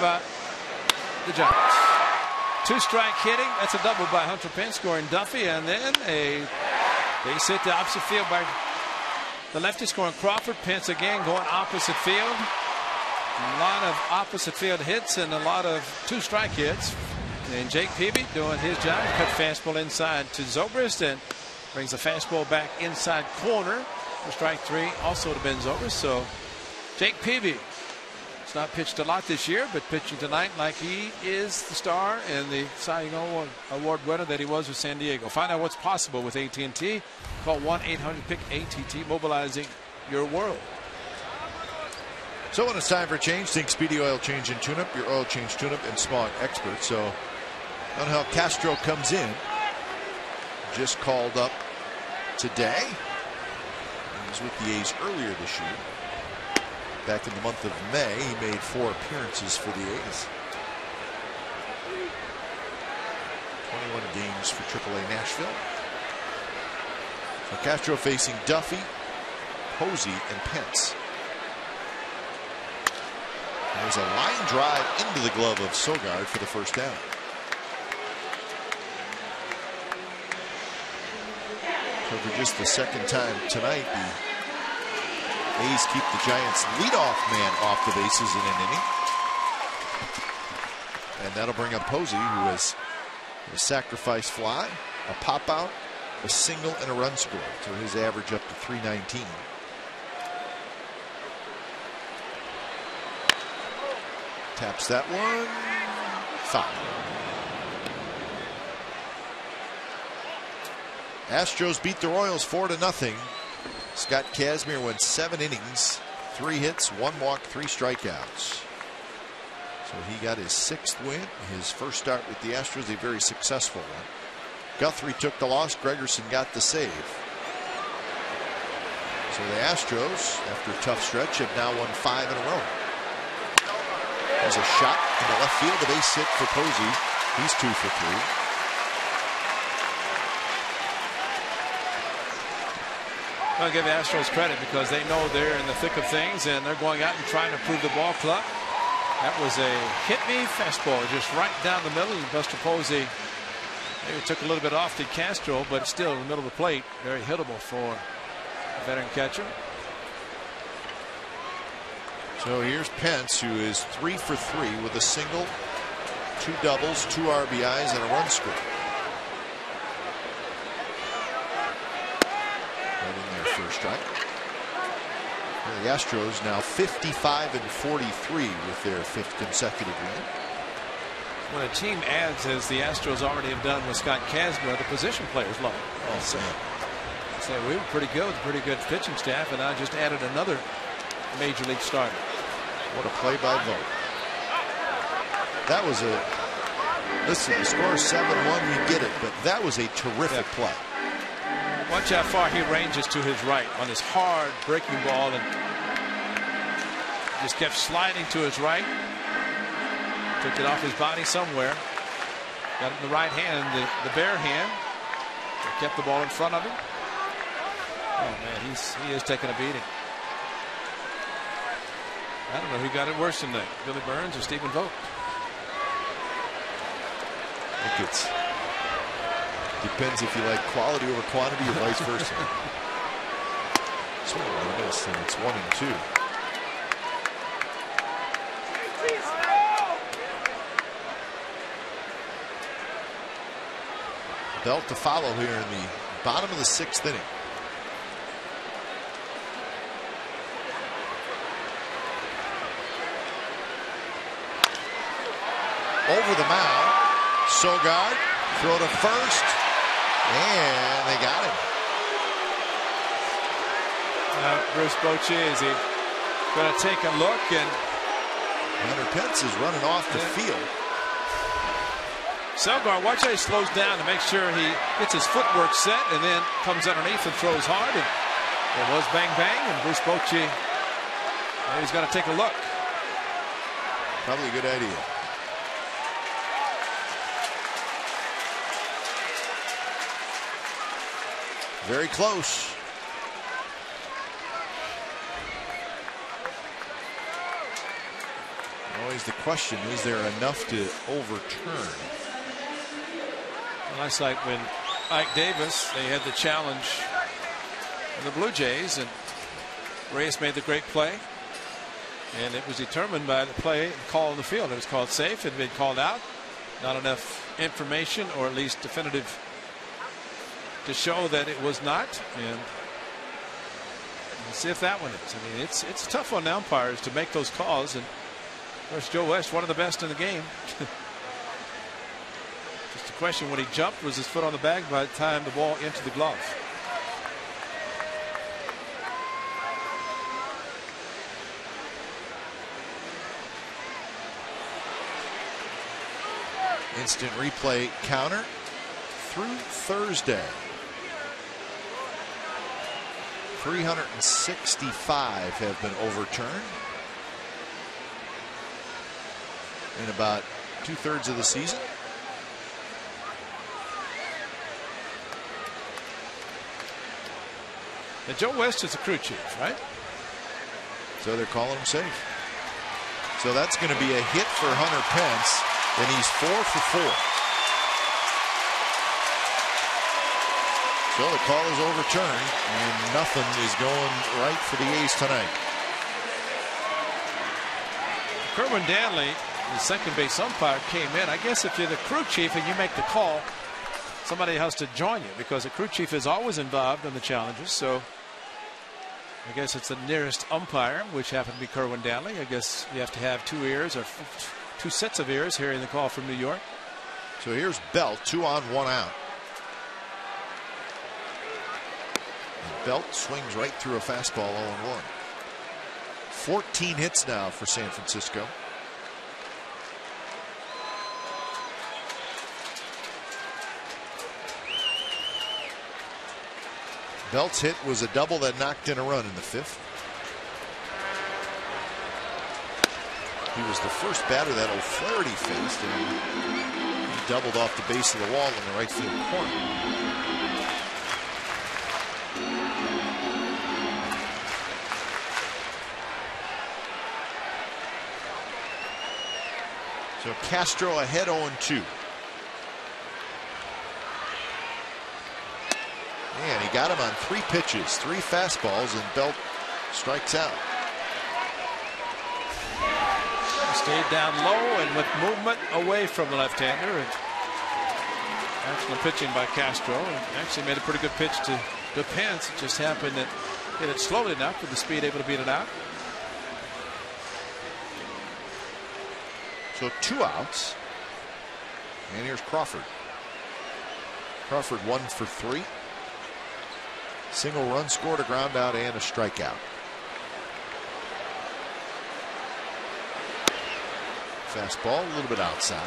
about the Giants? 2-strike hitting. That's a double by Hunter Pence, scoring Duffy, and then a base hit to opposite field by the lefty, scoring Crawford. Pence again going opposite field. A lot of opposite field hits and a lot of 2-strike hits. And Jake Peavy doing his job. Cut fastball inside to Zobrist and brings the fastball back inside corner for strike 3, also to Ben Zobrist. So Jake Peavy, it's not pitched a lot this year, but pitching tonight like he is the star and the Cy Young Award winner that he was with San Diego. Find out what's possible with AT&T. Call 1-800-PICK-ATT, mobilizing your world. So when it's time for a change, think Speedy Oil Change and Tune-Up, your oil change tune-up and smog expert. So Angel Castro comes in, just called up today. He was with the A's earlier this year. Back in the month of May, he made 4 appearances for the A's. 21 games for AAA Nashville. So Castro facing Duffy, Posey, and Pence. There's a line drive into the glove of Sogard for the first down. So for just the second time tonight, the A's keep the Giants' leadoff man off the bases in an inning. And that'll bring up Posey, who has a sacrifice fly, a pop out, a single, and a run score. So his average up to 319. Taps that one. Foul. Astros beat the Royals 4-0. Scott Kazmir went 7 innings, 3 hits, 1 walk, 3 strikeouts. So he got his 6th win, his first start with the Astros, a very successful one. Guthrie took the loss. Gregerson got the save. So the Astros, after a tough stretch, have now won 5 in a row. There's a shot in the left field, the base hit for Posey. He's 2 for 3. I'll give the Astros credit because they know they're in the thick of things and they're going out and trying to prove the ball club. That was a hit-me fastball just right down the middle. And Buster Posey maybe took a little bit off the Castro, but still in the middle of the plate. Very hittable for a veteran catcher. So here's Pence, who is 3 for 3 with a single, 2 doubles, 2 RBIs, and a run score. Right in there, first strike. And the Astros now 55-43 with their 5th consecutive win. When a team adds, as the Astros already have done with Scott Kazmir, the position players love it. Oh, so we were pretty good with a pretty good pitching staff, and I just added another major league starter. What a play by Vogt. That was a, listen, the score is 7-1, we get it, but that was a terrific play. Watch how far he ranges to his right on this hard breaking ball, and just kept sliding to his right. Took it off his body somewhere. Got it in the right hand, the bare hand. Kept the ball in front of him. Oh man, he is taking a beating. I don't know who got it worse than that, Billy Burns or Stephen Vogt. I think it's depends if you like quality over quantity or vice versa. Swing and a miss, and it's 1-2. Belt to follow here in the bottom of the 6th inning. Over the mound, Sogard, throw to first, and they got him. Bruce Bochy, is he going to take a look? And Hunter Pence is running off the field. Sogard, watch how he slows down to make sure he gets his footwork set and then comes underneath and throws hard. And it was bang bang, and Bruce Bochy, he's going to take a look. Probably a good idea. Very close. always the question, is there enough to overturn? Well, that's like when Ike Davis, they had the challenge in the Blue Jays, and Reyes made the great play, and it was determined by the play call on the field. It was called safe. It had been called out. Not enough information, or at least definitive, to show that it was not. And we'll see if that one is. I mean, it's tough on the umpires to make those calls. And of course, Joe West, one of the best in the game. Just a question, when he jumped, was his foot on the bag by the time the ball entered the glove? Instant replay counter through Thursday. 365 have been overturned in about 2/3 of the season. And Joe West is a crew chief, right? So they're calling him safe. So that's going to be a hit for Hunter Pence. And he's 4 for 4. So the call is overturned, and nothing is going right for the A's tonight. Kerwin Danley, the second base umpire, came in. I guess if you're the crew chief and you make the call, somebody has to join you, because the crew chief is always involved in the challenges. So I guess it's the nearest umpire, which happened to be Kerwin Danley. I guess you have to have 2 ears, or 2 sets of ears hearing the call from New York. So here's Belt, 2 on, 1 out. And Belt swings right through a fastball, 0-1. 14 hits now for San Francisco. Belt's hit was a double that knocked in a run in the 5th. He was the first batter that O'Flaherty faced, and he doubled off the base of the wall in the right field corner. So Castro ahead 0-2. And he got him on 3 pitches, 3 fastballs, and Belt strikes out. Stayed down low and with movement away from the left-hander. And excellent pitching by Castro, and actually made a pretty good pitch to Pence. It just happened that hit it slowly enough with the speed able to beat it out. So 2 outs. And here's Crawford. Crawford 1 for 3. Single run scored, a ground out, and a strikeout. Fastball a little bit outside.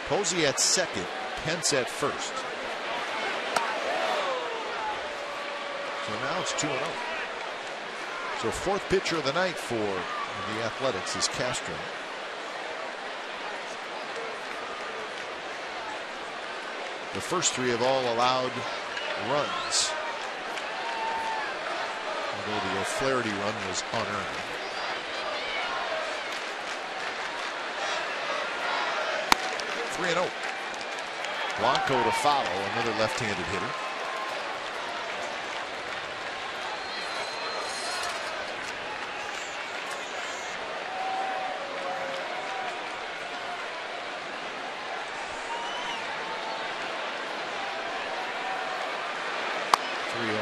Posey at second, Pence at first. So now it's 2-0. So 4th pitcher of the night for the Athletics is Castro. The first 3 have all allowed runs, although the O'Flaherty run was unearned. Three 3-0. Blanco to follow, another left-handed hitter.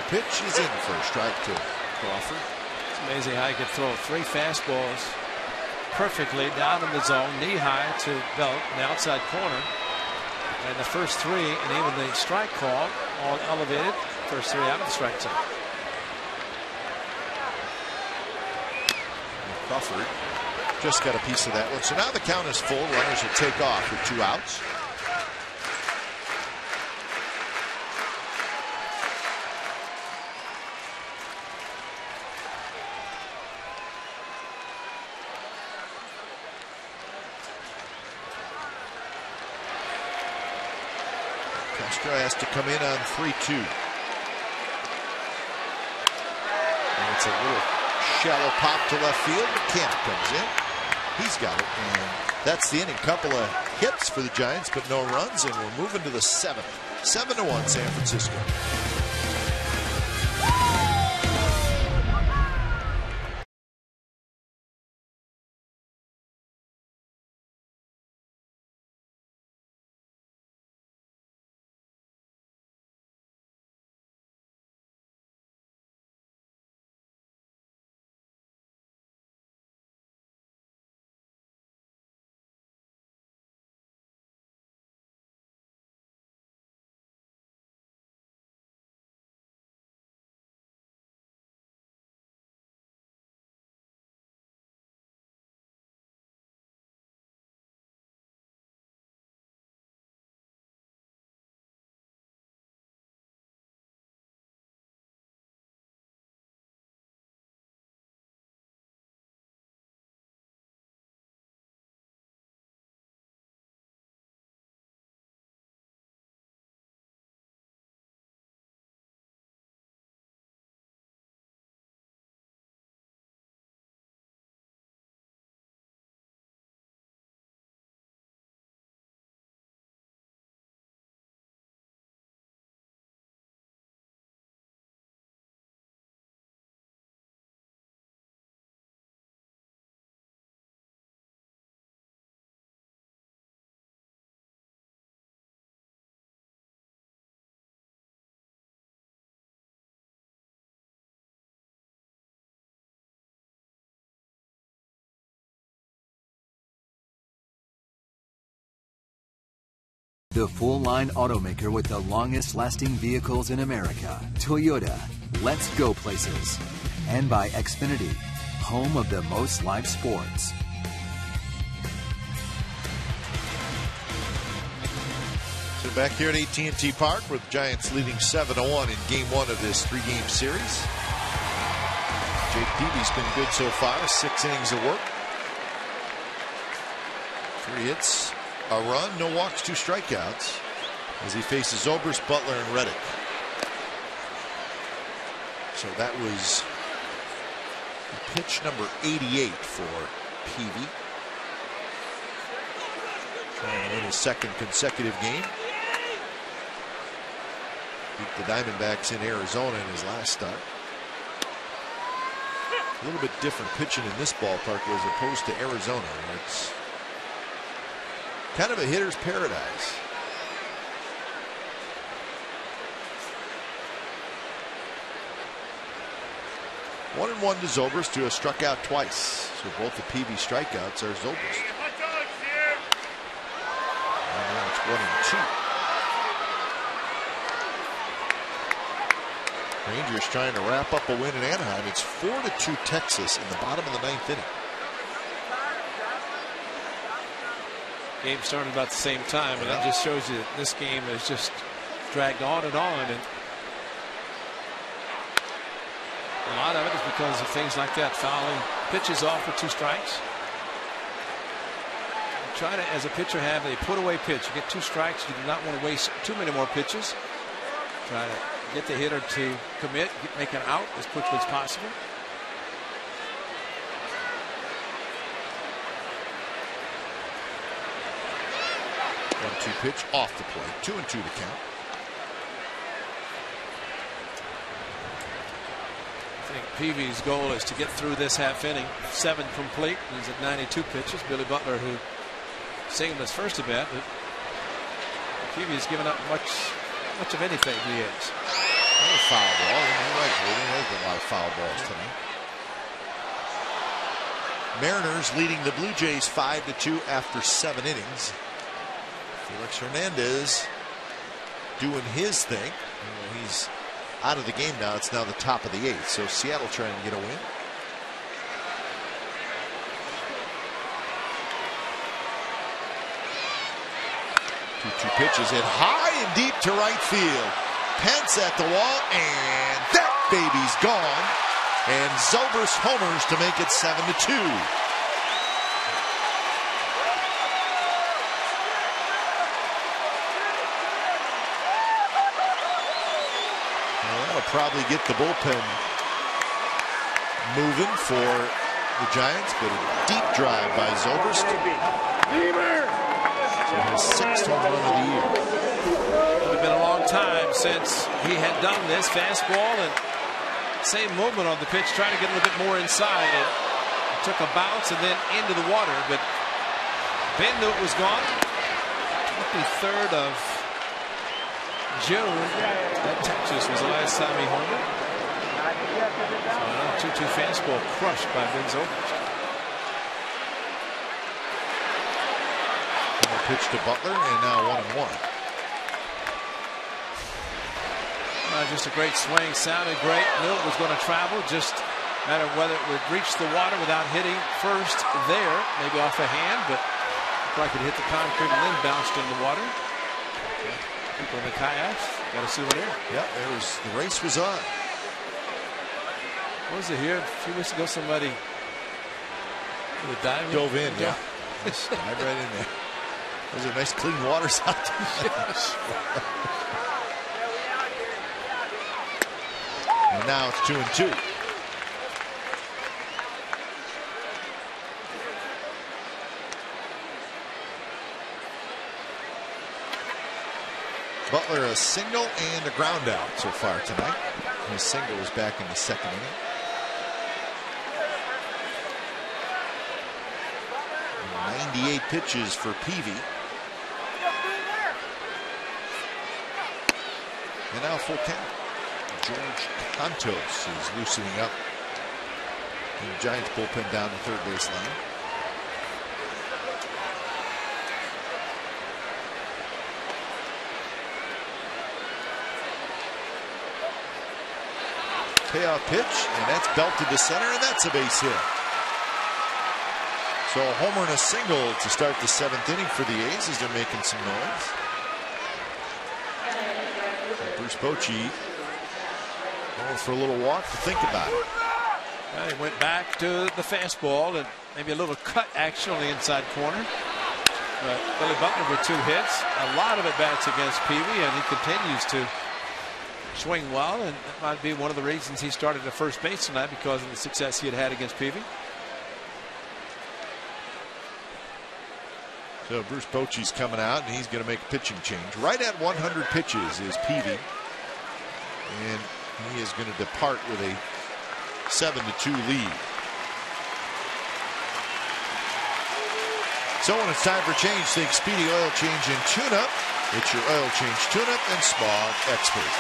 Pitch is in for a strike to Crawford. It's amazing how he could throw 3 fastballs perfectly down in the zone, knee high to Belt in the outside corner. And the first 3, and even the strike call, all elevated. First 3 out of the strike zone. Crawford just got a piece of that one. So now the count is full. Runners will take off with 2 outs. Castro has to come in on 3-2. And it's a little shallow pop to left field. Camp comes in. He's got it. And that's the inning. Couple of hits for the Giants, but no runs. And we're moving to the 7th. 7-1 San Francisco. The full-line automaker with the longest-lasting vehicles in America, Toyota. Let's go places. And by Xfinity, home of the most live sports. So back here at AT Park, with the Giants leading 7-1 in Game 1 of this 3-game series. Jake Peavy's been good so far. 6 innings of work. 3 hits. A run, no walks, 2 strikeouts as he faces Zobrist, Butler, and Reddick. So that was pitch number 88 for Peavy. Trying to win his 2nd consecutive game. Beat the Diamondbacks in Arizona in his last start. A little bit different pitching in this ballpark as opposed to Arizona, where it's kind of a hitter's paradise. One and one to Zobrist, who has struck out twice. So both the PB strikeouts are Zobrist. And now it's 1-2. Rangers trying to wrap up a win in Anaheim. It's 4-2 Texas in the bottom of the 9th inning. Game started about the same time, and that just shows you that this game has just dragged on and on. And a lot of it is because of things like that, fouling pitches off with 2 strikes. You try to, as a pitcher, have a put away pitch. You get 2 strikes. You do not want to waste too many more pitches. Try to get the hitter to commit, make an out as quickly as possible. 1-2 pitch off the plate. 2-2 to count. I think Peavy's goal is to get through this half inning. 7 complete. He's at 92 pitches. Billy Butler, who singled his first at bat, but Peavy has given up much of anything he is. Another foul ball. You're right. There's a lot of foul balls tonight. Mariners leading the Blue Jays 5-2 after 7 innings. Felix Hernandez doing his thing. He's out of the game now. It's now the top of the 8th. So Seattle trying to get a win. Two pitches and high and deep to right field. Pence at the wall, and that baby's gone. And Zobrist homers to make it 7-2. probably get the bullpen moving for the Giants, but a deep drive by Zobrist. So his 6th home run of the year. It would have been a long time since he had done this. Fastball and same movement on the pitch, trying to get a little bit more inside. It took a bounce and then into the water, but Ben knew it was gone. 23rd of June at Texas was the last time he homered. So 2-2 fastball crushed by Ben Zobrist. Pitch to Butler, and now 1-1. Just a great swing, sounded great. Knew it was going to travel. Just a matter of whether it would reach the water without hitting first there, maybe off a hand, but looked like it hit the concrete and then bounced in the water. People in the kayaks got a souvenir. Yeah, the race was on. What was it here? A few weeks ago, somebody dove in. Yeah, dive right in there. Those are nice clean waters out there. And now it's 2-2. Butler a single and a ground out so far tonight. His single was back in the 2nd inning. 98 pitches for Peavy. And now full count. George Contos is loosening up the Giants bullpen down the third base line. Payoff pitch, and that's belted to center, and that's a base hit. So a homer and a single to start the 7th inning for the A's as they're making some noise. Bruce Bochy going for a little walk to think about it. Well, he went back to the fastball and maybe a little cut action on the inside corner. But Billy Butler with 2 hits. A lot of at bats against Peavy, and he continues to swing well, and that might be one of the reasons he started at first base tonight, because of the success he had against Peavy. So Bruce Bochy's coming out, and he's going to make a pitching change. Right at 100 pitches is Peavy, and he is going to depart with a 7-2 lead. So when it's time for change, think Speedy Oil Change and Tune-Up. It's your oil change tune-up and spa expert.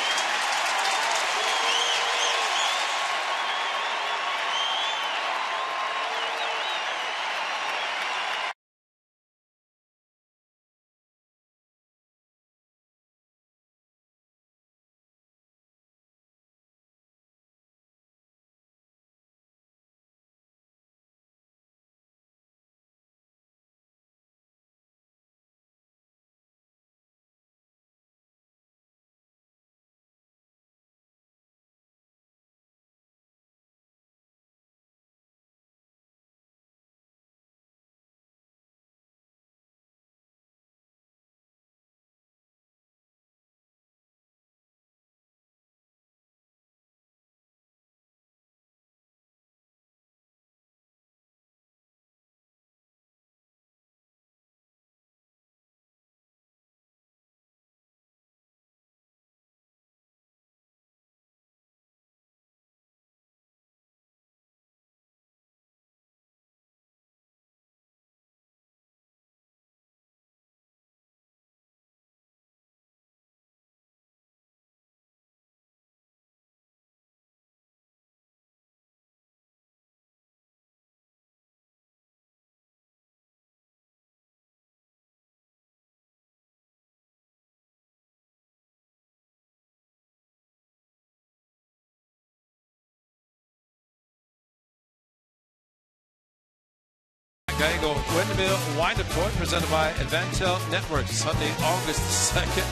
Geico Windmill Wind-Up Toy presented by Advantel Networks. Sunday, August 2nd,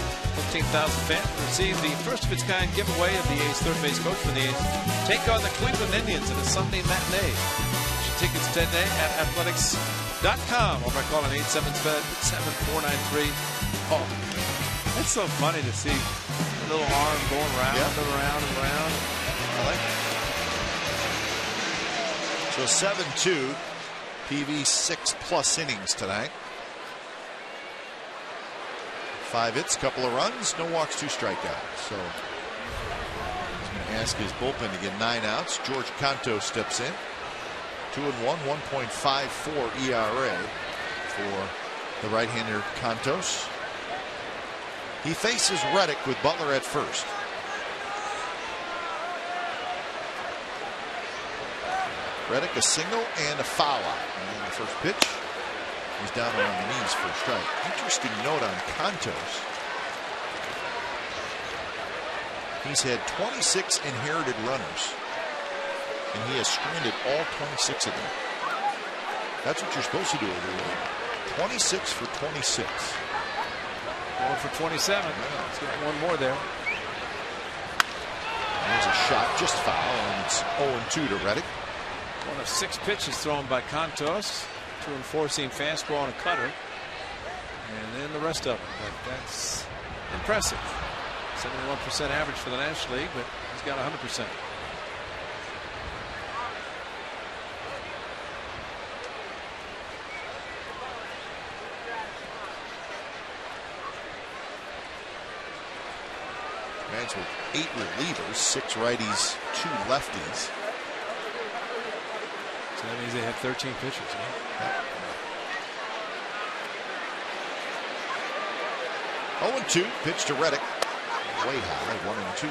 15,000 fans receive the first of its kind giveaway of the A's third base coach for the A's. Take on the Cleveland Indians in a Sunday matinee. Get your tickets today at athletics.com or by calling 877-493-PAUL. It's so funny to see a little arm going round and round and round. I like it. So 7-2. PV 6+ innings tonight. 5 hits, couple of runs, no walks, 2 strikeouts. So he's going to ask his bullpen to get 9 outs. George Canto steps in. 2-1, 1.54 ERA for the right-hander Cantos. He faces Reddick with Butler at first. Reddick a single and a foul out. And the first pitch, he's down around the knees for a strike. Interesting note on Cantos. He's had 26 inherited runners, and he has stranded all 26 of them. That's what you're supposed to do every week. 26 for 26. 1 for 27. Yeah. Let's get one more there. There's a shot, just foul, and it's 0-2 to Reddick. 1 of 6 pitches thrown by Cantos. 2 and 4 seam fastball and a cutter, and then the rest of them. But that's impressive. 71% average for the National League, but he's got 100%. Guys with 8 relievers, 6 righties, 2 lefties. So that means they have 13 pitchers. Huh? 0-2, pitch to Reddick. Way high, 1-2.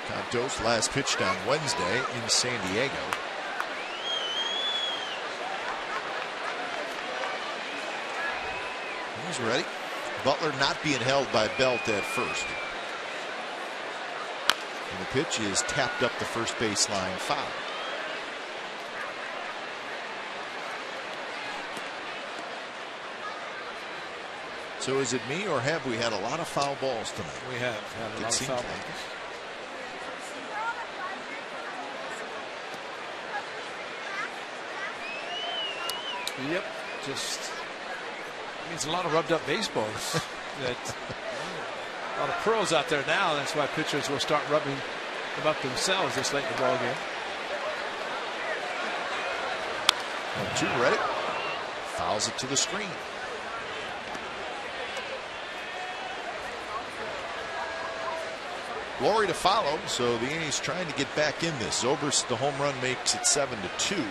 Cantos last pitched on Wednesday in San Diego. He's ready. Butler not being held by Belt at first. And the pitch is tapped up the first baseline, foul. So is it me, or have we had a lot of foul balls tonight? We have had a lot of foul balls. Yep, just means a lot of rubbed up baseballs. That a lot of pearls out there now. That's why pitchers will start rubbing them up themselves this late in the ball game. 1-2, Reddick fouls it to the screen. Glory to follow, so the Yankees trying to get back in this. Zobrist, the home run, makes it 7-2.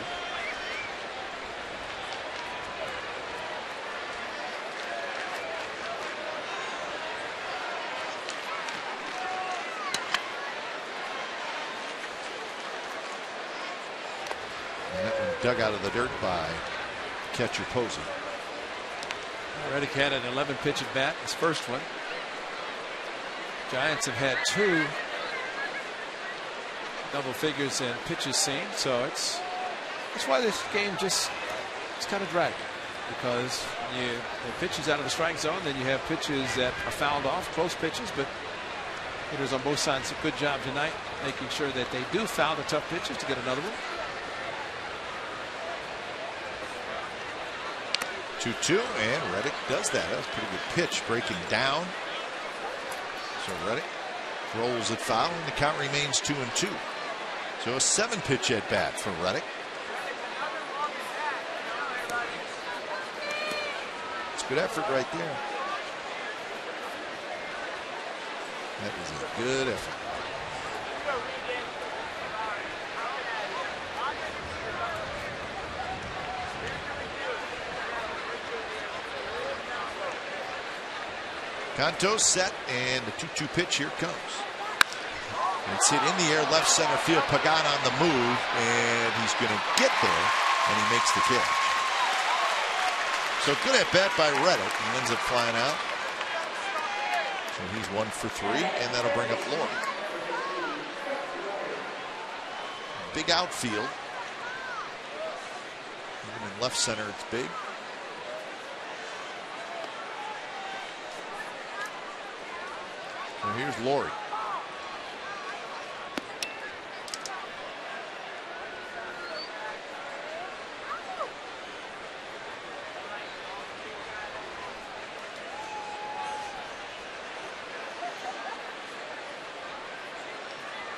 Dug out of the dirt by catcher Posey. Reddick had an 11-pitch at bat, his first one. Giants have had 2 double figures in pitches seen, so that's why this game just it's kind of dragging, because you have pitches out of the strike zone, then you have pitches that are fouled off, close pitches, but hitters on both sides did a good job tonight making sure that they do foul the tough pitches to get another one. 2-2, and Reddick does that. That was a pretty good pitch, breaking down. So Reddick rolls it foul, and the count remains 2-2. So a 7-pitch at bat for Reddick. It's a good effort right there. That was a good effort. Cantos set, and the 2-2 pitch here comes. It's hit in the air, left center field. Pagan on the move, and he's going to get there, and he makes the catch. So good at bat by Reddick. He ends up flying out. So he's 1 for 3, and that'll bring up Laurie. Big outfield. Even in left center, it's big. So here's Laurie.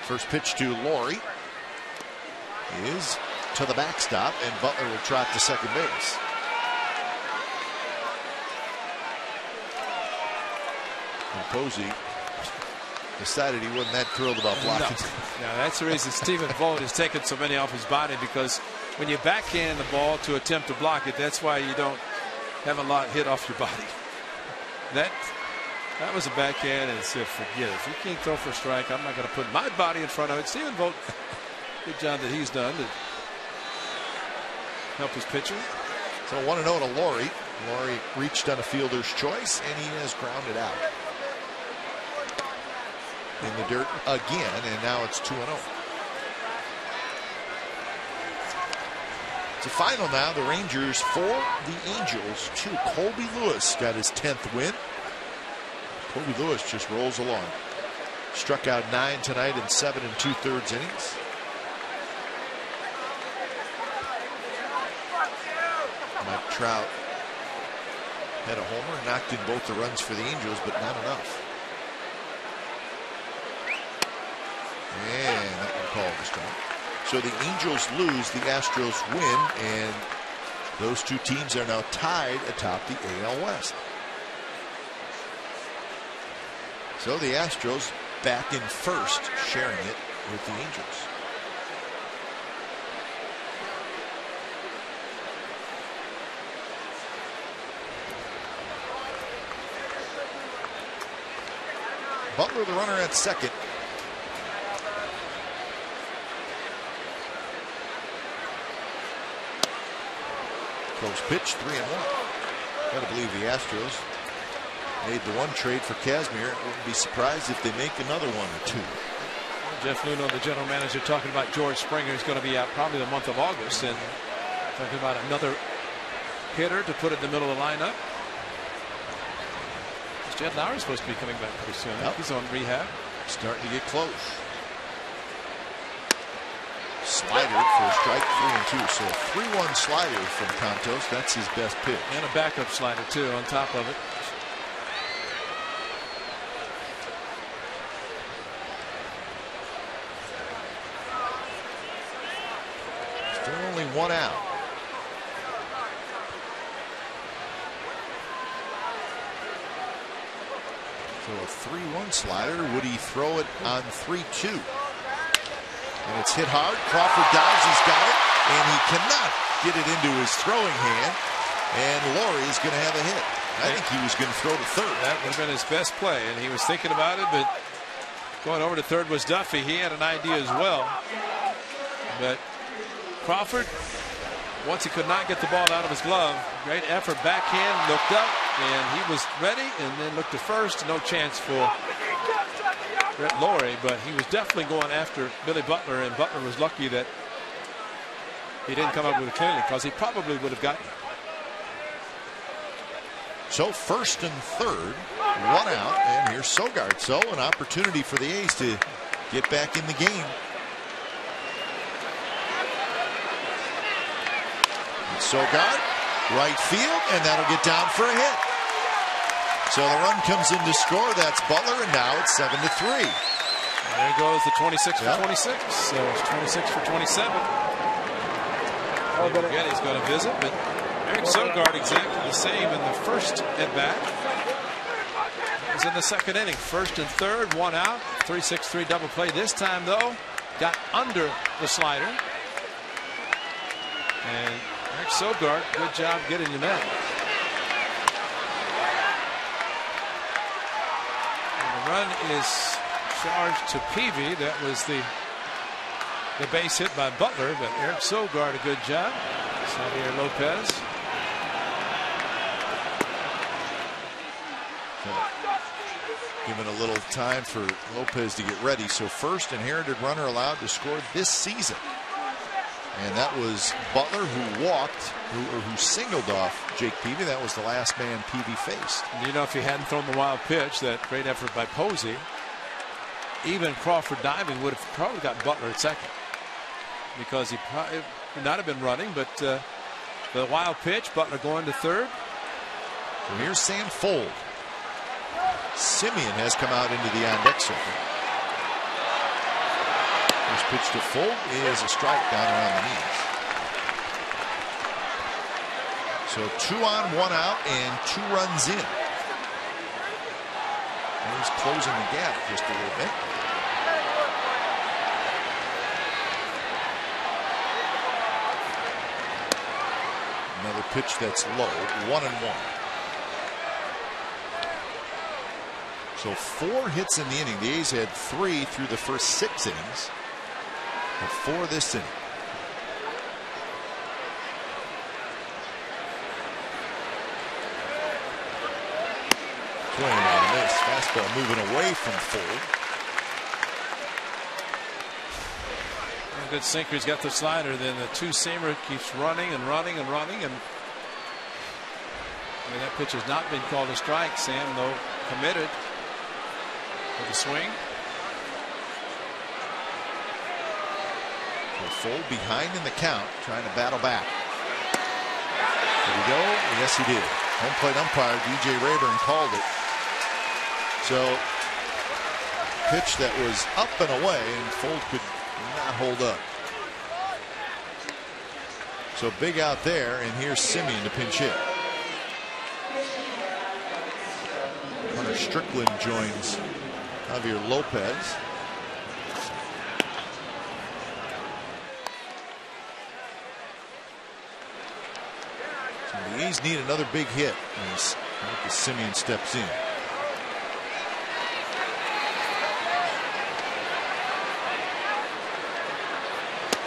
First pitch to Laurie is to the backstop, and Butler will trot to second base. And Posey decided he wasn't that thrilled about blocking. No, that's the reason Stephen Vogt has taken so many off his body, because when you backhand the ball to attempt to block it, that's why you don't have a lot hit off your body. That was a backhand, and said, forget it. If you can't throw for a strike, I'm not going to put my body in front of it. Stephen Vogt, good job that he's done to help his pitcher. So 1-0 to Laurie. Laurie reached on a fielder's choice, and he has grounded out. In the dirt again, and now it's 2-0. It's a final now. The Rangers 4, the Angels 2. Colby Lewis got his 10th win. Colby Lewis just rolls along. Struck out 9 tonight in 7 2/3 innings. Mike Trout had a homer, knocked in both the runs for the Angels, but not enough. And that one called the strike. So the Angels lose, the Astros win, and those two teams are now tied atop the AL West. So the Astros back in first, sharing it with the Angels. Butler, the runner at second. Close pitch, 3-1. Gotta believe the Astros made the one trade for Kazmir. Wouldn't be surprised if they make another one or two. Jeff Luhnow, the general manager, talking about George Springer is going to be out probably the month of August, and talking about another hitter to put in the middle of the lineup. Jed Lowry's supposed to be coming back pretty soon. Yep. He's on rehab. Starting to get close. Slider for a strike, 3-2. So a 3-1 slider from Contos. That's his best pitch. And a backup slider too on top of it. Still only one out. So a 3-1 slider. Would he throw it on 3-2? And it's hit hard. Crawford dives. He's got it. And he cannot get it into his throwing hand. And Laurie's going to have a hit. I think he was going to throw to third. That would have been his best play. And he was thinking about it. But going over to third was Duffy. He had an idea as well. But Crawford, once he could not get the ball out of his glove, great effort, backhand, looked up, and he was ready, and then looked to first. No chance for Brett Laurie, but he was definitely going after Billy Butler, and Butler was lucky that he didn't come up with it cleanly, because he probably would have gotten it. So first and third, one out, and here's Sogard. So an opportunity for the A's to get back in the game. Sogard, right field, and that'll get down for a hit. So the run comes in to score. That's Butler, and now it's 7-3. There goes the 26 for 26. So it's 26 for 27. Again, he's going to visit, but Eric Sogard exactly the same in the first at bat. It was in the second inning. First and third, one out. 3-6-3 double play. This time, though, got under the slider. And Eric Sogard, good job getting him in. And the run is charged to Peavy. That was the base hit by Butler, but Eric Sogard, a good job. Xavier Lopez. Given a little time for Lopez to get ready. So first inherited runner allowed to score this season. And that was Butler, who walked, who singled off Jake Peavy. That was the last man Peavy faced. And you know, if he hadn't thrown the wild pitch, that great effort by Posey, even Crawford diving would have probably got Butler at second, because he probably would not have been running. But the wild pitch, Butler going to third. So here's Sam Fold. Simeon has come out into the on-deck circle. First pitch to Fold is a strike down around the knees. So 2 on, 1 out, and 2 runs in. And he's closing the gap just a little bit. Another pitch that's low, 1-1. So 4 hits in the inning. The A's had 3 through the first 6 innings, but 4 this inning. Swing on a miss. Fastball moving away from Fold. Good sinker. He's got the slider. Then the 2-seamer keeps running and running and running. And I mean, that pitch has not been called a strike. Sam, though, committed for the swing. So Fold behind in the count, trying to battle back. Did he go? Yes, he did. Home plate umpire DJ Rayburn called it. So pitch that was up and away, and Fold could not hold up. So big out there, and here's Simeon to pinch hit. Hunter Strickland joins Javier Lopez. So the A's need another big hit as Simeon steps in.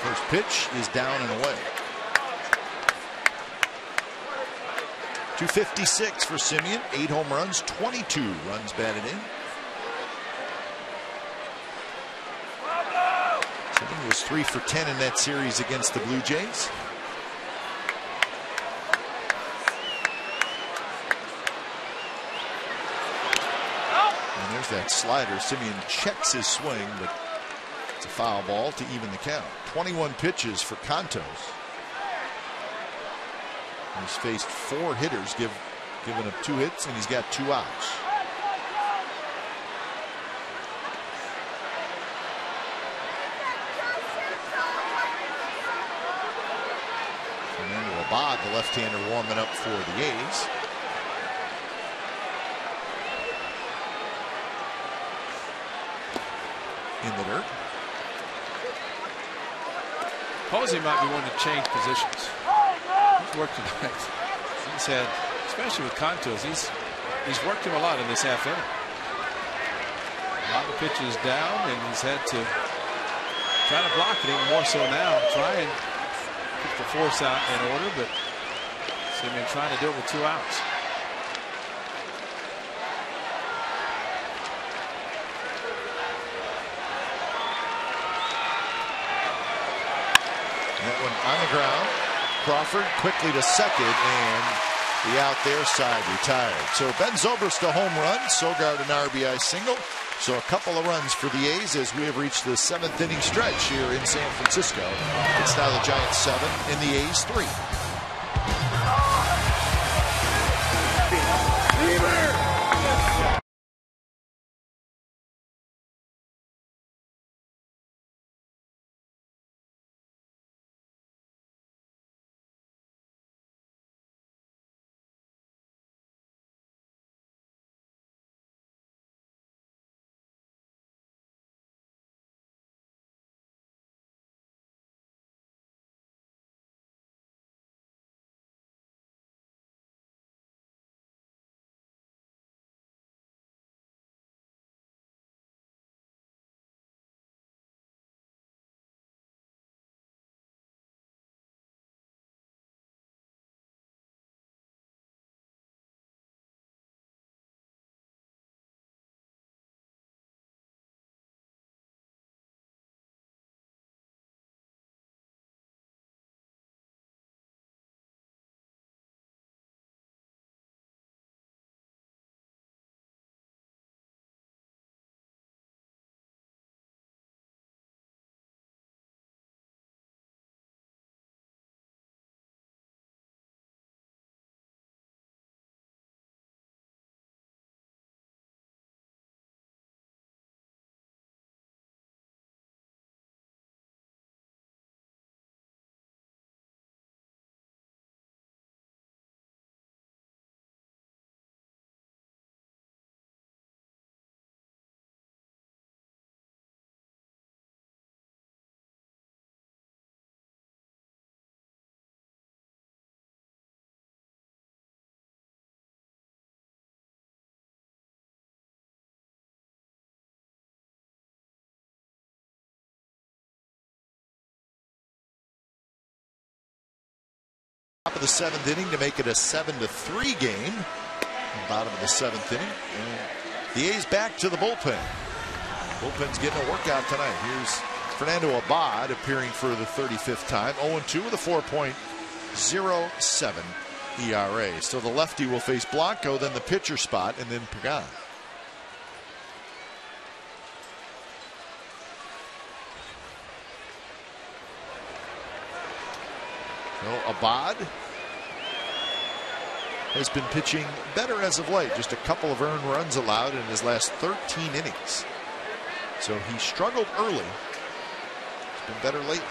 First pitch is down and away. 256 for Simeon. 8 home runs, 22 runs batted in. Simeon was 3 for 10 in that series against the Blue Jays. And there's that slider. Simeon checks his swing, but it's a foul ball to even the count. 21 pitches for Cantos. He's faced 4 hitters, giving up 2 hits, and he's got 2 outs. Fernando Abad, the left-hander, warming up for the A's. In the dirt. Posey might be one to change positions. He's worked tonight. He's had, especially with Cantos, he's worked him a lot in this half inning. A lot of pitches down, and he's had to try to block it even more so now. Try and keep the force out in order, but Simeon trying to do it with 2 outs. That one on the ground. Crawford quickly to second, and the out there side retired. So Ben Zobrist a home run, Sogard an RBI single. So a couple of runs for the A's as we have reached the 7th inning stretch here in San Francisco. It's now the Giants 7 and the A's 3. Top of the 7th inning to make it a 7-3 game. Bottom of the 7th inning. And the A's back to the bullpen. Bullpen's getting a workout tonight. Here's Fernando Abad appearing for the 35th time. 0-2 with a 4.07 ERA. So the lefty will face Blanco, then the pitcher spot, and then Pagan. So Abad has been pitching better as of late. Just a couple of earned runs allowed in his last 13 innings. So he struggled early. He's been better lately.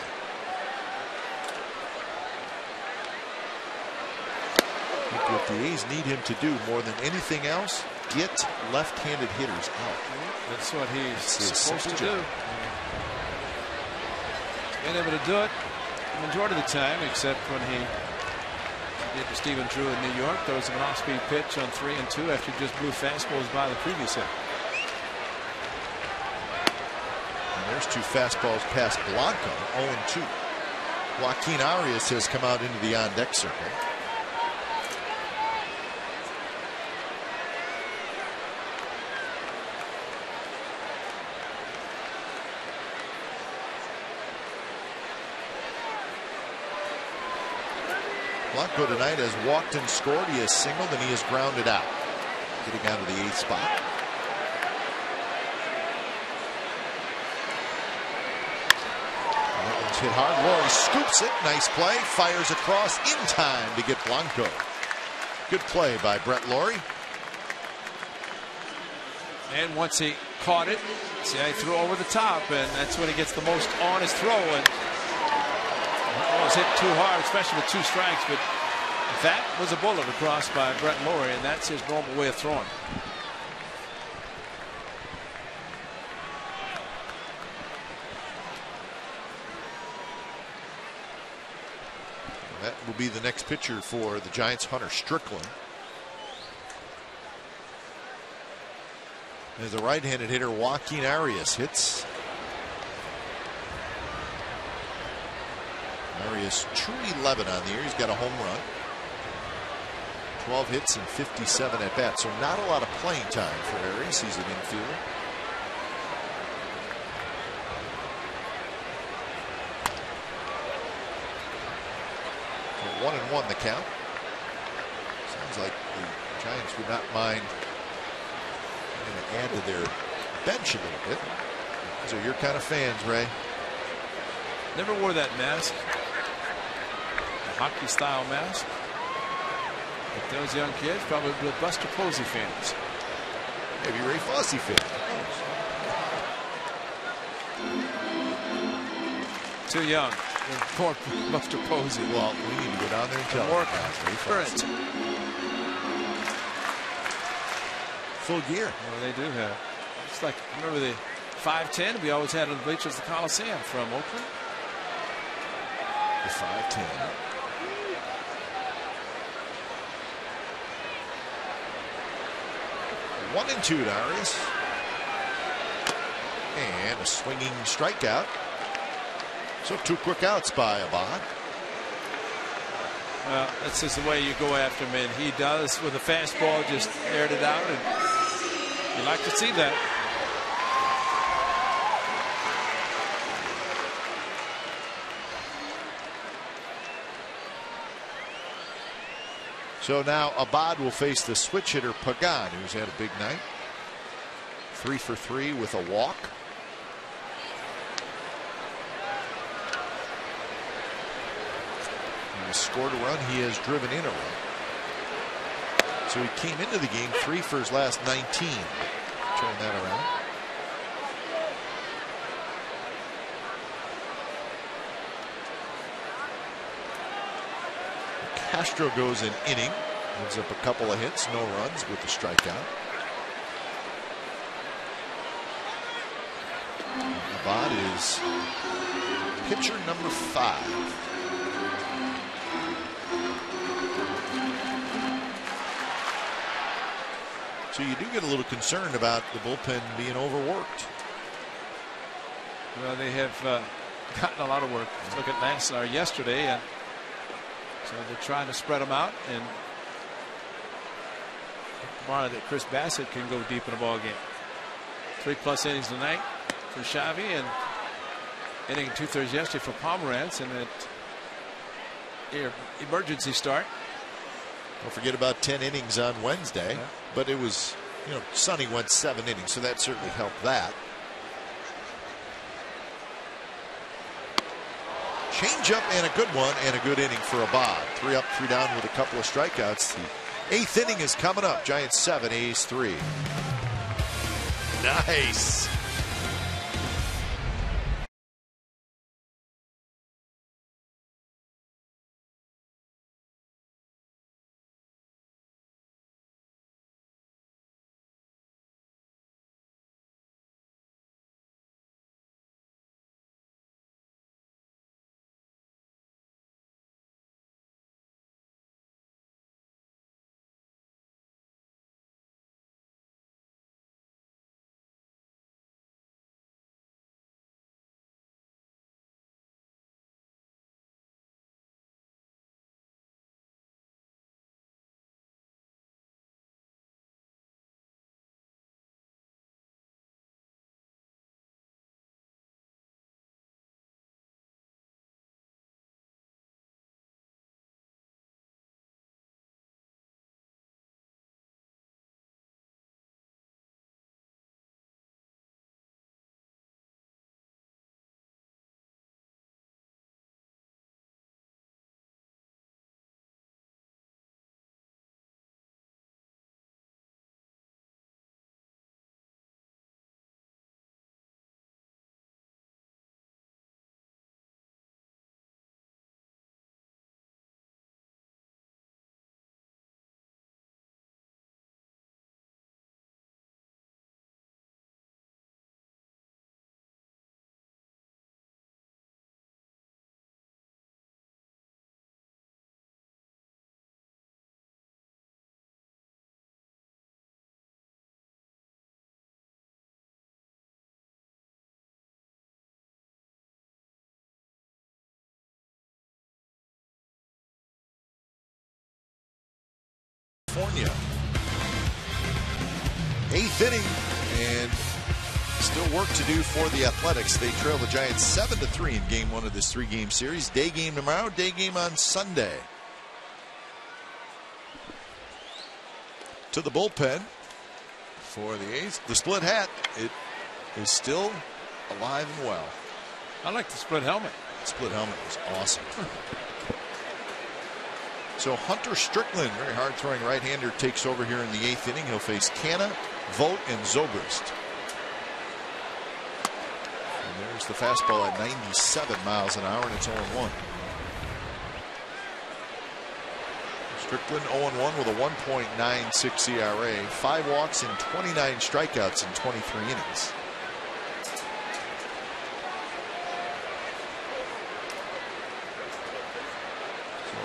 I think what the A's need him to do more than anything else, get left-handed hitters out. That's what he's supposed to do. Been able to do it the majority of the time, except when he did to Stephen Drew in New York. There was an off-speed pitch on 3-2 after he just blew fastballs by the previous hit. And there's 2 fastballs past Blanco. 0-2. Joaquin Arias has come out into the on-deck circle. Blanco tonight has walked and scored. He has singled and he has grounded out. Getting out of the 8th spot. That one's hit hard. Laurie scoops it. Nice play. Fires across in time to get Blanco. Good play by Brett Laurie. And once he caught it, see, I threw over the top, and that's when he gets the most on his throw. And almost hit too hard, especially with 2 strikes, but that was a bullet across by Brett Laurie, and that's his normal way of throwing. That will be the next pitcher for the Giants, Hunter Strickland. As a right-handed hitter, Joaquin Arias hits. Arias 2-11 on the year. He's got a home run. 12 hits and 57 at bats. So not a lot of playing time for Arias. He's an infielder. So 1-1 the count. Sounds like the Giants would not mind going to add to their bench a little bit. Those are your kind of fans, Ray. Never wore that mask. Hockey style mask. But those young kids probably were Buster Posey fans. Maybe Ray Fosse fan. Too young. Poor Buster Posey. Well, we need to go down there and tell more him. current. Full gear. Well, they do have. It's like, remember the 5'10" we always had on the bleachers, the Coliseum from Oakland. The 5'10". 1-2 to Arias. And a swinging strikeout. So 2 quick outs by Abad. Well, that's just the way you go after him, and he does with a fastball, just aired it out, and you like to see that. So now Abad will face the switch hitter Pagan, who's had a big night. 3 for 3 with a walk. He has scored a run. He has driven in a run. So he came into the game 3 for his last 19. Turn that around. Castro goes an inning, gives up a couple of hits, no runs with the strikeout. Abad is pitcher number 5. So you do get a little concerned about the bullpen being overworked. Well, they have gotten a lot of work. Look at yesterday, and So they're trying to spread them out and tomorrow that Chris Bassett can go deep in a ball game. 3+ innings tonight for Xavi, and inning 2/3 yesterday for Pomerantz, and that emergency start. Don't forget about 10 innings on Wednesday, but it was, Sonny went 7 innings, so that certainly helped that. Change up and a good one, and a good inning for Abad. 3 up, 3 down with a couple of strikeouts. The 8th inning is coming up. Giants 7, A's 3. Nice. California. 8th inning, and still work to do for the Athletics. They trail the Giants 7-3 in game 1 of this 3-game series. Day game tomorrow, day game on Sunday. To the bullpen for the A's. The split hat, it is still alive and well. I like the split helmet. The split helmet was awesome. So Hunter Strickland, very hard-throwing right-hander, takes over here in the 8th inning. He'll face Canna, Vogt, and Zobrist. And there's the fastball at 97 miles an hour, and it's 0-1. Strickland 0-1 with a 1.96 ERA, 5 walks and 29 strikeouts in 23 innings.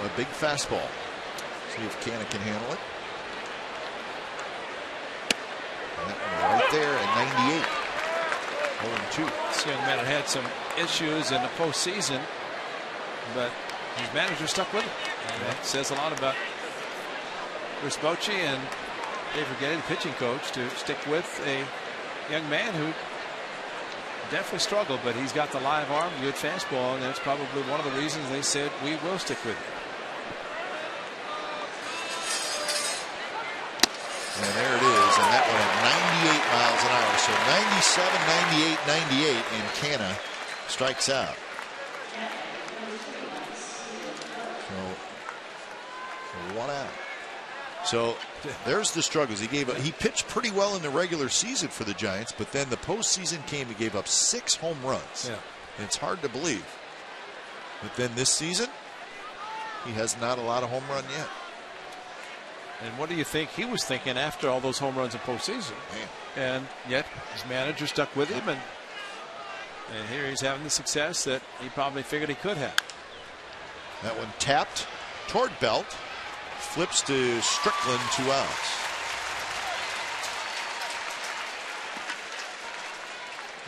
A big fastball. See if Canna can handle it. And that one right there at 98. 0-2. This young man had some issues in the postseason, but his manager stuck with him. And that says a lot about Chris Bochy and Dave Rigetti, the pitching coach, to stick with a young man who definitely struggled, but he's got the live arm, good fastball, and that's probably one of the reasons they said we will stick with you. And there it is, and that one at 98 miles an hour. So 97, 98, 98, and Canna strikes out. So 1 out. So there's the struggles. He pitched pretty well in the regular season for the Giants, but then the postseason came. He gave up 6 home runs. Yeah. And it's hard to believe. But then this season, he has not a lot of home run yet. And what do you think he was thinking after all those home runs in postseason? Man. And yet his manager stuck with him, and here he's having the success that he probably figured he could have. That one tapped toward Belt, flips to Strickland, 2 outs.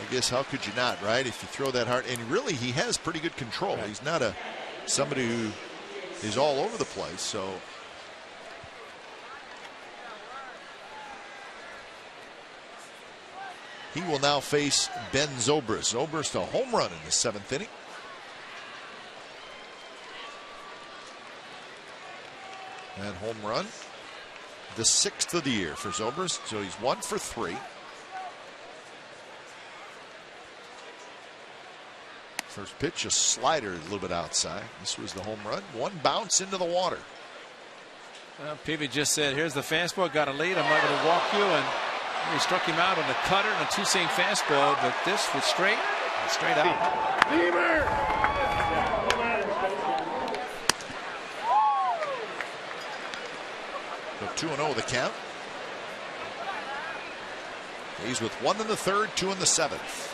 I guess how could you not, right? If you throw that hard, and really he has pretty good control. Right. He's not somebody who is all over the place. So he will now face Ben Zobrist. Zobrist a home run in the 7th inning. That home run, the 6th of the year for Zobrist. So he's 1 for 3. First pitch, a slider a little bit outside. This was the home run. One bounce into the water. Well, Peavy just said, here's the fastball, got a lead. I'm not going to walk you. And he struck him out on a cutter and a 2-seam fastball, but this was straight out. Beamer! So 2-0 the count. He's with 1 in the 3rd, 2 in the 7th.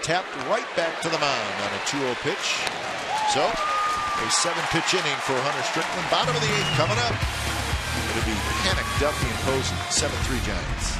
Tapped right back to the mound on a 2-0 pitch. So a 7-pitch inning for Hunter Strickland. Bottom of the 8th coming up. It'll be Panic, Duffy, and Posey. 7-3 Giants.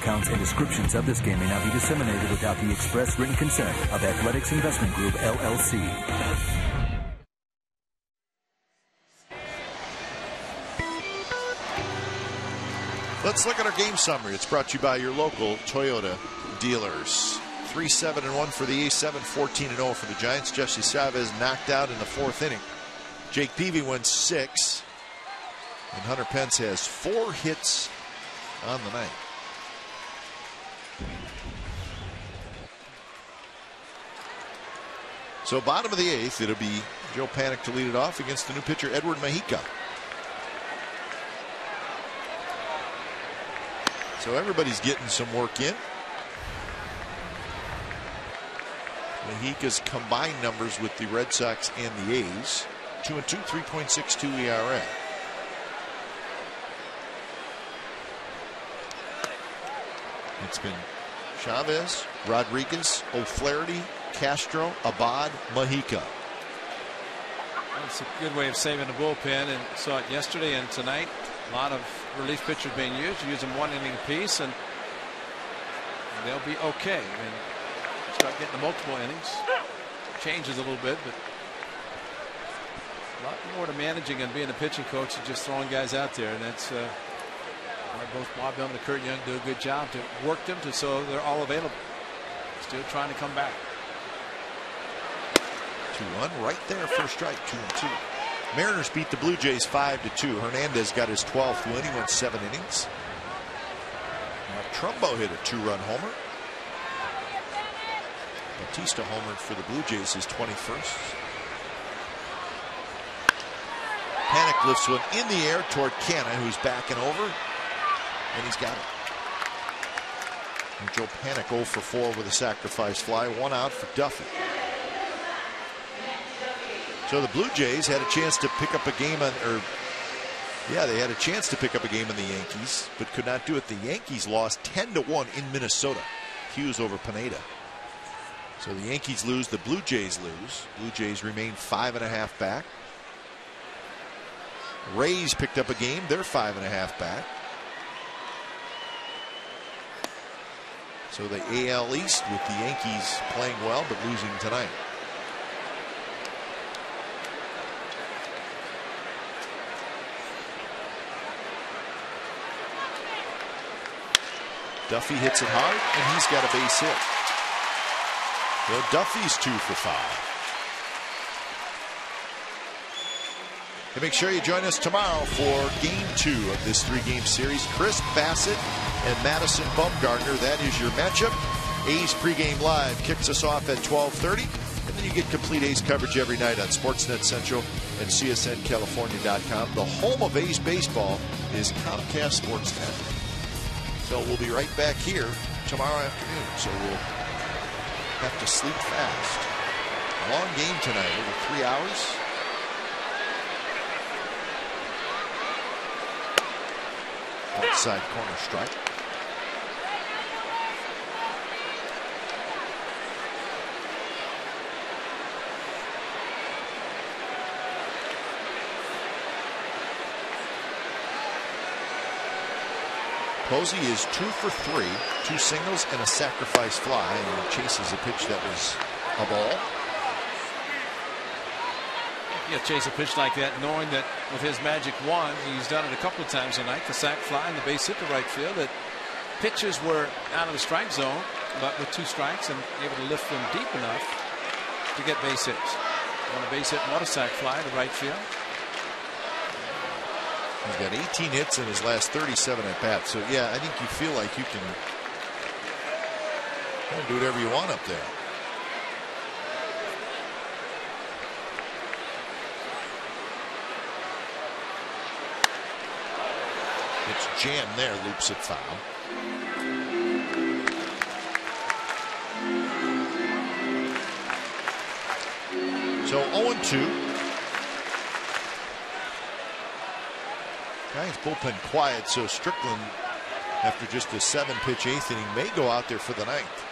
Counts and descriptions of this game may not be disseminated without the express written consent of Athletics Investment Group, LLC. Let's look at our game summary. It's brought to you by your local Toyota dealers. 3-7-1 for the A7, 14-0 for the Giants. Jesse Chavez knocked out in the 4th inning. Jake Peavy went 6. And Hunter Pence has 4 hits on the night. So bottom of the 8th, it'll be Joe Panik to lead it off against the new pitcher Edward Mexica. So everybody's getting some work in. Mexica's combined numbers with the Red Sox and the A's: 2-2, 3.62 ERA. It's been Chavez, Rodriguez, O'Flaherty, Castro, Abad, Mexica. It's a good way of saving the bullpen, and saw it yesterday and tonight. A lot of relief pitchers being used. You use them 1 inning apiece, and they'll be okay. I mean, start getting the multiple innings. Changes a little bit, but a lot more to managing and being a pitching coach than just throwing guys out there. And that's both Bob Bellman and Kurt Young do a good job to work them so they're all available. Still trying to come back. 2-1 right there, first strike, 2-2. Mariners beat the Blue Jays 5-2. Hernandez got his 12th win. He went 7 innings. Now Trumbo hit a 2-run homer. Bautista homered for the Blue Jays, his 21st. Panik Panik lifts one in the air toward Canna, who's backing over, and he's got it. And Joe Panik 0 for 4 with a sacrifice fly, 1 out for Duffy. So the Blue Jays had a chance to pick up a game on, they had a chance to pick up a game on the Yankees, but could not do it. The Yankees lost 10-1 in Minnesota. Hughes over Pineda. So the Yankees lose, the Blue Jays lose. Blue Jays remain 5.5 back. Rays picked up a game, they're 5.5 back. So the AL East with the Yankees playing well but losing tonight. Duffy hits it hard, and he's got a base hit. Well, Duffy's 2 for 5. And make sure you join us tomorrow for Game 2 of this 3-game series. Chris Bassett and Madison Bumgarner. That is your matchup. A's pregame live kicks us off at 12:30. And then you get complete A's coverage every night on Sportsnet Central and CSNCalifornia.com. The home of A's baseball is Comcast Sportsnet. So we'll be right back here tomorrow afternoon. So we'll have to sleep fast. Long game tonight, over 3 hours. Outside corner strike. Posey is 2 for 3, 2 singles and a sacrifice fly, and he chases a pitch that was a ball. Yeah, chase a pitch like that, knowing that with his magic wand, he's done it a couple of times tonight. The sac fly and the base hit to right field. That pitches were out of the strike zone, but with 2 strikes and able to lift them deep enough to get base hits. On a base hit and a sac fly to right field. He's got 18 hits in his last 37 at bats. So yeah, I think you feel like you can do whatever you want up there. It's jammed there, loops it foul. So 0-2. Giants bullpen quiet, so Strickland, after just a 7-pitch 8th inning, may go out there for the 9th.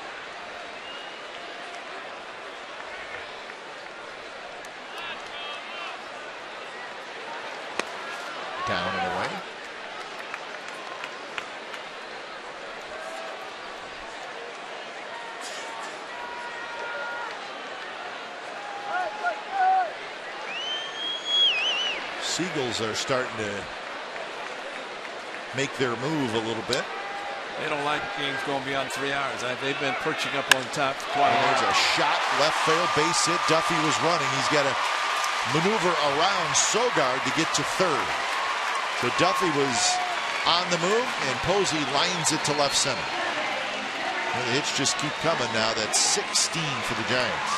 Down and away. Seagulls are starting to make their move a little bit. They don't like games going beyond 3 hours. They've been perching up on top for quite a while. There's a shot, left field, base hit. Duffy was running. He's got to maneuver around Sogard to get to third. So Duffy was on the move, and Posey lines it to left center. And the hits just keep coming now. That's 16 for the Giants.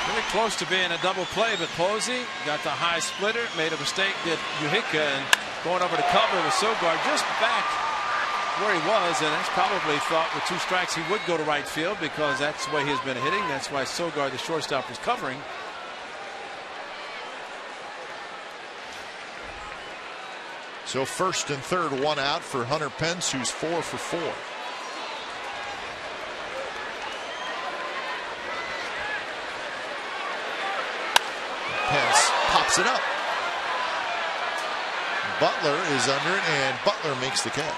Really close to being a double play, but Posey got the high splitter, made a mistake, did Uhica, and going over to cover with Sogard just back where he was, and that's probably thought with 2 strikes he would go to right field because that's the way he's been hitting. That's why Sogard, the shortstop, was covering. So first and third, 1 out for Hunter Pence, who's 4 for 4. Pence pops it up. Butler is under it, and Butler makes the catch.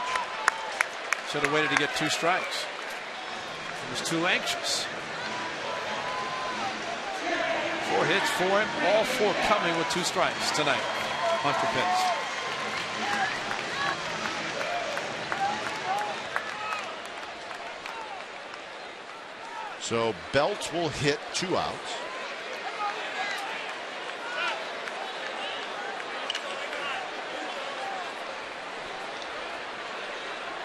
Should have waited to get 2 strikes. He was too anxious. 4 hits for him, all 4 coming with 2 strikes tonight. Hunter Pence. So Belt will hit 2 outs.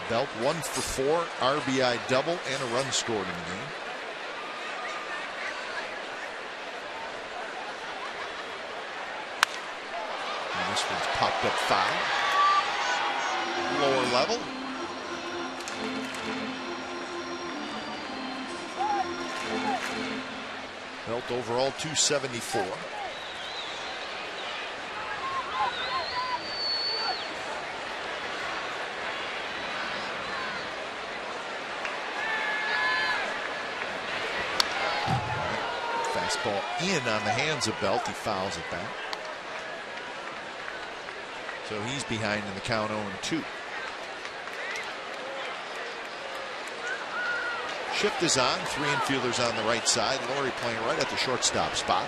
Belt 1 for 4, RBI double, and a run scored in the game. This one's popped up foul. Lower level. Belt overall 274. Fastball in on the hands of Belt. He fouls it back. So he's behind in the count 0-2. Shift is on. 3 infielders on the right side. Laurie playing right at the shortstop spot.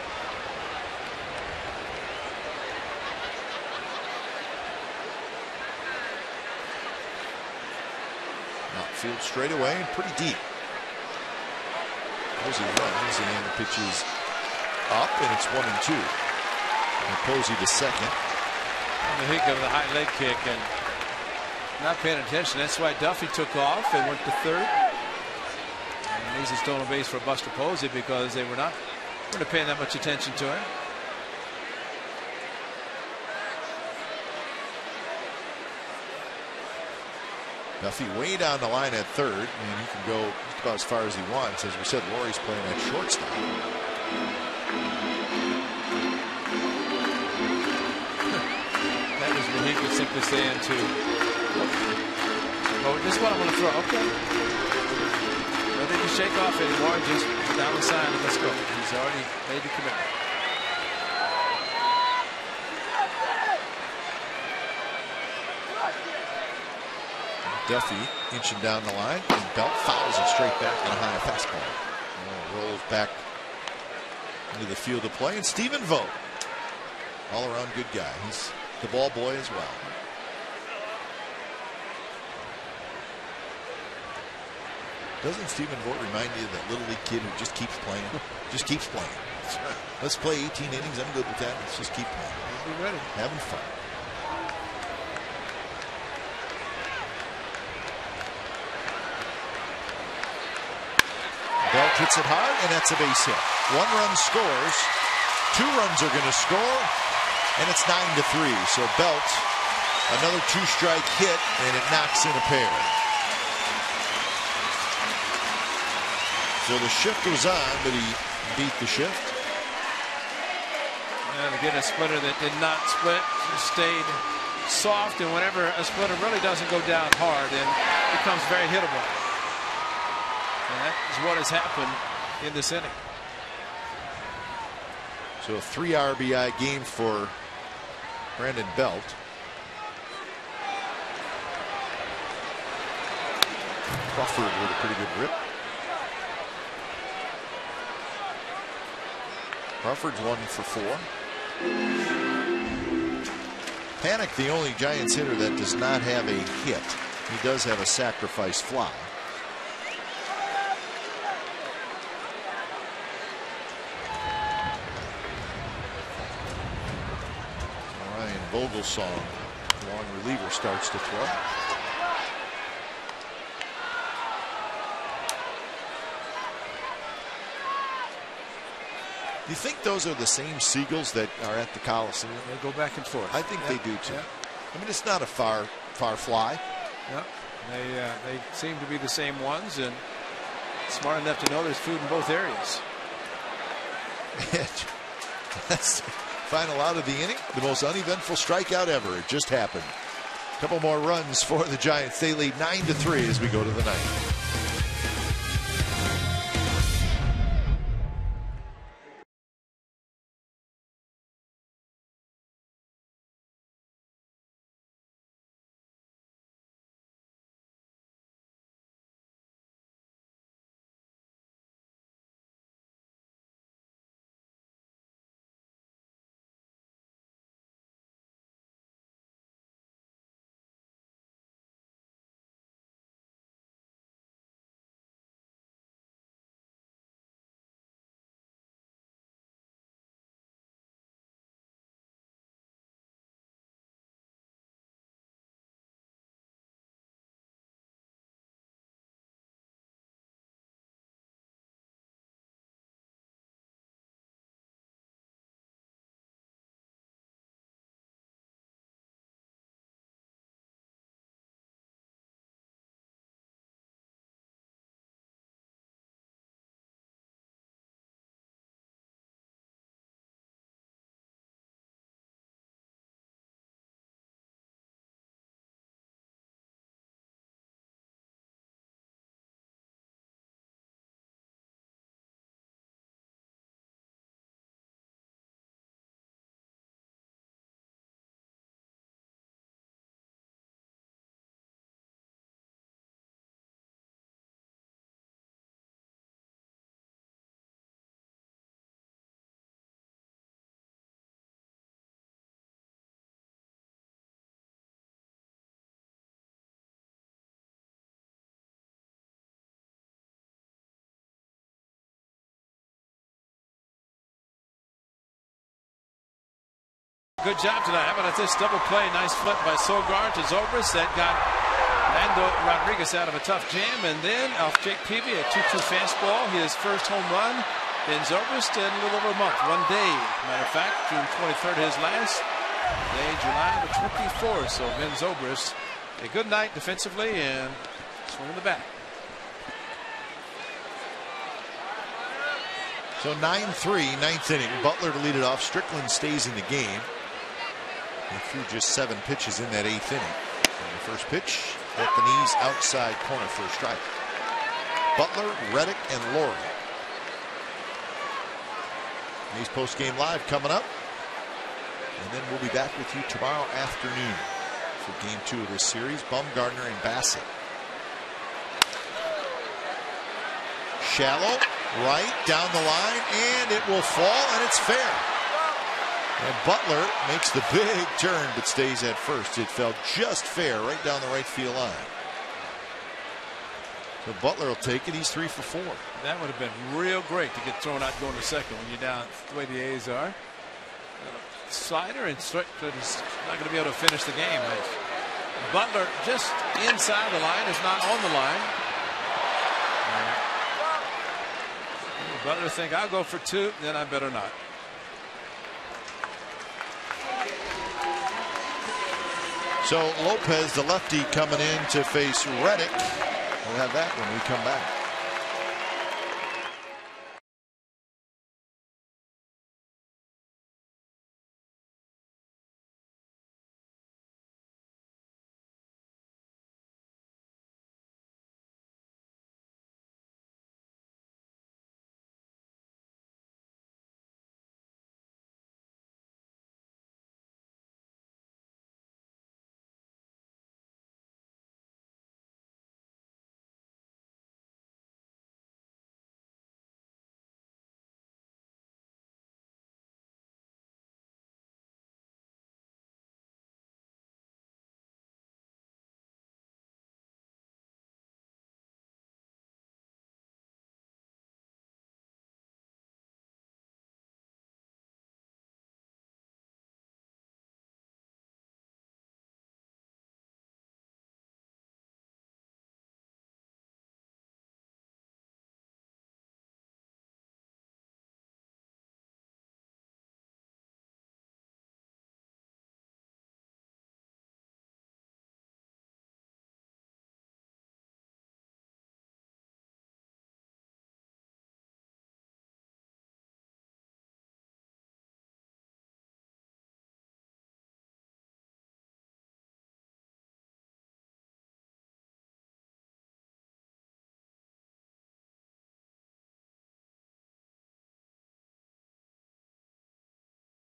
Outfield straight away and pretty deep. Posey runs and the pitch is up and it's 1-2. And Posey to second. The hit of the high leg kick and not paying attention. That's why Duffy took off and went to third. And leaves a stolen base for Buster Posey because they were not paying that much attention to him. Duffy way down the line at third, and he can go just about as far as he wants. As we said, Laurie's playing at shortstop. That was Mahika simply saying to, oh, this is what I'm going to throw. Okay. No need to shake off anymore. Just down the sign and let's go. He's already made the commitment. Duffy inching down the line, and Belt fouls it straight back on a high fastball. Rolls back into the field of play, and Stephen Vogt, all around good guy. He's the ball boy as well. Doesn't Stephen Vogt remind you of that little league kid who just keeps playing? Just keeps playing. Let's play 18 innings. I'm good with that. Let's just keep playing. We'll be ready. Having fun. Belt hits it hard, and that's a base hit. 1 run scores. 2 runs are going to score, and it's 9-3. So Belt, another 2-strike hit, and it knocks in a pair. So the shift was on, but he beat the shift. And again, a splitter that did not split, stayed soft, and whenever a splitter really doesn't go down hard, and it becomes very hittable. And that is what has happened in this inning. So a 3 RBI game for Brandon Belt. Crawford with a pretty good rip. Crawford's 1 for 4. Panic, the only Giants hitter that does not have a hit. He does have a sacrifice fly. Vogelsong, long reliever, starts to throw. Do you think those are the same seagulls that are at the Coliseum? They go back and forth. I think they do too. Yeah. I mean, it's not a far fly. Yeah. They seem to be the same ones, and smart enough to know there's food in both areas. That's final out of the inning. The most uneventful strikeout ever. It just happened. A couple more runs for the Giants. They lead 9-3 as we go to the ninth. good job tonight. How about this double play? Nice flip by Sogard to Zobrist. That got Lando Rodriguez out of a tough jam. And then off Jake Peavy, a 2-2 fastball. His first home run. Then Zobrist in a little over a month. 1 day. Matter of fact, June 23rd, his last day, July the 24th. So Ben Zobrist, a good night defensively and swinging the bat. So 9-3, ninth inning. Butler to lead it off. Strickland stays in the game. He threw just 7 pitches in that 8th inning. And the first pitch at the knees, outside corner for a strike. Butler, Reddick, and Laurie. A's Post-Game Live coming up. And then we'll be back with you tomorrow afternoon for Game 2 of this series. Bumgarner and Bassett. Shallow, right, down the line, and it will fall, and it's fair. And Butler makes the big turn, but stays at first. It fell just fair right down the right field line. So Butler will take it. He's 3 for 4. That would have been real great to get thrown out going to second when you're down the way the A's are. Slider and Strickland is not going to be able to finish the game. Butler just inside the line, is not on the line. Butler think I'll go for 2, then I better not. So Lopez, the lefty, coming in to face Reddick. We'll have that when we come back.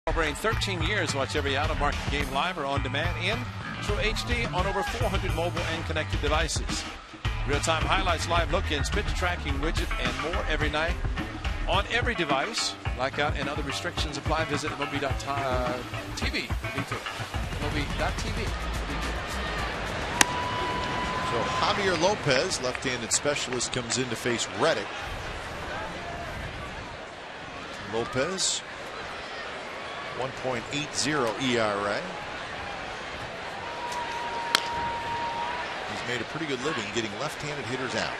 Celebrating 13 years. Watch every out-of-market game live or on demand in True HD on over 400 mobile and connected devices. Real-time highlights, live look-ins, pitch tracking widget, and more every night on every device. Blackout and other restrictions apply. Visit MLB.TV. MLB.TV. So Javier Lopez, left-handed specialist, comes in to face Reddick. Lopez, 1.80 ERA. He's made a pretty good living getting left-handed hitters out.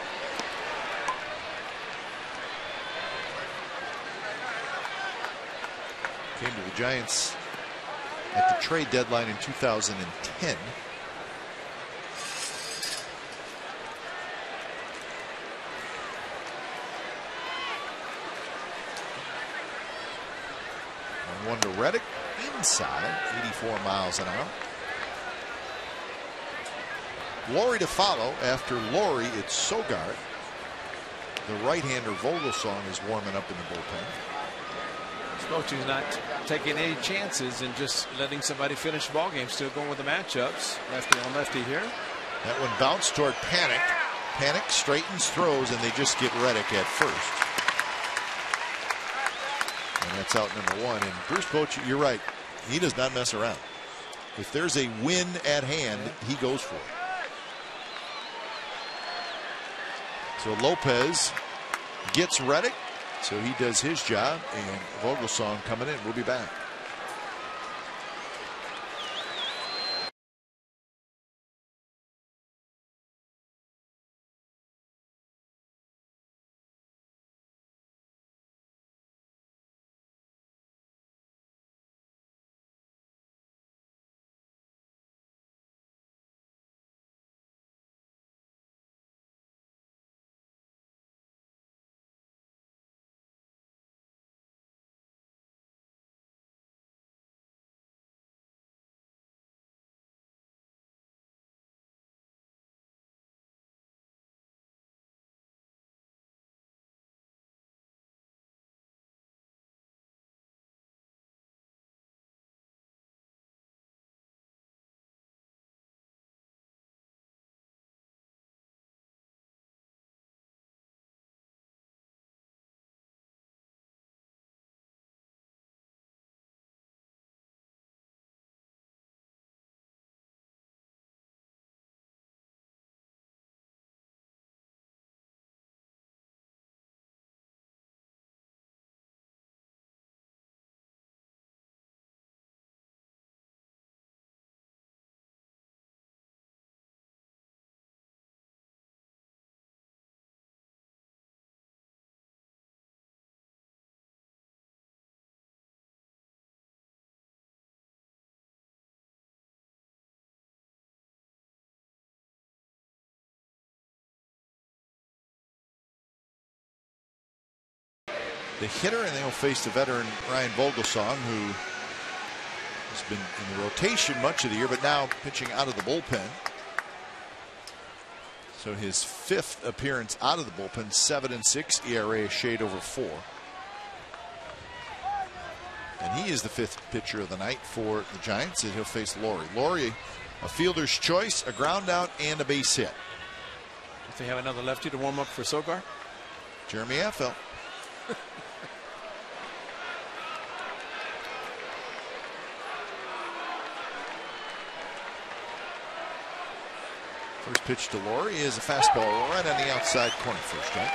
Came to the Giants at the trade deadline in 2010. One to Reddick, inside, 84 miles an hour. Laurie to follow. After Laurie, it's Sogard. The right-hander Vogelsong is warming up in the bullpen. Smochu's not taking any chances and just letting somebody finish the ball game. Still going with the matchups. Lefty on lefty here. That one bounced toward Panic. Panic straightens, throws, and they just get Reddick at first. And that's out number 1. And Bruce Bochy, you're right. He does not mess around. If there's a win at hand, he goes for it. So Lopez gets Reddick. So he does his job. And Vogelsong coming in. We'll be back. the hitter, and they'll face the veteran Ryan Vogelsong, who has been in the rotation much of the year, but now pitching out of the bullpen. So his 5th appearance out of the bullpen, 7-6 ERA, a shade over 4. And he is the 5th pitcher of the night for the Giants, and he'll face Laurie. Laurie, a fielder's choice, a ground out, and a base hit. If they have another lefty to warm up for Sogard? Jeremy Affeldt. First pitch to Laurie is a fastball right on the outside corner, first strike.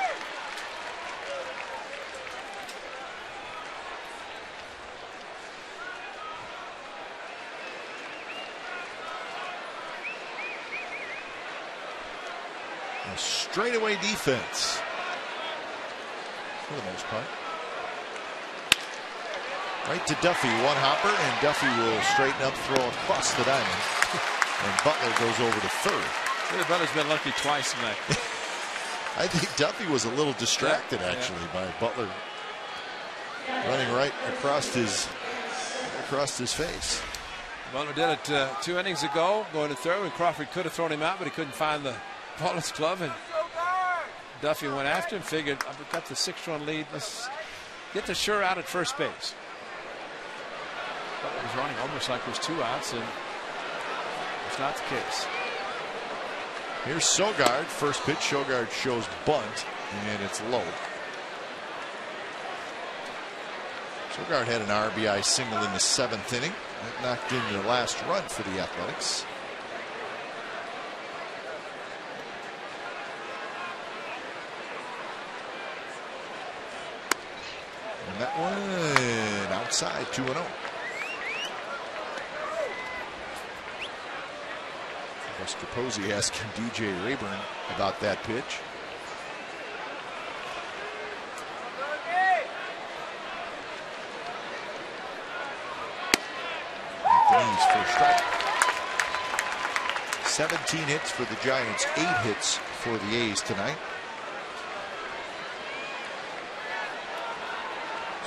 A straightaway defense for the most part. Right to Duffy, one hopper, and Duffy will straighten up, throw across the diamond, and Butler goes over to third. Butler's been lucky twice tonight. I think Duffy was a little distracted actually by Butler running right across his face. Butler did it 2 innings ago, going to third when Crawford could have thrown him out, but he couldn't find the ball in his glove, and Duffy went after him, figured, I've got the 6-run lead, let's get the sure out at first base. Butler was running almost like there's 2 outs, and it's not the case. Here's Sogard, first pitch. Sogard shows bunt, and it's low. Sogard had an RBI single in the 7th inning. That knocked in the last run for the Athletics. And that one outside, 2-0. Capozzi asking DJ Rayburn about that pitch. Anthony's first strike. 17 hits for the Giants, 8 hits for the A's tonight.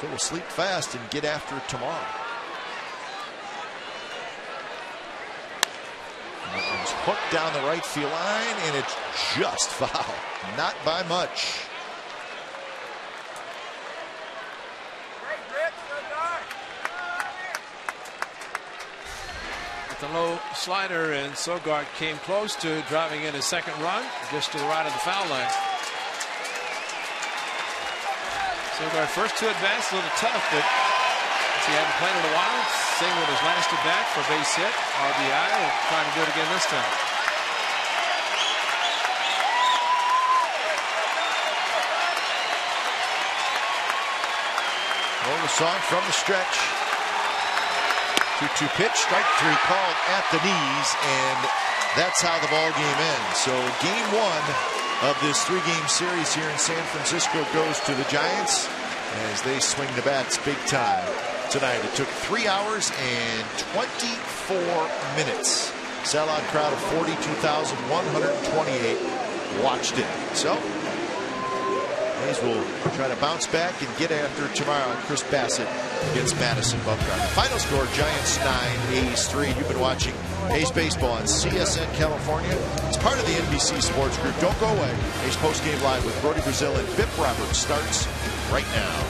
So we'll sleep fast and get after it tomorrow. Hooked down the right field line, and it's just foul. Not by much. With the low slider, and Sogard came close to driving in his 2nd run, just to the right of the foul line. Sogard first 2 at bats, a little tough, but he hadn't played in a while. Singled his last at bat for base hit, RBI, and trying to do it again this time. Vogelsong from the stretch. 2-2 pitch, strike 3 called at the knees, and that's how the ball game ends. So game 1 of this 3-game series here in San Francisco goes to the Giants as they swing the bats big time tonight. It took 3 hours and 24 minutes. Sellout crowd of 42,128 watched it. So A's will try to bounce back and get after it tomorrow on Chris Bassett against Madison Bumgarner. Final score, Giants 9, A's 3. You've been watching A's Baseball on CSN California. It's part of the NBC Sports Group. Don't go away. A's postgame live with Brody Brazil and Bip Roberts starts right now.